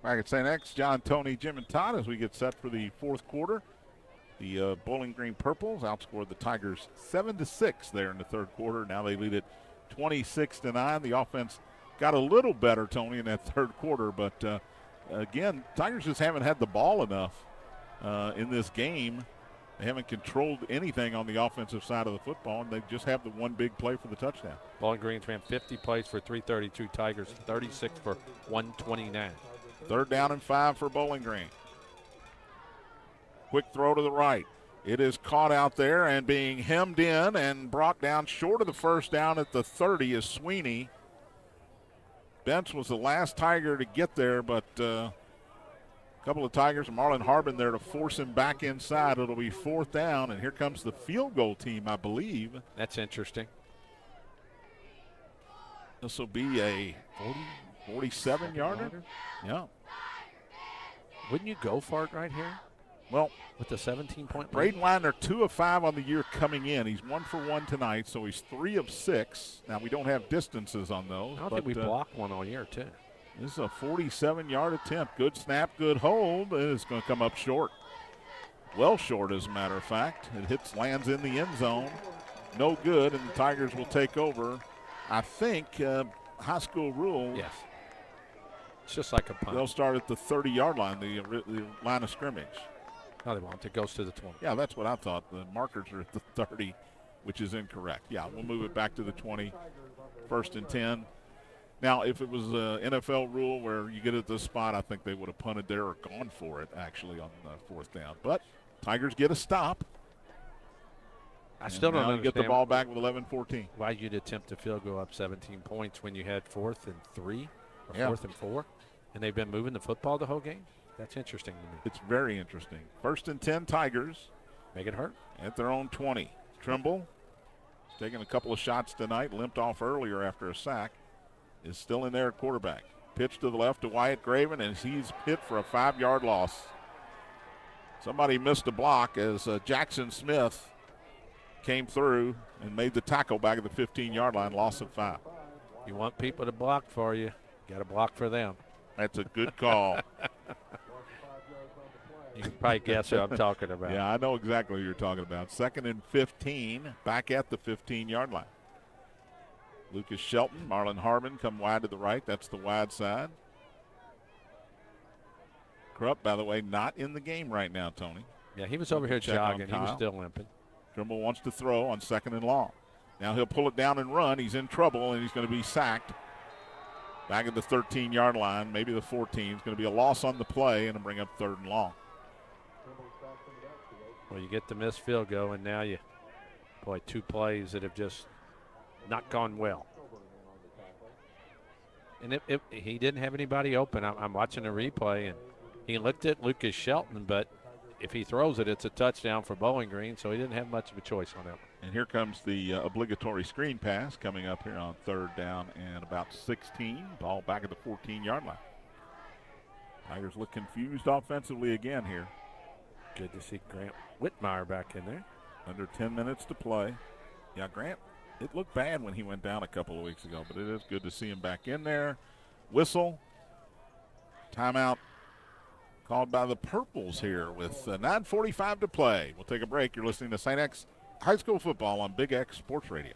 Back at St. X, John, Tony, Jim, and Todd as we get set for the fourth quarter. The Bowling Green Purples outscored the Tigers 7-6 there in the third quarter. Now they lead it 26-9. The offense got a little better, Tony, in that third quarter, but again, Tigers just haven't had the ball enough in this game. They haven't controlled anything on the offensive side of the football, and they just have the one big play for the touchdown. Bowling Green's ran 50 plays for 332. Tigers 36 for 129. 3rd down and 5 for Bowling Green. Quick throw to the right. It is caught out there and being hemmed in and brought down short of the first down at the 30 is Sweeney. Bentz was the last Tiger to get there, but a couple of Tigers and Marlon Harbin there to force him back inside. It'll be 4th down, and here comes the field goal team, I believe. That's interesting. This will be a 47-yarder. Yeah. Wouldn't you go for it right here? Well, with the 17-point lead? Braden Widener 2 of 5 on the year coming in. He's 1 for 1 tonight, so he's 3 of 6. Now, we don't have distances on those. I don't think we blocked one all year, too. This is a 47-yard attempt. Good snap, good hold. It's going to come up short. Well short, as a matter of fact. It lands in the end zone. No good, and the Tigers will take over. I think high school rule. Yes. It's just like a punt. They'll start at the 30-yard line, the line of scrimmage. No, they won't. It goes to the 20. Yeah, that's what I thought. The markers are at the 30, which is incorrect. Yeah, we'll move it back to the 20, 1st and 10. Now, if it was an NFL rule where you get at this spot, I think they would have punted there or gone for it, actually, on the 4th down. But Tigers get a stop. I still don't understand. You get the ball back with 11-14. Why you'd attempt a field goal up 17 points when you had 4th and 3 or Yeah. 4th and 4, and they've been moving the football the whole game? That's interesting to me. It's very interesting. 1st and 10, Tigers. Make it hurt. At their own 20. Trimble, taking a couple of shots tonight, limped off earlier after a sack, is still in there at quarterback. Pitch to the left to Wyatt Graven, and he's hit for a 5-yard loss. Somebody missed a block as Jackson Smith came through and made the tackle back at the 15-yard line, loss of 5. You want people to block for you, got to block for them. That's a good call. You can probably guess what I'm talking about. Yeah, I know exactly what you're talking about. 2nd and 15, back at the 15-yard line. Lucas Shelton, Marlon Harmon come wide to the right. That's the wide side. Krupp, by the way, not in the game right now, Tony. Yeah, he was over here Check on jogging. He was Kyle. still limping. Trimble wants to throw on 2nd and long. Now he'll pull it down and run. He's in trouble, and he's going to be sacked. Back at the 13-yard line, maybe the 14. It's going to be a loss on the play, and it'll bring up 3rd and long. Well, you get the missed field goal, and now you, boy, 2 plays that have just not gone well. And he didn't have anybody open. I'm watching a replay, and he looked at Lucas Shelton, but if he throws it, it's a touchdown for Bowling Green, so he didn't have much of a choice on that. And here comes the obligatory screen pass coming up here on 3rd down and about 16. Ball back at the 14-yard line. Tigers look confused offensively again here. Good to see Grant Whitmire back in there. Under 10 minutes to play. Yeah, Grant, it looked bad when he went down a couple of weeks ago, but it is good to see him back in there. Whistle. Timeout called by the Purples here with 9:45 to play. We'll take a break. You're listening to St. X High School Football on Big X Sports Radio.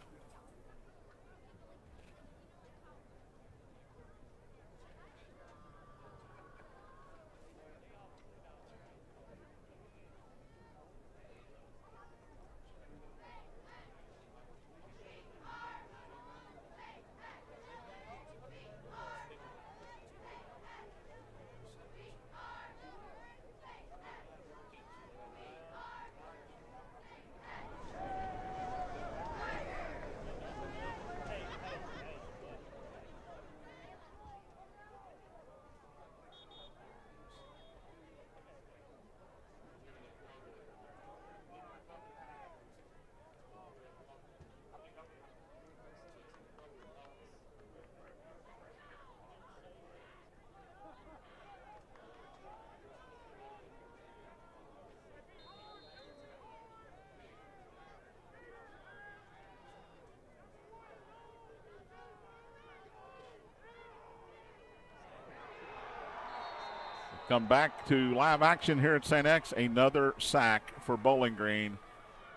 Come back to live action here at St. X. Another sack for Bowling Green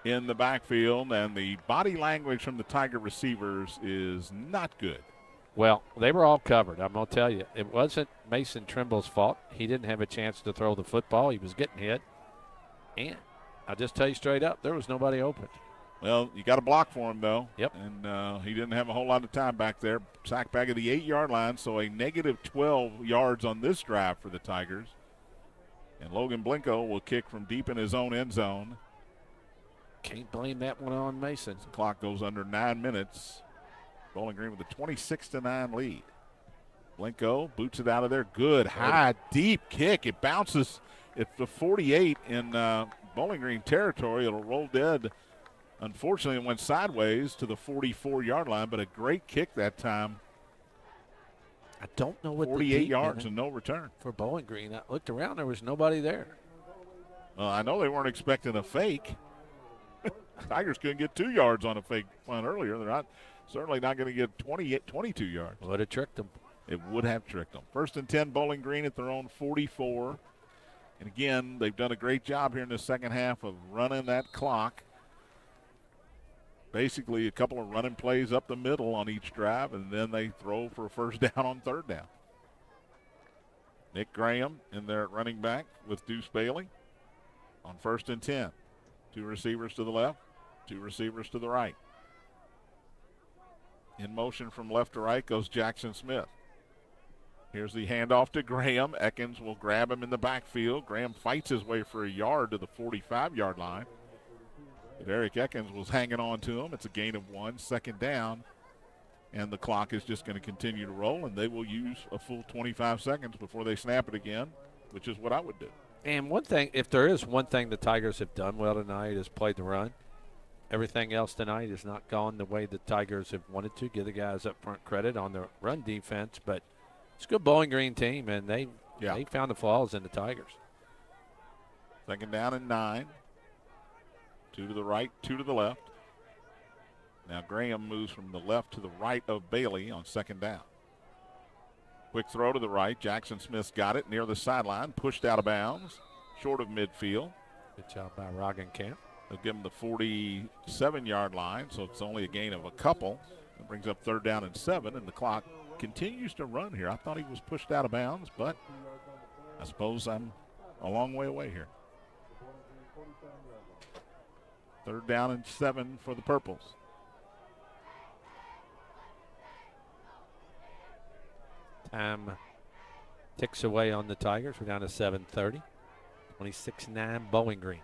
in the backfield, and the body language from the Tiger receivers is not good. Well, they were all covered. I'm going to tell you, it wasn't Mason Trimble's fault. He didn't have a chance to throw the football. He was getting hit. And I'll just tell you straight up, there was nobody open. Well, you got to block for him, though. Yep. And he didn't have a whole lot of time back there. Sack back at the 8-yard line, so a negative 12 yards on this drive for the Tigers. And Logan Blinko will kick from deep in his own end zone. Can't blame that one on Mason. The clock goes under 9 minutes. Bowling Green with a 26-9 lead. Blinko boots it out of there. Good, high, deep kick. It bounces at the 48 in Bowling Green territory. It'll roll dead. Unfortunately, it went sideways to the 44-yard line, but a great kick that time. I don't know what 48 yards and no return. For Bowling Green, I looked around, there was nobody there. I know they weren't expecting a fake. Tigers couldn't get 2 yards on a fake punt earlier. They're certainly not going to get 22 yards. Would have tricked them. It would have tricked them. 1st and 10, Bowling Green at their own 44. And again, they've done a great job here in the second half of running that clock. Basically, a couple of running plays up the middle on each drive, and then they throw for a first down on 3rd down. Nick Graham in there at running back with Deuce Bailey on 1st and 10. 2 receivers to the left, 2 receivers to the right. In motion from left to right goes Jackson Smith. Here's the handoff to Graham. Ekins will grab him in the backfield. Graham fights his way for a yard to the 45-yard line. But Eric Ekins was hanging on to him. It's a gain of 1, 2nd down. And the clock is just going to continue to roll, and they will use a full 25 seconds before they snap it again, which is what I would do. And one thing, if there is one thing the Tigers have done well tonight, is played the run. Everything else tonight has not gone the way the Tigers have wanted to. Give the guys up front credit on their run defense, but it's a good Bowling Green team, and they found the flaws in the Tigers. 2nd down and 9. 2 to the right, 2 to the left. Now Graham moves from the left to the right of Bailey on 2nd down. Quick throw to the right. Jackson Smith's got it near the sideline, pushed out of bounds, short of midfield. Good job by Roggenkamp. They'll give him the 47-yard line, so it's only a gain of a couple. It brings up 3rd down and 7, and the clock continues to run here. I thought he was pushed out of bounds, but I suppose I'm a long way away here. 3rd down and 7 for the Purples. Time ticks away on the Tigers. We're down to 7:30. 26-9 Bowling Green.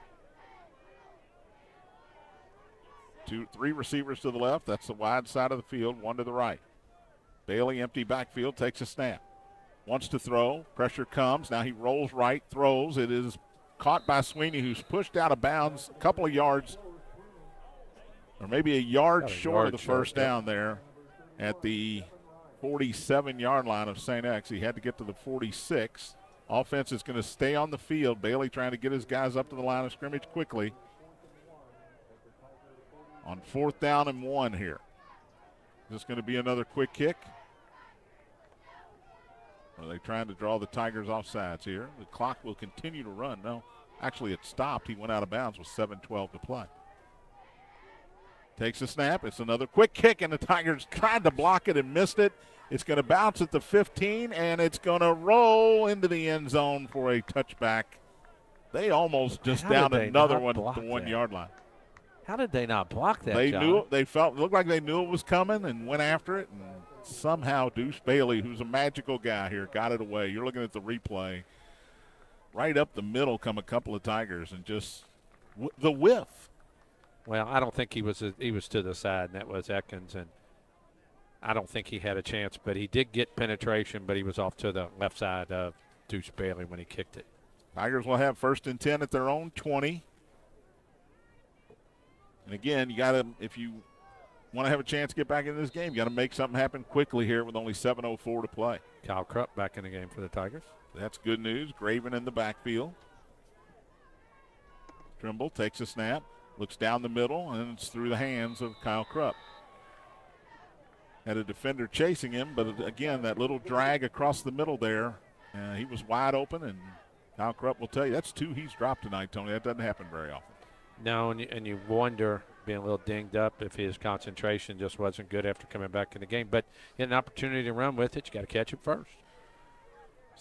3 receivers to the left. That's the wide side of the field. 1 to the right. Bailey, empty backfield, takes a snap. Wants to throw. Pressure comes. Now he rolls right, throws. It is caught by Sweeney, who's pushed out of bounds a couple of yards, or maybe a yard short of the first down there at the 47-yard line of St. X. He had to get to the 46. Offense is going to stay on the field. Bailey trying to get his guys up to the line of scrimmage quickly. On 4th down and 1 here. Is this going to be another quick kick? Or are they trying to draw the Tigers off sides here? The clock will continue to run. No, actually it stopped. He went out of bounds with 7:12 to play. Takes a snap. It's another quick kick, and the Tigers tried to block it and missed it. It's going to bounce at the 15, and it's going to roll into the end zone for a touchback. They almost just downed another one at the 1-yard line. How did they not block that, They John? knew it. They felt, looked like they knew it was coming and went after it, and somehow Deuce Bailey, who's a magical guy here, got it away. You're looking at the replay. Right up the middle come a couple of Tigers, and just the whiff. Well, I don't think he was to the side, and that was Ekins, and I don't think he had a chance, but he did get penetration, but he was off to the left side of Deuce Bailey when he kicked it. Tigers will have 1st and 10 at their own 20. And again, you got to, if you want to have a chance to get back into this game, you got to make something happen quickly here with only 7:04 to play. Kyle Krupp back in the game for the Tigers. That's good news. Graven in the backfield. Trimble takes a snap. Looks down the middle, and it's through the hands of Kyle Krupp. Had a defender chasing him, but again, that little drag across the middle there, he was wide open, and Kyle Krupp will tell you that's 2 he's dropped tonight, Tony. That doesn't happen very often. No, and you wonder, being a little dinged up, if his concentration just wasn't good after coming back in the game. But he had an opportunity to run with it. You got to catch it first.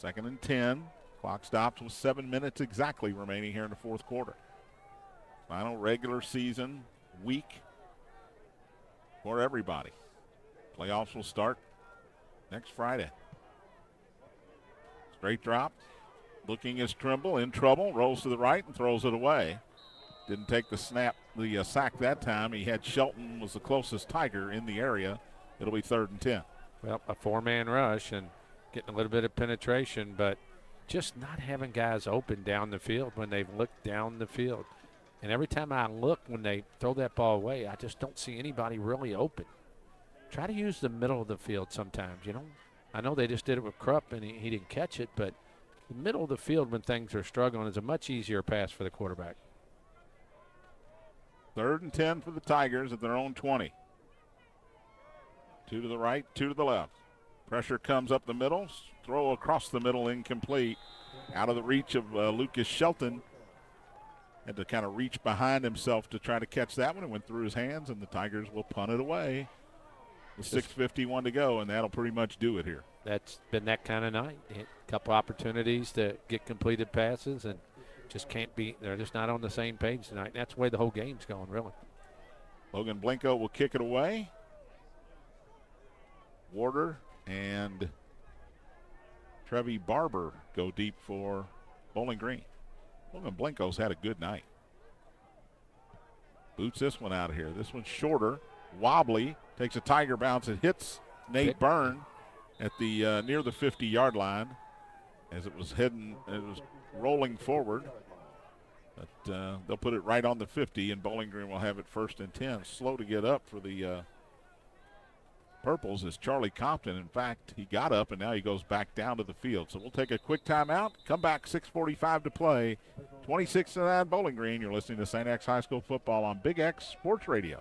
2nd and 10. Clock stops with 7 minutes exactly remaining here in the 4th quarter. Final regular season week for everybody. Playoffs will start next Friday. Straight drop. Looking is Trimble in trouble. Rolls to the right and throws it away. Didn't take the sack that time. He had Shelton was the closest Tiger in the area. It'll be 3rd and 10. Well, a 4-man rush and getting a little bit of penetration, but just not having guys open down the field when they've looked down the field. And every time I look when they throw that ball away, I just don't see anybody really open. Try to use the middle of the field sometimes, you know. I know they just did it with Krupp and he didn't catch it, but the middle of the field when things are struggling is a much easier pass for the quarterback. 3rd and 10 for the Tigers at their own 20. 2 to the right, 2 to the left. Pressure comes up the middle. Throw across the middle, incomplete. Out of the reach of Lucas Shelton. Had to kind of reach behind himself to try to catch that one. It went through his hands, and the Tigers will punt it away with 6:51 to go, and that'll pretty much do it here. that's been that kind of night. A couple opportunities to get completed passes and just can't be. They're just not on the same page tonight. And that's the way the whole game's going, really. Logan Blanco will kick it away. Warder and Trevi Barber go deep for Bowling Green. Logan Blanco's had a good night. Boots this one out of here. This one's shorter, wobbly, takes a Tiger bounce. It hits Nate Byrne at the near the 50-yard line as it was rolling forward. But they'll put it right on the 50, and Bowling Green will have it 1st and 10. Slow to get up for the Purples is Charlie Compton. In fact, he got up, and now he goes back down to the field. So we'll take a quick timeout, come back, 6:45 to play. 26-9 Bowling Green. You're listening to St. X High School football on Big X Sports Radio.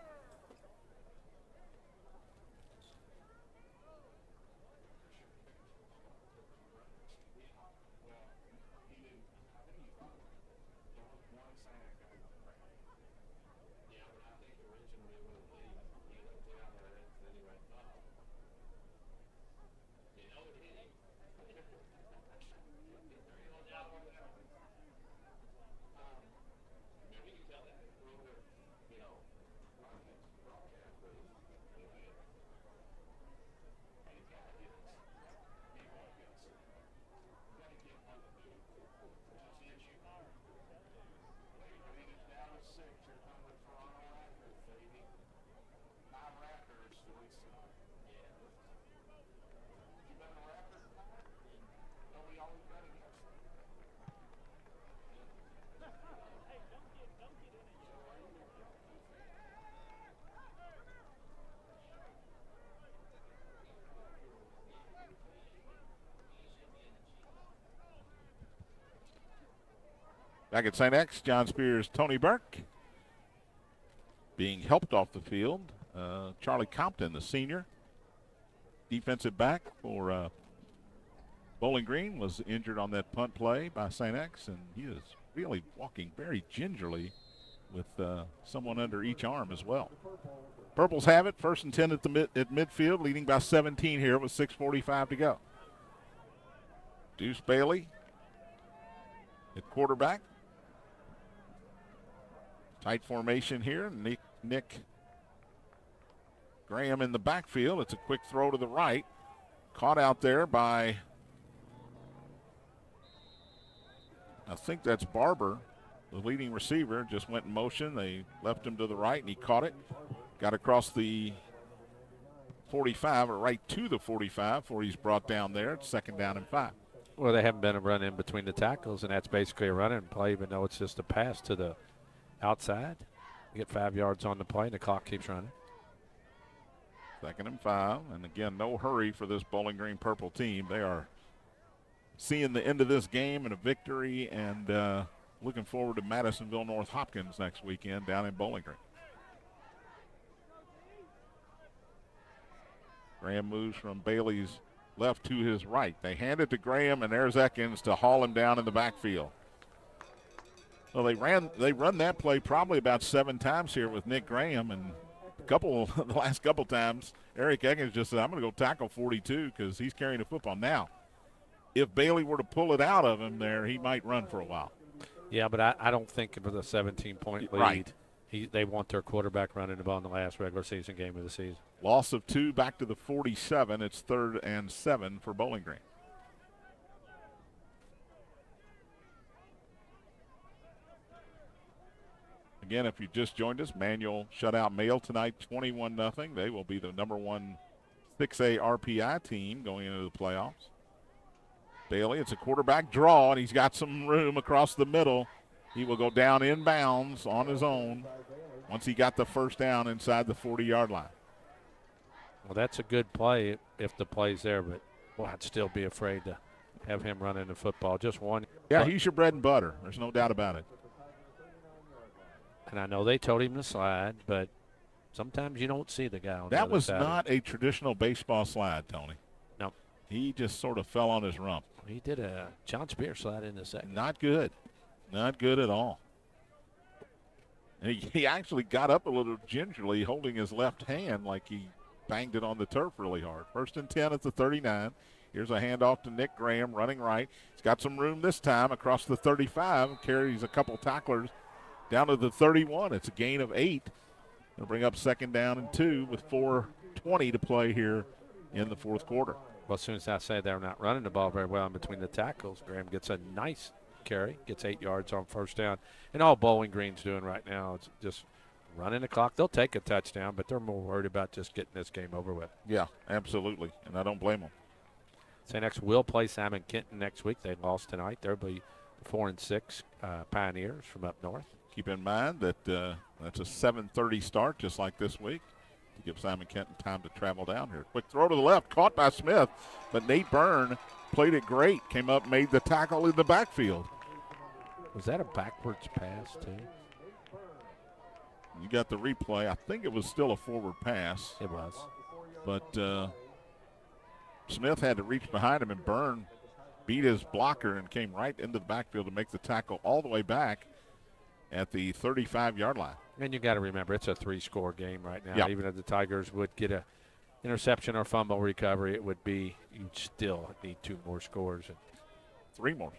Back at St. X, John Spears, Tony Burke being helped off the field. Charlie Compton, the senior, defensive back for Bowling Green, was injured on that punt play by St. X, and he is really walking very gingerly with someone under each arm as well. Purples have it, 1st and 10 at midfield, leading by 17 here with 6:45 to go. Deuce Bailey at quarterback. Tight formation here. Nick Graham in the backfield. It's a quick throw to the right. Caught out there by, I think that's Barber, the leading receiver. Just went in motion. They left him to the right, and he caught it. Got across the 45, or right to the 45, before he's brought down there. It's 2nd down and 5. Well, they haven't been a run in between the tackles, and that's basically a running play, even though it's just a pass to the outside. You get 5 yards on the play, and the clock keeps running. 2nd and 5, and again, no hurry for this Bowling Green Purple team. They are seeing the end of this game and a victory, and looking forward to Madisonville North Hopkins next weekend down in Bowling Green. Graham moves from Bailey's left to his right. They hand it to Graham, and there's Ekins to haul him down in the backfield. Well, they run that play probably about 7 times here with Nick Graham, and the last couple times, Eric Ekins just said, I'm going to go tackle 42 because he's carrying the football. Now, if Bailey were to pull it out of him there, he might run for a while. Yeah, but I don't think with a 17-point lead, right, they want their quarterback running the ball in the last regular season game of the season. Loss of 2 back to the 47. It's 3rd and 7 for Bowling Green. Again, if you just joined us, Manual shut out Male tonight, 21-0. They will be the #1 6A RPI team going into the playoffs. Bailey, it's a quarterback draw, and he's got some room across the middle. He will go down inbounds on his own once he got the 1st down inside the 40-yard line. Well, that's a good play if the play's there, but well, I'd still be afraid to have him running the football. Just one. Yeah, he's your bread and butter. There's no doubt about it. And I know they told him to slide, but sometimes you don't see the guy on the other That was side. not a traditional baseball slide, Tony. No. He just sort of fell on his rump. He did a John Spears slide in the second. Not good. Not good at all. And he actually got up a little gingerly, holding his left hand like he banged it on the turf really hard. 1st and 10 at the 39. Here's a handoff to Nick Graham, running right. He's got some room this time across the 35. Carries a couple tacklers down to the 31. It's a gain of 8. They'll bring up 2nd down and 2 with 4:20 to play here in the fourth quarter. Well, as soon as I say they're not running the ball very well in between the tackles, Graham gets a nice carry, gets 8 yards on 1st down. And all Bowling Green's doing right now is just running the clock. They'll take a touchdown, but they're more worried about just getting this game over with. Yeah, absolutely, and I don't blame them. St. X will play Simon Kenton next week. They lost tonight. They'll be 4-6 Pioneers from up north. Keep in mind that that's a 7:30 start, just like this week, to give Simon Kenton time to travel down here. Quick throw to the left, caught by Smith, but Nate Byrne played it great. Came up, made the tackle in the backfield. Was that a backwards pass, too? You got the replay. I think it was still a forward pass. It was. But Smith had to reach behind him, and Byrne beat his blocker and came right into the backfield to make the tackle all the way back at the 35-yard line. And you got to remember, it's a 3-score game right now. Yep. Even if the Tigers would get a interception or fumble recovery, it would be, you'd still need 2 more scores. And 3 more.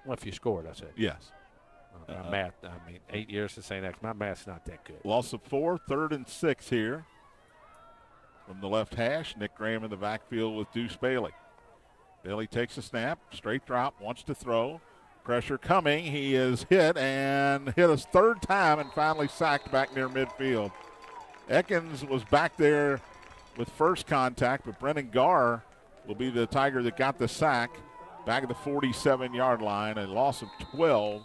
well, if you scored, I said. Yes. Math, 8 years to St. X. My math's not that good. Loss of 4, 3rd and 6 here. From the left hash, Nick Graham in the backfield with Deuce Bailey. Bailey takes a snap, straight drop, wants to throw. Pressure coming. He is hit and hit his 3rd time and finally sacked back near midfield. Ekins was back there with first contact, but Brennan Garr will be the Tiger that got the sack back at the 47-yard line. A loss of 12.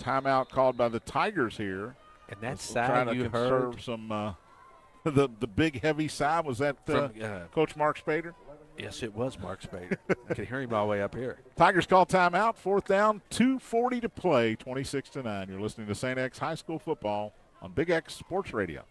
Timeout called by the Tigers here. And that trying side to you conserve heard some the big heavy side. Was that from Coach Mark Spader? Yes, it was Mark Spader. I could hear him all the way up here. Tigers call timeout. 4th down, 2:40 to play, 26-9. You're listening to St. X High School football on Big X Sports Radio.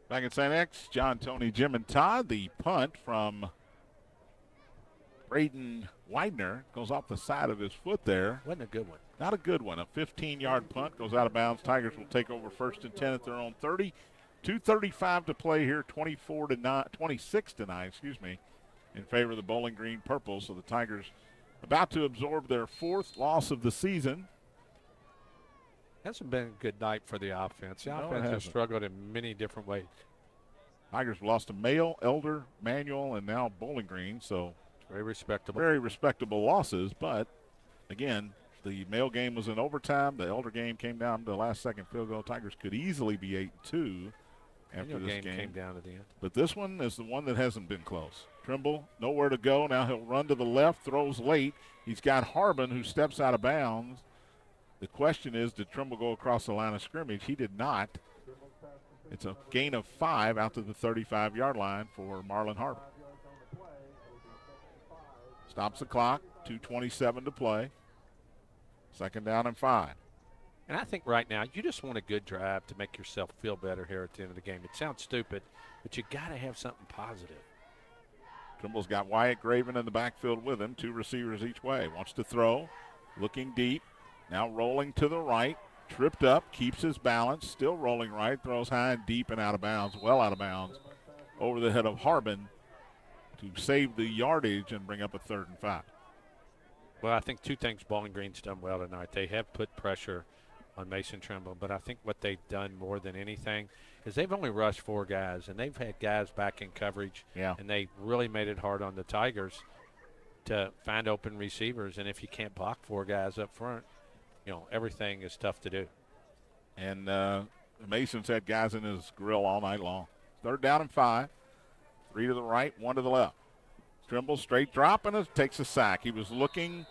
Back at St. X, John, Tony, Jim, and Todd. The punt from Braden Widener goes off the side of his foot there. Wasn't a good one. Not a good one. A 15-yard punt goes out of bounds. Tigers will take over 1st and 10 at their own 30. 2:35 to play here, 26-9, in favor of the Bowling Green Purple. So the Tigers about to absorb their 4th loss of the season. Hasn't been a good night for the offense. The No, it offense has hasn't. struggled in many different ways. Tigers lost to Mayo, Elder, Manual, and now Bowling Green. So Very respectable. very respectable losses. But, again, the Mayo game was in overtime. The Elder game came down to the last-second field goal. Tigers could easily be 8-2 after Manual this game came down at the end. But this one is the one that hasn't been close. Trimble, nowhere to go. Now he'll run to the left, throws late. He's got Harbin, who steps out of bounds. The question is, did Trimble go across the line of scrimmage? He did not. It's a gain of 5 out to the 35-yard line for Marlon Harbin. Stops the clock, 2:27 to play. 2nd down and 5. And I think right now you just want a good drive to make yourself feel better here at the end of the game. It sounds stupid, but you got to have something positive. Trimble's got Wyatt Graven in the backfield with him, 2 receivers each way. Wants to throw, looking deep. Now rolling to the right, tripped up, keeps his balance, still rolling right, throws high and deep and out of bounds, well out of bounds, over the head of Harbin to save the yardage and bring up a 3rd and 5. Well, I think two things Bowling Green's done well tonight. They have put pressure on Mason Trimble, but I think what they've done more than anything is they've only rushed 4 guys, and they've had guys back in coverage, and they really made it hard on the Tigers to find open receivers. And if you can't block 4 guys up front, everything is tough to do. And Mason's had guys in his grill all night long. 3rd down and 5. 3 to the right, 1 to the left. Trimble straight drop and takes a sack. He was looking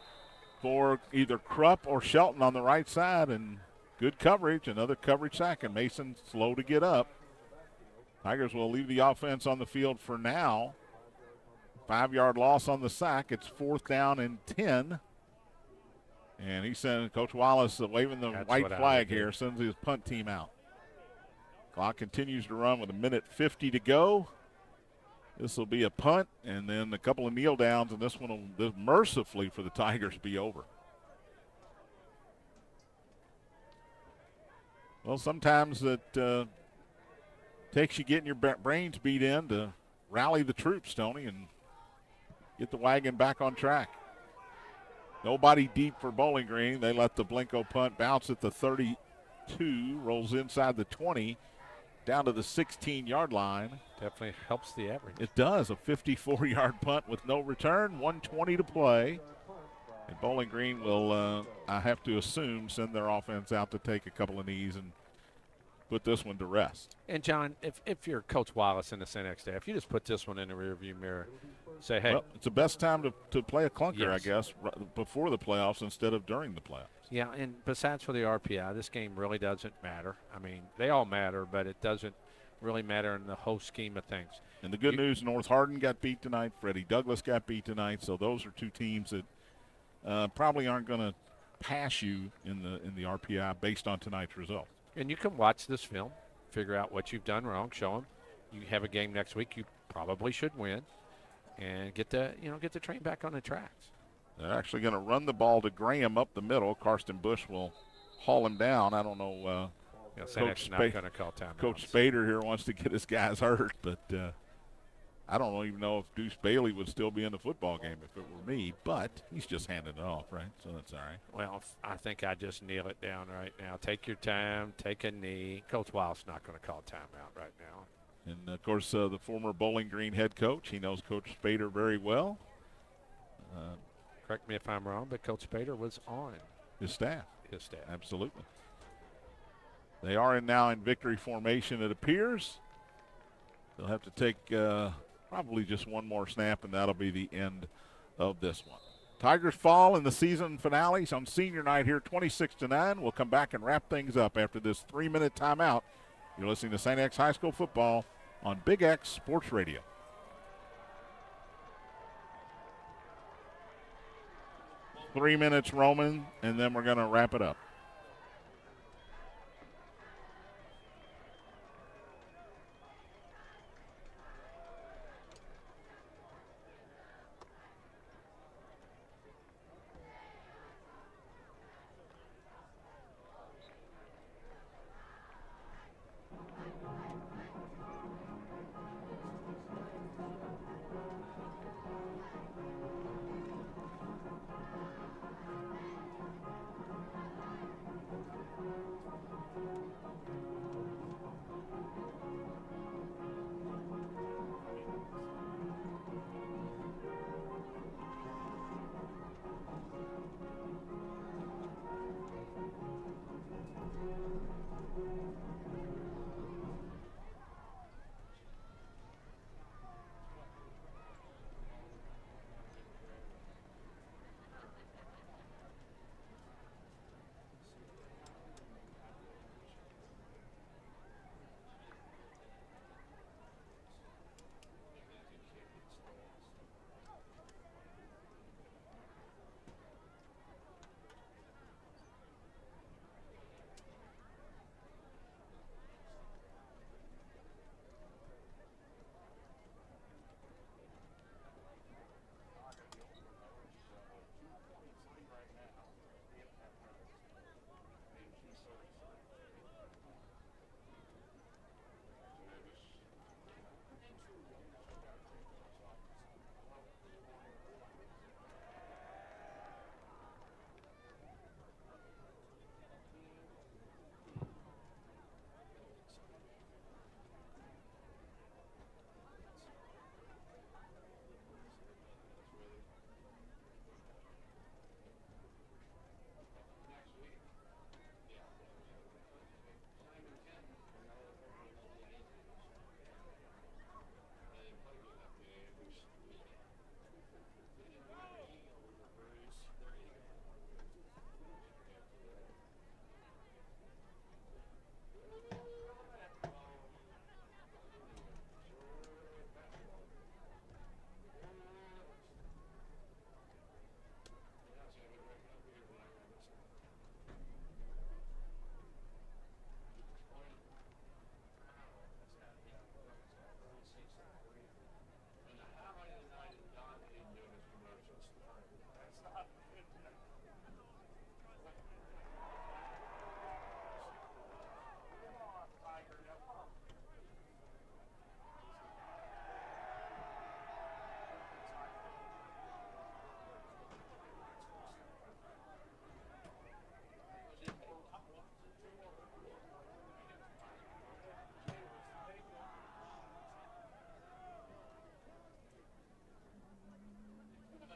for either Krupp or Shelton on the right side, and good coverage, another coverage sack, and Mason slow to get up. Tigers will leave the offense on the field for now. 5-yard loss on the sack. It's 4th down and 10. And he sent Coach Wallace waving the white flag here, sends his punt team out. Clock continues to run with 1:50 to go. This will be a punt, and then a couple of kneel downs, and this one will mercifully for the Tigers be over. Well, sometimes it takes you getting your brains beat in to rally the troops, Tony, and get the wagon back on track. Nobody deep for Bowling Green. They let the Blinko punt bounce at the 32, rolls inside the 20, down to the 16-yard line. Definitely helps the average. It does. A 54-yard punt with no return, 1:20 to play. And Bowling Green will, I have to assume, send their offense out to take a couple of knees and put this one to rest. And, John, if you're Coach Wallace and the St. X staff, you just put this one in the rearview mirror. Say, hey. Well, it's the best time to play a clunker, Yes. I guess, before the playoffs instead of during the playoffs. Yeah, and besides for the RPI, this game really doesn't matter. I mean, they all matter, but it doesn't really matter in the whole scheme of things. And the good news, North Hardin got beat tonight. Freddie Douglass got beat tonight. So those are 2 teams that probably aren't going to pass you in the RPI based on tonight's result. And you can watch this film, figure out what you've done wrong, show them. You have a game next week you probably should win, and get the train back on the tracks. They're actually going to run the ball to Graham up the middle. Karsten Bush will haul him down. I don't know. Coach not going to call timeout. Coach Spader here wants to get his guys hurt, but I don't even know if Deuce Bailey would still be in the football game if it were me, but he's just handing it off, right? So that's all right. Well, I think I just kneel it down right now. Take your time, take a knee. Coach Wild's not going to call timeout right now. And, of course, the former Bowling Green head coach, he knows Coach Spader very well. Correct me if I'm wrong, but Coach Spader was on his staff. Absolutely. They are now in victory formation, it appears. They'll have to take probably just one more snap, and that'll be the end of this one. Tigers fall in the season finales on senior night here, 26-9. We'll come back and wrap things up after this 3-minute timeout. You're listening to St. X High School football on Big X Sports Radio. 3 minutes, Roman, and then we're going to wrap it up.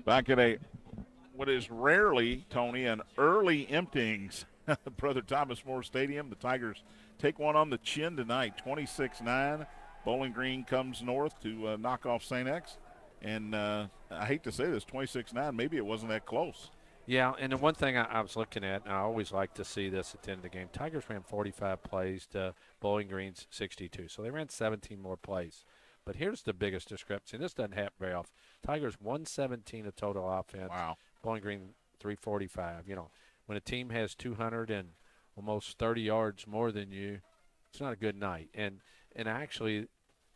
Back at what is rarely, Tony, an early emptyings. Brother Thomas More Stadium. The Tigers take one on the chin tonight, 26-9. Bowling Green comes north to knock off St. X. And I hate to say this, 26-9, maybe it wasn't that close. Yeah, and the one thing I was looking at, and I always like to see this at the end of the game, Tigers ran 45 plays to Bowling Green's 62. So they ran 17 more plays. But here's the biggest discrepancy, and this doesn't happen very often. Tigers 117 of total offense. Wow. Bowling Green 345. You know, when a team has 200 and almost 30 yards more than you, it's not a good night. And actually,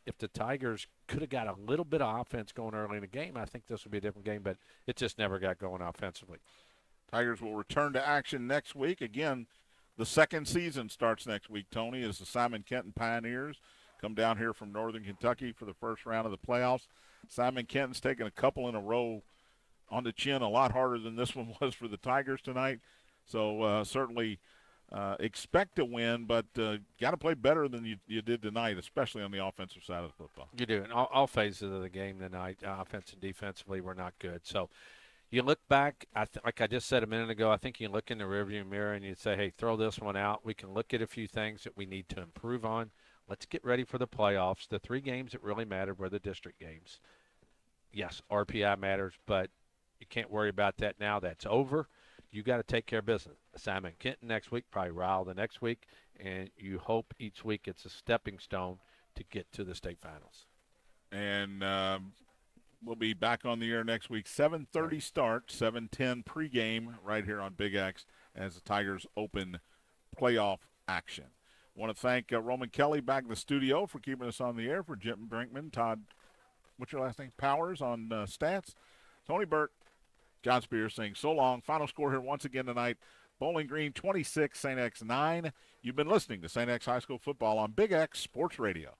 if the Tigers could have got a little bit of offense going early in the game, I think this would be a different game, but it just never got going offensively. Tigers will return to action next week. Again, the second season starts next week, Tony, as the Simon Kenton Pioneers come down here from Northern Kentucky for the first round of the playoffs. Simon Kenton's taken a couple in a row on the chin, a lot harder than this one was for the Tigers tonight. So certainly expect to win, but got to play better than you did tonight, especially on the offensive side of the football. You do. And all phases of the game tonight, offense and defensively, were not good. So you look back, like I just said a minute ago, I think you can look in the rearview mirror and you say, hey, throw this one out. We can look at a few things that we need to improve on. Let's get ready for the playoffs. The 3 games that really mattered were the district games. Yes, RPI matters, but you can't worry about that now. That's over. You got to take care of business. Simon Kenton next week, probably Ryle the next week, and you hope each week it's a stepping stone to get to the state finals. And we'll be back on the air next week. 7:30 start, 7:10 pregame right here on Big X as the Tigers open playoff action. I want to thank Roman Kelly back in the studio for keeping us on the air, for Jim Brinkman, Todd, what's your last name, Powers on stats, Tony Burke, John Spears saying so long. Final score here once again tonight, Bowling Green 26, St. X 9. You've been listening to St. X High School football on Big X Sports Radio.